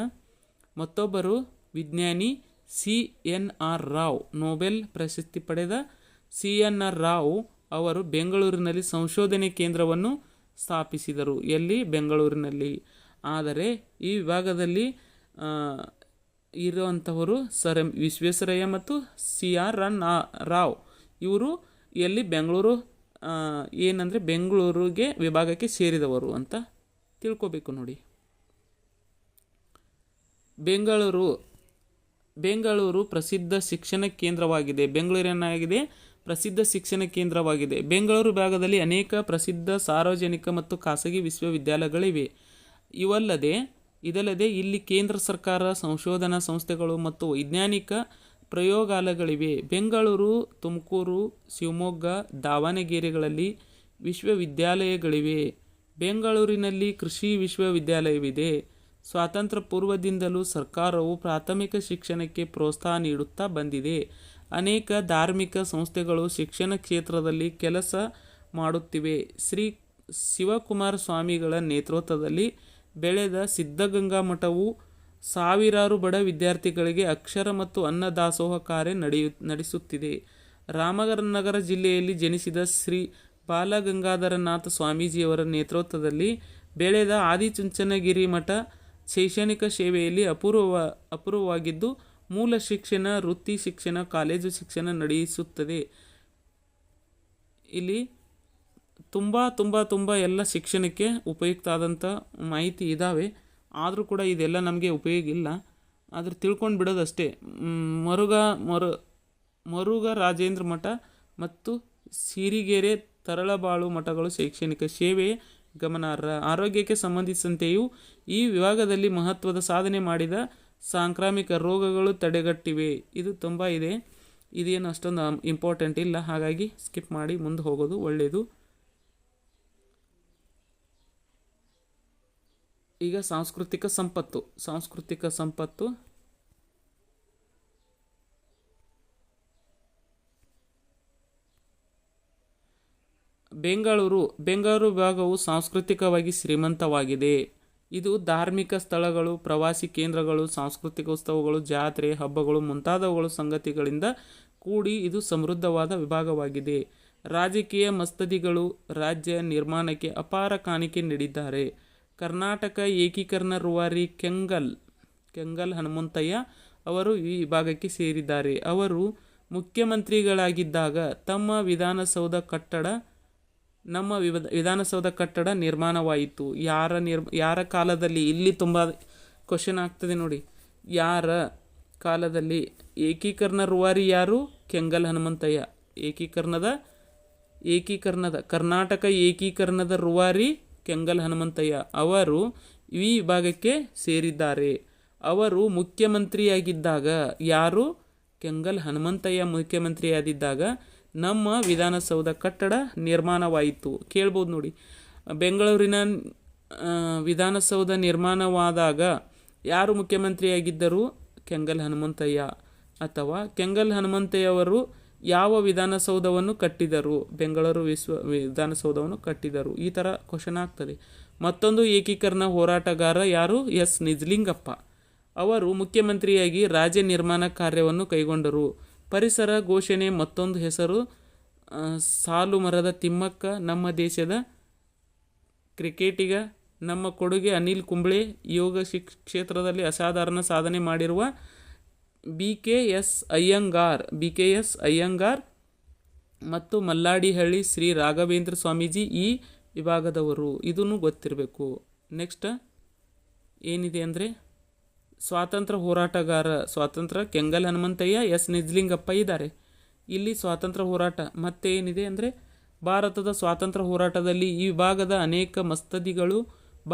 ಮತ್ತೊಬ್ಬರು ವಿಜ್ಞಾನಿ ಸಿ.ಎನ್.ಆರ್. ರಾವ್. ನೊಬೆಲ್ ಪ್ರಶಸ್ತಿ ಪಡೆದ ಸಿ.ಎನ್.ಆರ್. ರಾವ್ ಅವರು ಬೆಂಗಳೂರಿನಲ್ಲಿ ಸಂಶೋಧನೆ ಕೇಂದ್ರವನ್ನು ಸ್ಥಾಪಿಸಿದರು. ಎಲ್ಲಿ? ಬೆಂಗಳೂರಿನಲ್ಲಿ. ಆದರೆ ಈ ವಿಭಾಗದಲ್ಲಿ ಇರುವಂಥವರು ಸರ್ ಎಂ ವಿಶ್ವೇಶ್ವರಯ್ಯ ಮತ್ತು ಸಿ.ಆರ್. ರಾವ್. ಇವರು ಎಲ್ಲಿ? ಬೆಂಗಳೂರು ಏನಂದರೆ ಬೆಂಗಳೂರಿಗೆ ವಿಭಾಗಕ್ಕೆ ಸೇರಿದವರು ಅಂತ ತಿಳ್ಕೊಬೇಕು ನೋಡಿ. ಬೆಂಗಳೂರು ಪ್ರಸಿದ್ಧ ಶಿಕ್ಷಣ ಕೇಂದ್ರವಾಗಿದೆ. ಬೆಂಗಳೂರೇನಾಗಿದೆ? ಪ್ರಸಿದ್ಧ ಶಿಕ್ಷಣ ಕೇಂದ್ರವಾಗಿದೆ. ಬೆಂಗಳೂರು ಭಾಗದಲ್ಲಿ ಅನೇಕ ಪ್ರಸಿದ್ಧ ಸಾರ್ವಜನಿಕ ಮತ್ತು ಖಾಸಗಿ ವಿಶ್ವವಿದ್ಯಾಲಯಗಳಿವೆ. ಇದಲ್ಲದೆ ಇಲ್ಲಿ ಕೇಂದ್ರ ಸರ್ಕಾರ ಸಂಶೋಧನಾ ಸಂಸ್ಥೆಗಳು ಮತ್ತು ವೈಜ್ಞಾನಿಕ ಪ್ರಯೋಗಾಲಯಗಳಿವೆ. ಬೆಂಗಳೂರು, ತುಮಕೂರು, ಶಿವಮೊಗ್ಗ, ದಾವಣಗೆರೆಗಳಲ್ಲಿ ವಿಶ್ವವಿದ್ಯಾಲಯಗಳಿವೆ. ಬೆಂಗಳೂರಿನಲ್ಲಿ ಕೃಷಿ ವಿಶ್ವವಿದ್ಯಾಲಯವಿದೆ. ಸ್ವಾತಂತ್ರ್ಯ ಪೂರ್ವದಿಂದಲೂ ಸರ್ಕಾರವು ಪ್ರಾಥಮಿಕ ಶಿಕ್ಷಣಕ್ಕೆ ಪ್ರೋತ್ಸಾಹ ನೀಡುತ್ತಾ ಬಂದಿದೆ. ಅನೇಕ ಧಾರ್ಮಿಕ ಸಂಸ್ಥೆಗಳು ಶಿಕ್ಷಣ ಕ್ಷೇತ್ರದಲ್ಲಿ ಕೆಲಸ ಮಾಡುತ್ತಿವೆ. ಶ್ರೀ ಶಿವಕುಮಾರ ಸ್ವಾಮಿಗಳ ನೇತೃತ್ವದಲ್ಲಿ ಬೆಳೆದ ಸಿದ್ಧಗಂಗಾ ಮಠವು ಸಾವಿರಾರು ಬಡ ವಿದ್ಯಾರ್ಥಿಗಳಿಗೆ ಅಕ್ಷರ ಮತ್ತು ಅನ್ನದಾಸೋಹ ಕಾರ್ಯ ನಡೆಸುತ್ತಿದೆ. ರಾಮನಗರ ಜಿಲ್ಲೆಯಲ್ಲಿ ಜನಿಸಿದ ಶ್ರೀ ಬಾಲಗಂಗಾಧರನಾಥ ಸ್ವಾಮೀಜಿಯವರ ನೇತೃತ್ವದಲ್ಲಿ ಬೆಳೆದ ಆದಿಚುಂಚನಗಿರಿ ಮಠ ಶೈಕ್ಷಣಿಕ ಸೇವೆಯಲ್ಲಿ ಅಪೂರ್ವವಾಗಿದ್ದು ಮೂಲ ಶಿಕ್ಷಣ, ವೃತ್ತಿ ಶಿಕ್ಷಣ, ಕಾಲೇಜು ಶಿಕ್ಷಣ ನಡೆಸುತ್ತದೆ. ಇಲ್ಲಿ ತುಂಬ ಎಲ್ಲ ಶಿಕ್ಷಣಕ್ಕೆ ಉಪಯುಕ್ತ ಆದಂಥ ಮಾಹಿತಿ ಇದ್ದಾವೆ. ಆದರೂ ಕೂಡ ಇದೆಲ್ಲ ನಮಗೆ ಉಪಯೋಗ ಇಲ್ಲ, ಆದ್ರೆ ತಿಳ್ಕೊಂಡು ಬಿಡೋದಷ್ಟೇ. ಮರುಘ ರಾಜೇಂದ್ರ ಮಠ ಮತ್ತು ಸಿರಿಗೆರೆ ತರಳಬಾಳು ಮಠಗಳು ಶೈಕ್ಷಣಿಕ ಸೇವೆ ಗಮನಾರ್ಹ. ಆರೋಗ್ಯಕ್ಕೆ ಸಂಬಂಧಿಸಿದಂತೆಯೂ ಈ ವಿಭಾಗದಲ್ಲಿ ಮಹತ್ವದ ಸಾಧನೆ ಮಾಡಿದ ಸಾಂಕ್ರಾಮಿಕ ರೋಗಗಳು ತಡೆಗಟ್ಟಿವೆ. ಇದು ತುಂಬ ಇದೆ, ಇದೇನು ಅಷ್ಟೊಂದು ಇಂಪಾರ್ಟೆಂಟ್ ಇಲ್ಲ, ಹಾಗಾಗಿ ಸ್ಕಿಪ್ ಮಾಡಿ ಮುಂದೆ ಹೋಗೋದು ಒಳ್ಳೆಯದು. ಈಗ ಸಾಂಸ್ಕೃತಿಕ ಸಂಪತ್ತು ಬೆಂಗಳೂರು ವಿಭಾಗವು ಸಾಂಸ್ಕೃತಿಕವಾಗಿ ಶ್ರೀಮಂತವಾಗಿದೆ. ಇದು ಧಾರ್ಮಿಕ ಸ್ಥಳಗಳು, ಪ್ರವಾಸಿ ಕೇಂದ್ರಗಳು, ಸಾಂಸ್ಕೃತಿಕ ಉತ್ಸವಗಳು, ಜಾತ್ರೆ, ಹಬ್ಬಗಳು ಮುಂತಾದವುಗಳ ಸಂಗತಿಗಳಿಂದ ಕೂಡಿ ಇದು ಸಮೃದ್ಧವಾದ ವಿಭಾಗವಾಗಿದೆ. ರಾಜಕೀಯ ಮಸ್ತದಿಗಳು ರಾಜ್ಯ ನಿರ್ಮಾಣಕ್ಕೆ ಅಪಾರ ಕಾಣಿಕೆ ನೀಡಿದ್ದಾರೆ. ಕರ್ನಾಟಕ ಏಕೀಕರಣ ರೂವಾರಿ ಕೆಂಗಲ್ ಹನುಮಂತಯ್ಯ ಅವರು ಈ ವಿಭಾಗಕ್ಕೆ ಸೇರಿದ್ದಾರೆ. ಅವರು ಮುಖ್ಯಮಂತ್ರಿಗಳಾಗಿದ್ದಾಗ ನಮ್ಮ ವಿಧಾನಸೌಧ ಕಟ್ಟಡ ನಿರ್ಮಾಣವಾಯಿತು. ಯಾರ ಕಾಲದಲ್ಲಿ? ಇಲ್ಲಿ ತುಂಬ ಕ್ವಶನ್ ಆಗ್ತದೆ ನೋಡಿ. ಯಾರ ಕಾಲದಲ್ಲಿ? ಏಕೀಕರಣ ರೂವಾರಿ ಯಾರು? ಕೆಂಗಲ್ ಹನುಮಂತಯ್ಯ. ಕರ್ನಾಟಕ ಏಕೀಕರಣದ ರೂವಾರಿ ಕೆಂಗಲ್ ಹನುಮಂತಯ್ಯ ಅವರು ಈ ವಿಭಾಗಕ್ಕೆ ಸೇರಿದ್ದಾರೆ. ಅವರು ಮುಖ್ಯಮಂತ್ರಿಯಾಗಿದ್ದಾಗ, ಯಾರು? ಕೆಂಗಲ್ ಹನುಮಂತಯ್ಯ ಮುಖ್ಯಮಂತ್ರಿಯಾಗಿದ್ದಾಗ ನಮ್ಮ ವಿಧಾನಸೌಧ ಕಟ್ಟಡ ನಿರ್ಮಾಣವಾಯಿತು. ಕೇಳ್ಬೋದು ನೋಡಿ, ಬೆಂಗಳೂರಿನ ವಿಧಾನಸೌಧ ನಿರ್ಮಾಣವಾದಾಗ ಯಾರು ಮುಖ್ಯಮಂತ್ರಿಯಾಗಿದ್ದರು? ಕೆಂಗಲ್ ಹನುಮಂತಯ್ಯ. ಅಥವಾ ಕೆಂಗಲ್ ಹನುಮಂತಯ್ಯವರು ಯಾವ ವಿಧಾನಸೌಧವನ್ನು ಕಟ್ಟಿದರು? ಬೆಂಗಳೂರು ವಿಧಾನಸೌಧವನ್ನು ಕಟ್ಟಿದರು. ಈ ಥರ ಕ್ವಶನ್ ಆಗ್ತದೆ. ಮತ್ತೊಂದು ಏಕೀಕರಣ ಹೋರಾಟಗಾರ ಯಾರು? ಎಸ್ ನಿಜಲಿಂಗಪ್ಪ. ಅವರು ಮುಖ್ಯಮಂತ್ರಿಯಾಗಿ ರಾಜ್ಯ ನಿರ್ಮಾಣ ಕಾರ್ಯವನ್ನು ಕೈಗೊಂಡರು. ಪರಿಸರ ಘೋಷಣೆ ಮತ್ತೊಂದು ಹೆಸರು ಸಾಲು ಮರದ ತಿಮ್ಮಕ್ಕ. ನಮ್ಮ ದೇಶದ ಕ್ರಿಕೆಟಿಗ. ನಮ್ಮ ಕೊಡುಗೆ ಅನಿಲ್ ಕುಂಬ್ಳೆ. ಯೋಗ ಕ್ಷೇತ್ರದಲ್ಲಿ ಅಸಾಧಾರಣ ಸಾಧನೆ ಮಾಡಿರುವ BKS ಅಯ್ಯಂಗಾರ್ ಮತ್ತು ಮಲ್ಲಾಡಿಹಳ್ಳಿ ಶ್ರೀ ರಾಘವೇಂದ್ರ ಸ್ವಾಮೀಜಿ ಈ ವಿಭಾಗದವರು. ಇದನ್ನು ಗೊತ್ತಿರಬೇಕು. ನೆಕ್ಸ್ಟ್ ಏನಿದೆ ಅಂದರೆ ಸ್ವಾತಂತ್ರ್ಯ ಹೋರಾಟಗಾರ. ಕೆಂಗಲ್ ಹನುಮಂತಯ್ಯ, ಎಸ್ ನಿಜಲಿಂಗಪ್ಪ ಇದ್ದಾರೆ. ಇಲ್ಲಿ ಸ್ವಾತಂತ್ರ್ಯ ಹೋರಾಟ ಮತ್ತೆ ಏನಿದೆ ಅಂದರೆ ಭಾರತದ ಸ್ವಾತಂತ್ರ್ಯ ಹೋರಾಟದಲ್ಲಿ ಈ ವಿಭಾಗದ ಅನೇಕ ಮಸ್ತದಿಗಳು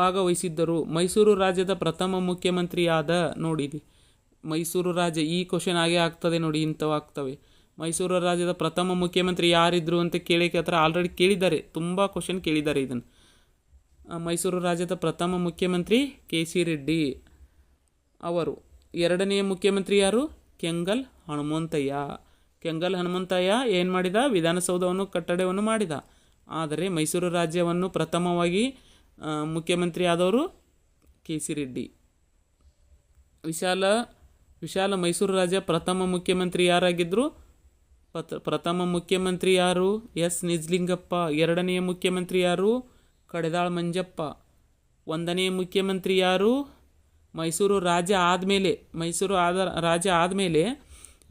ಭಾಗವಹಿಸಿದ್ದರು. ಮೈಸೂರು ರಾಜ್ಯದ ಪ್ರಥಮ ಮುಖ್ಯಮಂತ್ರಿಯಾದ ನೋಡಿದಿ ಮೈಸೂರು ರಾಜ್ಯ. ಈ ಕ್ವಶನ್ ಆಗೇ ಆಗ್ತದೆ ನೋಡಿ, ಇಂಥವು ಆಗ್ತವೆ. ಮೈಸೂರು ರಾಜ್ಯದ ಪ್ರಥಮ ಮುಖ್ಯಮಂತ್ರಿ ಯಾರಿದ್ರು ಅಂತ ಕೇಳಿದ್ರೆ ಆಲ್ರೆಡಿ ಕೇಳಿದ್ದಾರೆ, ತುಂಬ ಕ್ವಶನ್ ಕೇಳಿದ್ದಾರೆ ಇದನ್ನು. ಮೈಸೂರು ರಾಜ್ಯದ ಪ್ರಥಮ ಮುಖ್ಯಮಂತ್ರಿ KC ರೆಡ್ಡಿ ಅವರು. ಎರಡನೆಯ ಮುಖ್ಯಮಂತ್ರಿ ಯಾರು? ಕೆಂಗಲ್ ಹನುಮಂತಯ್ಯ ಏನು ಮಾಡಿದ? ವಿಧಾನಸೌಧವನ್ನು ಕಟ್ಟಡವನ್ನು ಮಾಡಿದ. ಆದರೆ ಮೈಸೂರು ರಾಜ್ಯವನ್ನು ಪ್ರಥಮವಾಗಿ ಮುಖ್ಯಮಂತ್ರಿ ಆದವರು KC ರೆಡ್ಡಿ. ವಿಶಾಲ ಮೈಸೂರು ರಾಜ್ಯ ಪ್ರಥಮ ಮುಖ್ಯಮಂತ್ರಿ ಯಾರಾಗಿದ್ದರು? ಪ್ರಥಮ ಮುಖ್ಯಮಂತ್ರಿ ಯಾರು? ಎಸ್ ನಿಜಲಿಂಗಪ್ಪ. ಎರಡನೆಯ ಮುಖ್ಯಮಂತ್ರಿ ಯಾರು? ಕಡೆದಾಳ್ ಮಂಜಪ್ಪ. ಒಂದನೆಯ ಮುಖ್ಯಮಂತ್ರಿ ಯಾರು? ಮೈಸೂರು ರಾಜ್ಯ ಆದಮೇಲೆ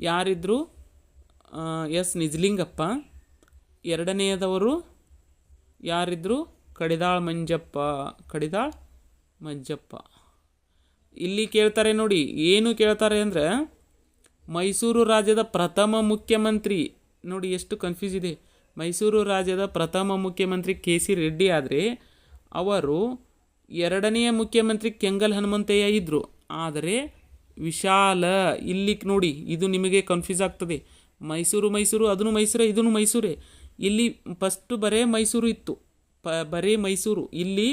ಯಾರಿದ್ರು? ಎಸ್ ನಿಜಲಿಂಗಪ್ಪ. ಎರಡನೆಯದವರು ಯಾರಿದ್ರು? ಕಡಿದಾಳ್ ಮಂಜಪ್ಪ. ಕಡಿದಾಳ್ ಮಂಜಪ್ಪ. ಇಲ್ಲಿ ಕೇಳ್ತಾರೆ ನೋಡಿ, ಏನು ಕೇಳ್ತಾರೆ ಅಂದರೆ ಮೈಸೂರು ರಾಜ್ಯದ ಪ್ರಥಮ ಮುಖ್ಯಮಂತ್ರಿ. ನೋಡಿ ಎಷ್ಟು ಕನ್ಫ್ಯೂಸ್ ಇದೆ. ಮೈಸೂರು ರಾಜ್ಯದ ಪ್ರಥಮ ಮುಖ್ಯಮಂತ್ರಿ ಕೆ ಸಿ ರೆಡ್ಡಿ ಆದರೆ ಅವರು ಎರಡನೆಯ ಮುಖ್ಯಮಂತ್ರಿ ಕೆಂಗಲ್ ಹನುಮಂತಯ್ಯ ಇದ್ದರು. ಆದರೆ ವಿಶಾಲ, ಇಲ್ಲಿ ನೋಡಿ ಇದು ನಿಮಗೆ ಕನ್ಫ್ಯೂಸ್ ಆಗ್ತದೆ. ಮೈಸೂರು ಅದನ್ನು ಮೈಸೂರೇ ಇದನ್ನು ಮೈಸೂರೇ. ಇಲ್ಲಿ ಫಸ್ಟು ಬರೇ ಮೈಸೂರು ಇತ್ತು, ಬರೇ ಮೈಸೂರು. ಇಲ್ಲಿ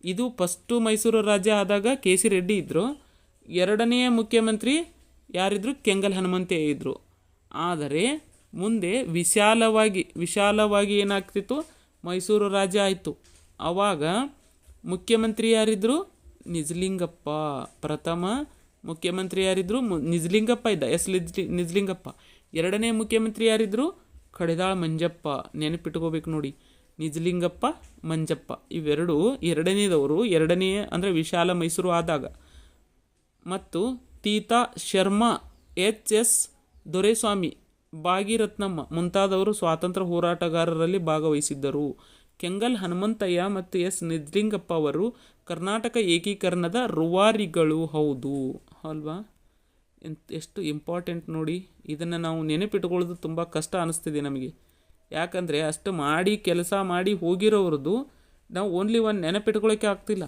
ಇದು ಫಸ್ಟು ಮೈಸೂರು ರಾಜ್ಯ ಆದಾಗ ಕೆ ಸಿ ರೆಡ್ಡಿ ಇದ್ದರು. ಎರಡನೆಯ ಮುಖ್ಯಮಂತ್ರಿ ಯಾರಿದ್ರು? ಕೆಂಗಲ್ ಹನುಮಂತಯ್ಯ ಇದ್ದರು. ಆದರೆ ಮುಂದೆ ವಿಶಾಲವಾಗಿ ಏನಾಗ್ತಿತ್ತು? ಮೈಸೂರು ರಾಜ್ಯ ಆಯಿತು. ಆವಾಗ ಮುಖ್ಯಮಂತ್ರಿ ಯಾರಿದ್ರು? ನಿಜಲಿಂಗಪ್ಪ. ಪ್ರಥಮ ಮುಖ್ಯಮಂತ್ರಿ ಯಾರಿದ್ರು? ನಿಜಲಿಂಗಪ್ಪ ಇದ್ದ, ನಿಜಲಿಂಗಪ್ಪ. ಎರಡನೇ ಮುಖ್ಯಮಂತ್ರಿ ಯಾರಿದ್ರು? ಕಡಿದಾಳ್ ಮಂಜಪ್ಪ. ನೆನಪಿಟ್ಕೋಬೇಕು ನೋಡಿ, ನಿಜಲಿಂಗಪ್ಪ, ಮಂಜಪ್ಪ ಇವೆರಡು ಎರಡನೇದವರು. ಎರಡನೇ ಅಂದರೆ ವಿಶಾಲ ಮೈಸೂರು ಆದಾಗ. ಮತ್ತು ತೀತಾ ಶರ್ಮಾ, ಎಚ್.ಎಸ್. ದೊರೆಸ್ವಾಮಿ, ಭಾಗಿರತ್ನಮ್ಮ ಮುಂತಾದವರು ಸ್ವಾತಂತ್ರ್ಯ ಹೋರಾಟಗಾರರಲ್ಲಿ ಭಾಗವಹಿಸಿದ್ದರು. ಕೆಂಗಲ್ ಹನುಮಂತಯ್ಯ ಮತ್ತು ಎಸ್ ನಿಜಲಿಂಗಪ್ಪ ಅವರು ಕರ್ನಾಟಕ ಏಕೀಕರಣದ ರೂವಾರಿಗಳು. ಹೌದು ಅಲ್ವಾ? ಎಷ್ಟು ಇಂಪಾರ್ಟೆಂಟ್ ನೋಡಿ. ಇದನ್ನು ನಾವು ನೆನಪಿಟ್ಕೊಳ್ಳೋದು ತುಂಬ ಕಷ್ಟ ಅನ್ನಿಸ್ತಿದೆ ನಮಗೆ. ಯಾಕಂದರೆ ಅಷ್ಟು ಮಾಡಿ ಕೆಲಸ ಮಾಡಿ ಹೋಗಿರೋರದ್ದು ನಾವು ಓನ್ಲಿ ಒಂದು ನೆನಪಿಟ್ಕೊಳ್ಳೋಕ್ಕೆ ಆಗ್ತಿಲ್ಲ.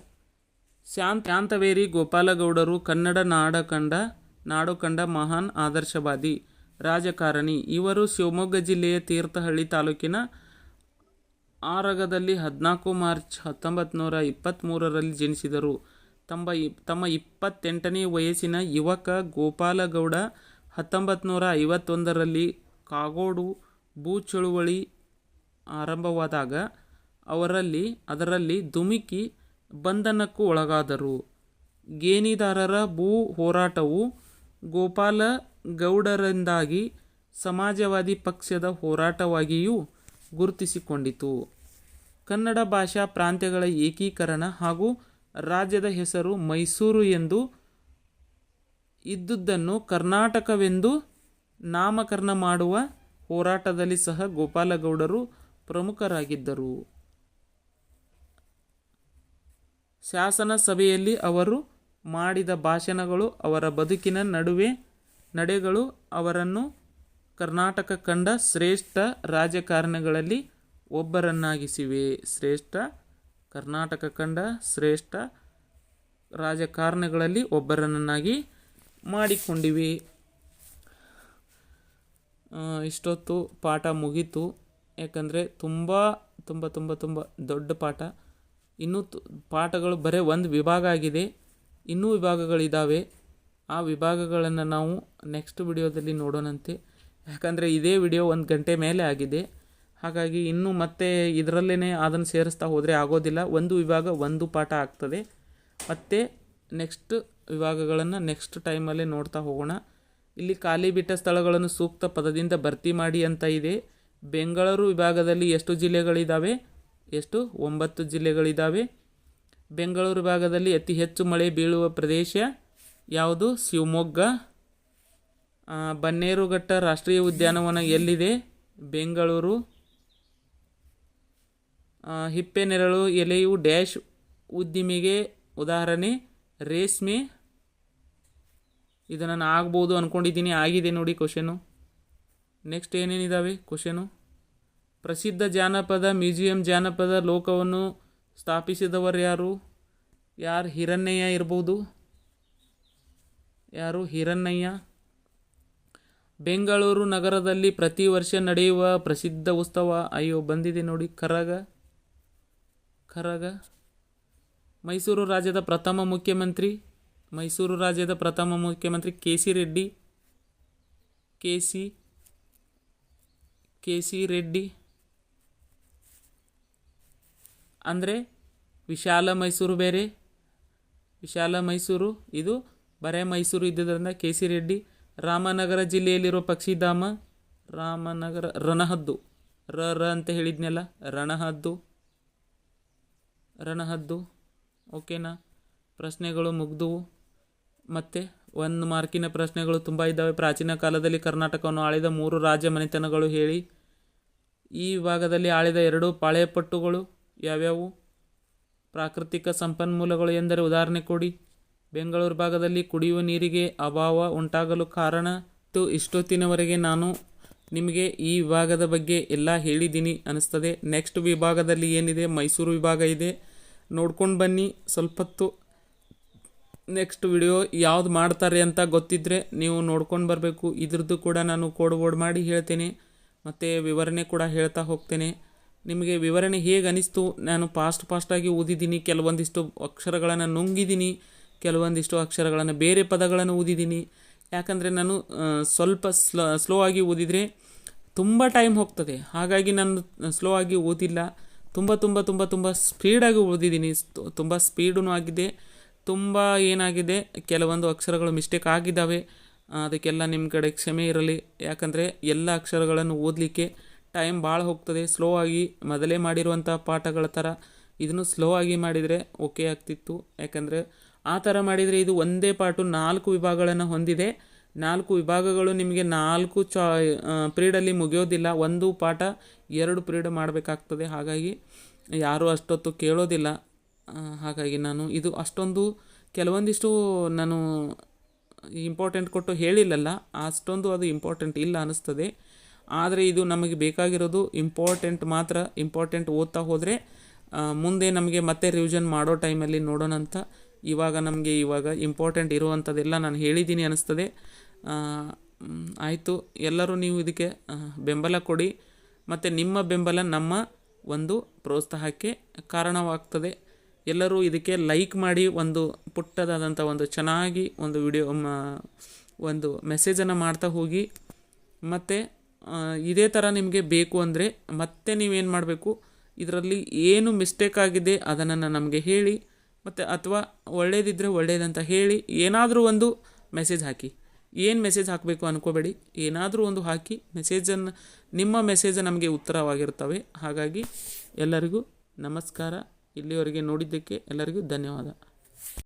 ಶಾಂತವೇರಿ ಗೋಪಾಲಗೌಡರು ಕನ್ನಡ ನಾಡು ಕಂಡ ಮಹಾನ್ ಆದರ್ಶವಾದಿ ರಾಜಕಾರಣಿ. ಇವರು ಶಿವಮೊಗ್ಗ ಜಿಲ್ಲೆಯ ತೀರ್ಥಹಳ್ಳಿ ತಾಲೂಕಿನ ಆರಗದಲ್ಲಿ 14 ಮಾರ್ಚ್ 1923ರಲ್ಲಿ ಜನಿಸಿದರು. ತಮ್ಮ 28ನೇ ವಯಸ್ಸಿನ ಯುವಕ ಗೋಪಾಲಗೌಡ 1951ರಲ್ಲಿ ಕಾಗೋಡು ಭೂ ಚಳುವಳಿ ಆರಂಭವಾದಾಗ ಅದರಲ್ಲಿ ಧುಮುಕಿ ಬಂಧನಕ್ಕೂ ಒಳಗಾದರು. ಗೇಣಿದಾರರ ಭೂ ಹೋರಾಟವು ಗೋಪಾಲಗೌಡರಿಂದಾಗಿ ಸಮಾಜವಾದಿ ಪಕ್ಷದ ಹೋರಾಟವಾಗಿಯೂ ಗುರುತಿಸಿಕೊಂಡಿತು. ಕನ್ನಡ ಭಾಷಾ ಪ್ರಾಂತ್ಯಗಳ ಏಕೀಕರಣ ಹಾಗೂ ರಾಜ್ಯದ ಹೆಸರು ಮೈಸೂರು ಎಂದು ಇದ್ದುದನ್ನು ಕರ್ನಾಟಕವೆಂದು ನಾಮಕರಣ ಮಾಡುವ ಹೋರಾಟದಲ್ಲಿ ಸಹ ಗೋಪಾಲಗೌಡರು ಪ್ರಮುಖರಾಗಿದ್ದರು. ಶಾಸನ ಸಭೆಯಲ್ಲಿ ಅವರು ಮಾಡಿದ ಭಾಷಣಗಳು, ಅವರ ಬದುಕಿನ ನಡೆಗಳು ಅವರನ್ನು ಕರ್ನಾಟಕ ಕಂಡ ಶ್ರೇಷ್ಠ ರಾಜಕಾರಣಿಗಳಲ್ಲಿ ಒಬ್ಬರನ್ನಾಗಿಸಿವೆ. ಕರ್ನಾಟಕ ಕಂಡ ಶ್ರೇಷ್ಠ ರಾಜಕಾರಣಿಗಳಲ್ಲಿ ಒಬ್ಬರನ್ನಾಗಿ ಮಾಡಿಕೊಂಡಿವೆ. ಇಷ್ಟೊತ್ತು ಪಾಠ ಮುಗೀತು. ಯಾಕಂದರೆ ತುಂಬ ದೊಡ್ಡ ಪಾಠ. ಇನ್ನೂ ಪಾಠಗಳು ಬರೀ ಒಂದು ವಿಭಾಗ ಆಗಿದೆ, ಇನ್ನೂ ವಿಭಾಗಗಳಿದ್ದಾವೆ. ಆ ವಿಭಾಗಗಳನ್ನು ನಾವು ನೆಕ್ಸ್ಟ್ ವಿಡಿಯೋದಲ್ಲಿ ನೋಡೋಣಂತೆ. ಯಾಕಂದರೆ ಇದೇ ವಿಡಿಯೋ 1 ಗಂಟೆ ಮೇಲೆ ಆಗಿದೆ. ಹಾಗಾಗಿ ಇನ್ನೂ ಮತ್ತೆ ಇದರಲ್ಲೇ ಅದನ್ನು ಸೇರಿಸ್ತಾ ಹೋದರೆ ಆಗೋದಿಲ್ಲ. ಒಂದು ವಿಭಾಗ ಒಂದು ಪಾಠ ಆಗ್ತದೆ. ಮತ್ತು ನೆಕ್ಸ್ಟ್ ವಿಭಾಗಗಳನ್ನು ನೆಕ್ಸ್ಟ್ ಟೈಮಲ್ಲೇ ನೋಡ್ತಾ ಹೋಗೋಣ. ಇಲ್ಲಿ ಖಾಲಿ ಬಿಟ್ಟ ಸ್ಥಳಗಳನ್ನು ಸೂಕ್ತ ಪದದಿಂದ ಭರ್ತಿ ಮಾಡಿ ಅಂತ ಇದೆ. ಬೆಂಗಳೂರು ವಿಭಾಗದಲ್ಲಿ ಎಷ್ಟು ಜಿಲ್ಲೆಗಳಿದ್ದಾವೆ? 9 ಜಿಲ್ಲೆಗಳಿದ್ದಾವೆ. ಬೆಂಗಳೂರು ವಿಭಾಗದಲ್ಲಿ ಅತಿ ಹೆಚ್ಚು ಮಳೆ ಬೀಳುವ ಪ್ರದೇಶ ಯಾವುದು? ಶಿವಮೊಗ್ಗ. ಬನ್ನೇರುಘಟ್ಟ ರಾಷ್ಟ್ರೀಯ ಉದ್ಯಾನವನ ಎಲ್ಲಿದೆ? ಬೆಂಗಳೂರು. ಹಿಪ್ಪೆನೆರಳು ಎಲೆಯು ಡ್ಯಾಶ್ ಉದ್ದಿಮೆಗೆ ಉದಾಹರಣೆ? ರೇಷ್ಮೆ. ಇದು ನಾನು ಆಗ್ಬೋದು ಅಂದ್ಕೊಂಡಿದ್ದೀನಿ, ಆಗಿದೆ ನೋಡಿ ಕ್ವಶನು. Next ಏನೇನಿದ್ದಾವೆ question? ಪ್ರಸಿದ್ಧ ಜಾನಪದ ಮ್ಯೂಸಿಯಂ ಜಾನಪದ ಲೋಕವನ್ನು ಸ್ಥಾಪಿಸಿದವರು ಯಾರು? ಹಿರಣ್ಣಯ್ಯ ಇರ್ಬೋದು. ಹಿರಣ್ಣಯ್ಯ. ಬೆಂಗಳೂರು ನಗರದಲ್ಲಿ ಪ್ರತಿ ವರ್ಷ ನಡೆಯುವ ಪ್ರಸಿದ್ಧ ಉತ್ಸವ ಬಂದಿದೆ ನೋಡಿ, ಕರಗ. ಮೈಸೂರು ರಾಜ್ಯದ ಪ್ರಥಮ ಮುಖ್ಯಮಂತ್ರಿ K C Reddy. K C Reddy ಅಂದರೆ ವಿಶಾಲ ಮೈಸೂರು ಬೇರೆ. ವಿಶಾಲ ಮೈಸೂರು ಇದು ಬರೇ ಮೈಸೂರು ಇದ್ದುದರಿಂದ ಕೆ ಸಿ ರೆಡ್ಡಿ. ರಾಮನಗರ ಜಿಲ್ಲೆಯಲ್ಲಿರುವ ಪಕ್ಷಿಧಾಮ ರಾಮನಗರ. ರಣಹದ್ದು ಅಂತ ಹೇಳಿದ್ನಲ್ಲ, ರಣಹದ್ದು. ಓಕೆನಾ? ಪ್ರಶ್ನೆಗಳು ಮುಗ್ದವು. ಮತ್ತು 1 ಮಾರ್ಕಿನ ಪ್ರಶ್ನೆಗಳು ತುಂಬ ಇದ್ದಾವೆ. ಪ್ರಾಚೀನ ಕಾಲದಲ್ಲಿ ಕರ್ನಾಟಕವನ್ನು ಆಳಿದ 3 ರಾಜ ಮನೆತನಗಳು ಹೇಳಿ. ಈ ವಿಭಾಗದಲ್ಲಿ ಆಳಿದ 2 ಪಾಳೆಯಪಟ್ಟುಗಳು ಯಾವ್ಯಾವು? ಪ್ರಾಕೃತಿಕ ಸಂಪನ್ಮೂಲಗಳು ಎಂದರೆ ಉದಾಹರಣೆ ಕೊಡಿ. ಬೆಂಗಳೂರು ಭಾಗದಲ್ಲಿ ಕುಡಿಯುವ ನೀರಿಗೆ ಅಭಾವ ಉಂಟಾಗಲು ಕಾರಣ. ಇಷ್ಟೊತ್ತಿನವರೆಗೆ ನಾನು ನಿಮಗೆ ಈ ವಿಭಾಗದ ಬಗ್ಗೆ ಎಲ್ಲ ಹೇಳಿದ್ದೀನಿ ಅನ್ನಿಸ್ತದೆ. ನೆಕ್ಸ್ಟ್ ವಿಭಾಗದಲ್ಲಿ ಏನಿದೆ, ಮೈಸೂರು ವಿಭಾಗ ಇದೆ, ನೋಡ್ಕೊಂಡು ಬನ್ನಿ ಸ್ವಲ್ಪತ್ತು. ನೆಕ್ಸ್ಟ್ ವಿಡಿಯೋ ಯಾವ್ದು ಮಾಡ್ತಾರೆ ಅಂತ ಗೊತ್ತಿದ್ದರೆ ನೀವು ನೋಡ್ಕೊಂಡು ಬರಬೇಕು. ಇದ್ರದ್ದು ಕೂಡ ನಾನು ಕೋಡ್ ವರ್ಡ್ ಮಾಡಿ ಹೇಳ್ತೇನೆ ಮತ್ತು ವಿವರಣೆ ಕೂಡ ಹೇಳ್ತಾ ಹೋಗ್ತೇನೆ. ನಿಮಗೆ ವಿವರಣೆ ಹೇಗೆ ಅನಿಸ್ತು? ನಾನು ಫಾಸ್ಟಾಗಿ ಓದಿದ್ದೀನಿ, ಕೆಲವೊಂದಿಷ್ಟು ಅಕ್ಷರಗಳನ್ನು ನುಂಗಿದ್ದೀನಿ, ಕೆಲವೊಂದಿಷ್ಟು ಅಕ್ಷರಗಳನ್ನು ಬೇರೆ ಪದಗಳನ್ನು ಓದಿದ್ದೀನಿ. ಯಾಕಂದರೆ ನಾನು ಸ್ವಲ್ಪ ಸ್ಲೋ ಆಗಿ ಓದಿದರೆ ತುಂಬ ಟೈಮ್ ಹೋಗ್ತದೆ, ಹಾಗಾಗಿ ನಾನು ಸ್ಲೋ ಆಗಿ ಓದಿಲ್ಲ. ತುಂಬ ಸ್ಪೀಡಾಗಿ ಓದಿದ್ದೀನಿ. ತುಂಬ ಸ್ಪೀಡೂ ಆಗಿದೆ, ತುಂಬ ಏನಾಗಿದೆ, ಕೆಲವೊಂದು ಅಕ್ಷರಗಳು ಮಿಸ್ಟೇಕ್ ಆಗಿದ್ದಾವೆ. ಅದಕ್ಕೆಲ್ಲ ನಿಮ್ಮ ಕಡೆ ಕ್ಷಮೆ ಇರಲಿ. ಯಾಕಂದರೆ ಎಲ್ಲ ಅಕ್ಷರಗಳನ್ನು ಓದಲಿಕ್ಕೆ ಟೈಮ್ ಭಾಳ ಹೋಗ್ತದೆ. ಸ್ಲೋ ಆಗಿ ಮೊದಲೇ ಮಾಡಿರುವಂಥ ಪಾಠಗಳ ಥರ ಇದನ್ನು ಸ್ಲೋ ಆಗಿ ಮಾಡಿದರೆ ಓಕೆ ಆಗ್ತಿತ್ತು. ಯಾಕಂದರೆ ಆ ಥರ ಮಾಡಿದರೆ ಇದು ಒಂದೇ ಪಾಠು 4 ವಿಭಾಗಗಳನ್ನು ಹೊಂದಿದೆ. 4 ವಿಭಾಗಗಳು ನಿಮಗೆ 4 ಪೀರಿಯಡಲ್ಲಿ ಮುಗಿಯೋದಿಲ್ಲ. ಒಂದು ಪಾಠ 2 ಪೀರಿಯಡ್ ಮಾಡಬೇಕಾಗ್ತದೆ. ಹಾಗಾಗಿ ಯಾರೂ ಅಷ್ಟೊತ್ತು ಕೇಳೋದಿಲ್ಲ. ಹಾಗಾಗಿ ನಾನು ಇದು ಅಷ್ಟೊಂದು ಕೆಲವೊಂದಿಷ್ಟು ನಾನು ಇಂಪಾರ್ಟೆಂಟ್ ಕೊಟ್ಟು ಹೇಳಿಲ್ಲಲ್ಲ, ಅಷ್ಟೊಂದು ಅದು ಇಂಪಾರ್ಟೆಂಟ್ ಇಲ್ಲ ಅನ್ನಿಸ್ತದೆ. ಆದರೆ ಇದು ನಮಗೆ ಬೇಕಾಗಿರೋದು ಇಂಪಾರ್ಟೆಂಟ್ ಓದ್ತಾ ಹೋದರೆ ಮುಂದೆ ನಮಗೆ ಮತ್ತೆ ರಿವಿಷನ್ ಮಾಡೋ ಟೈಮಲ್ಲಿ ನೋಡೋಣ ಅಂತ. ಇವಾಗ ಇಂಪಾರ್ಟೆಂಟ್ ಇರುವಂಥದ್ದೆಲ್ಲ ನಾನು ಹೇಳಿದ್ದೀನಿ ಅನ್ನಿಸ್ತದೆ. ಆಯಿತು, ಎಲ್ಲರೂ ನೀವು ಇದಕ್ಕೆ ಬೆಂಬಲ ಕೊಡಿ. ಮತ್ತು ನಿಮ್ಮ ಬೆಂಬಲ ನಮ್ಮ ಒಂದು ಪ್ರೋತ್ಸಾಹಕ್ಕೆ ಕಾರಣವಾಗ್ತದೆ. ಎಲ್ಲರೂ ಇದಕ್ಕೆ ಲೈಕ್ ಮಾಡಿ, ಒಂದು ಪುಟ್ಟದಾದಂಥ ಒಂದು ಚೆನ್ನಾಗಿ ಒಂದು ವಿಡಿಯೋ ಒಂದು ಮೆಸೇಜನ್ನು ಮಾಡ್ತಾ ಹೋಗಿ. ಮತ್ತು ಇದೇ ಥರ ನಿಮಗೆ ಬೇಕು ಅಂದರೆ ಮತ್ತೆ ನೀವೇನು ಮಾಡಬೇಕು, ಇದರಲ್ಲಿ ಏನು ಮಿಸ್ಟೇಕ್ ಆಗಿದೆ ಅದನ್ನು ನಮಗೆ ಹೇಳಿ, ಮತ್ತು ಅಥವಾ ಒಳ್ಳೇದಿದ್ದರೆ ಒಳ್ಳೇದಂತ ಹೇಳಿ. ಏನಾದರೂ ಒಂದು ಮೆಸೇಜ್ ಹಾಕಿ. ಏನು ಮೆಸೇಜ್ ಹಾಕಬೇಕು ಅನ್ಕೋಬೇಡಿ, ಏನಾದರೂ ಒಂದು ಹಾಕಿ. ನಿಮ್ಮ ಮೆಸೇಜ್ ನಮಗೆ ಉತ್ತರವಾಗಿರ್ತವೆ. ಹಾಗಾಗಿ ಎಲ್ಲರಿಗೂ ನಮಸ್ಕಾರ. ಇಲ್ಲಿವರೆಗೆ ನೋಡಿದ್ದಕ್ಕೆ ಎಲ್ಲರಿಗೂ ಧನ್ಯವಾದ.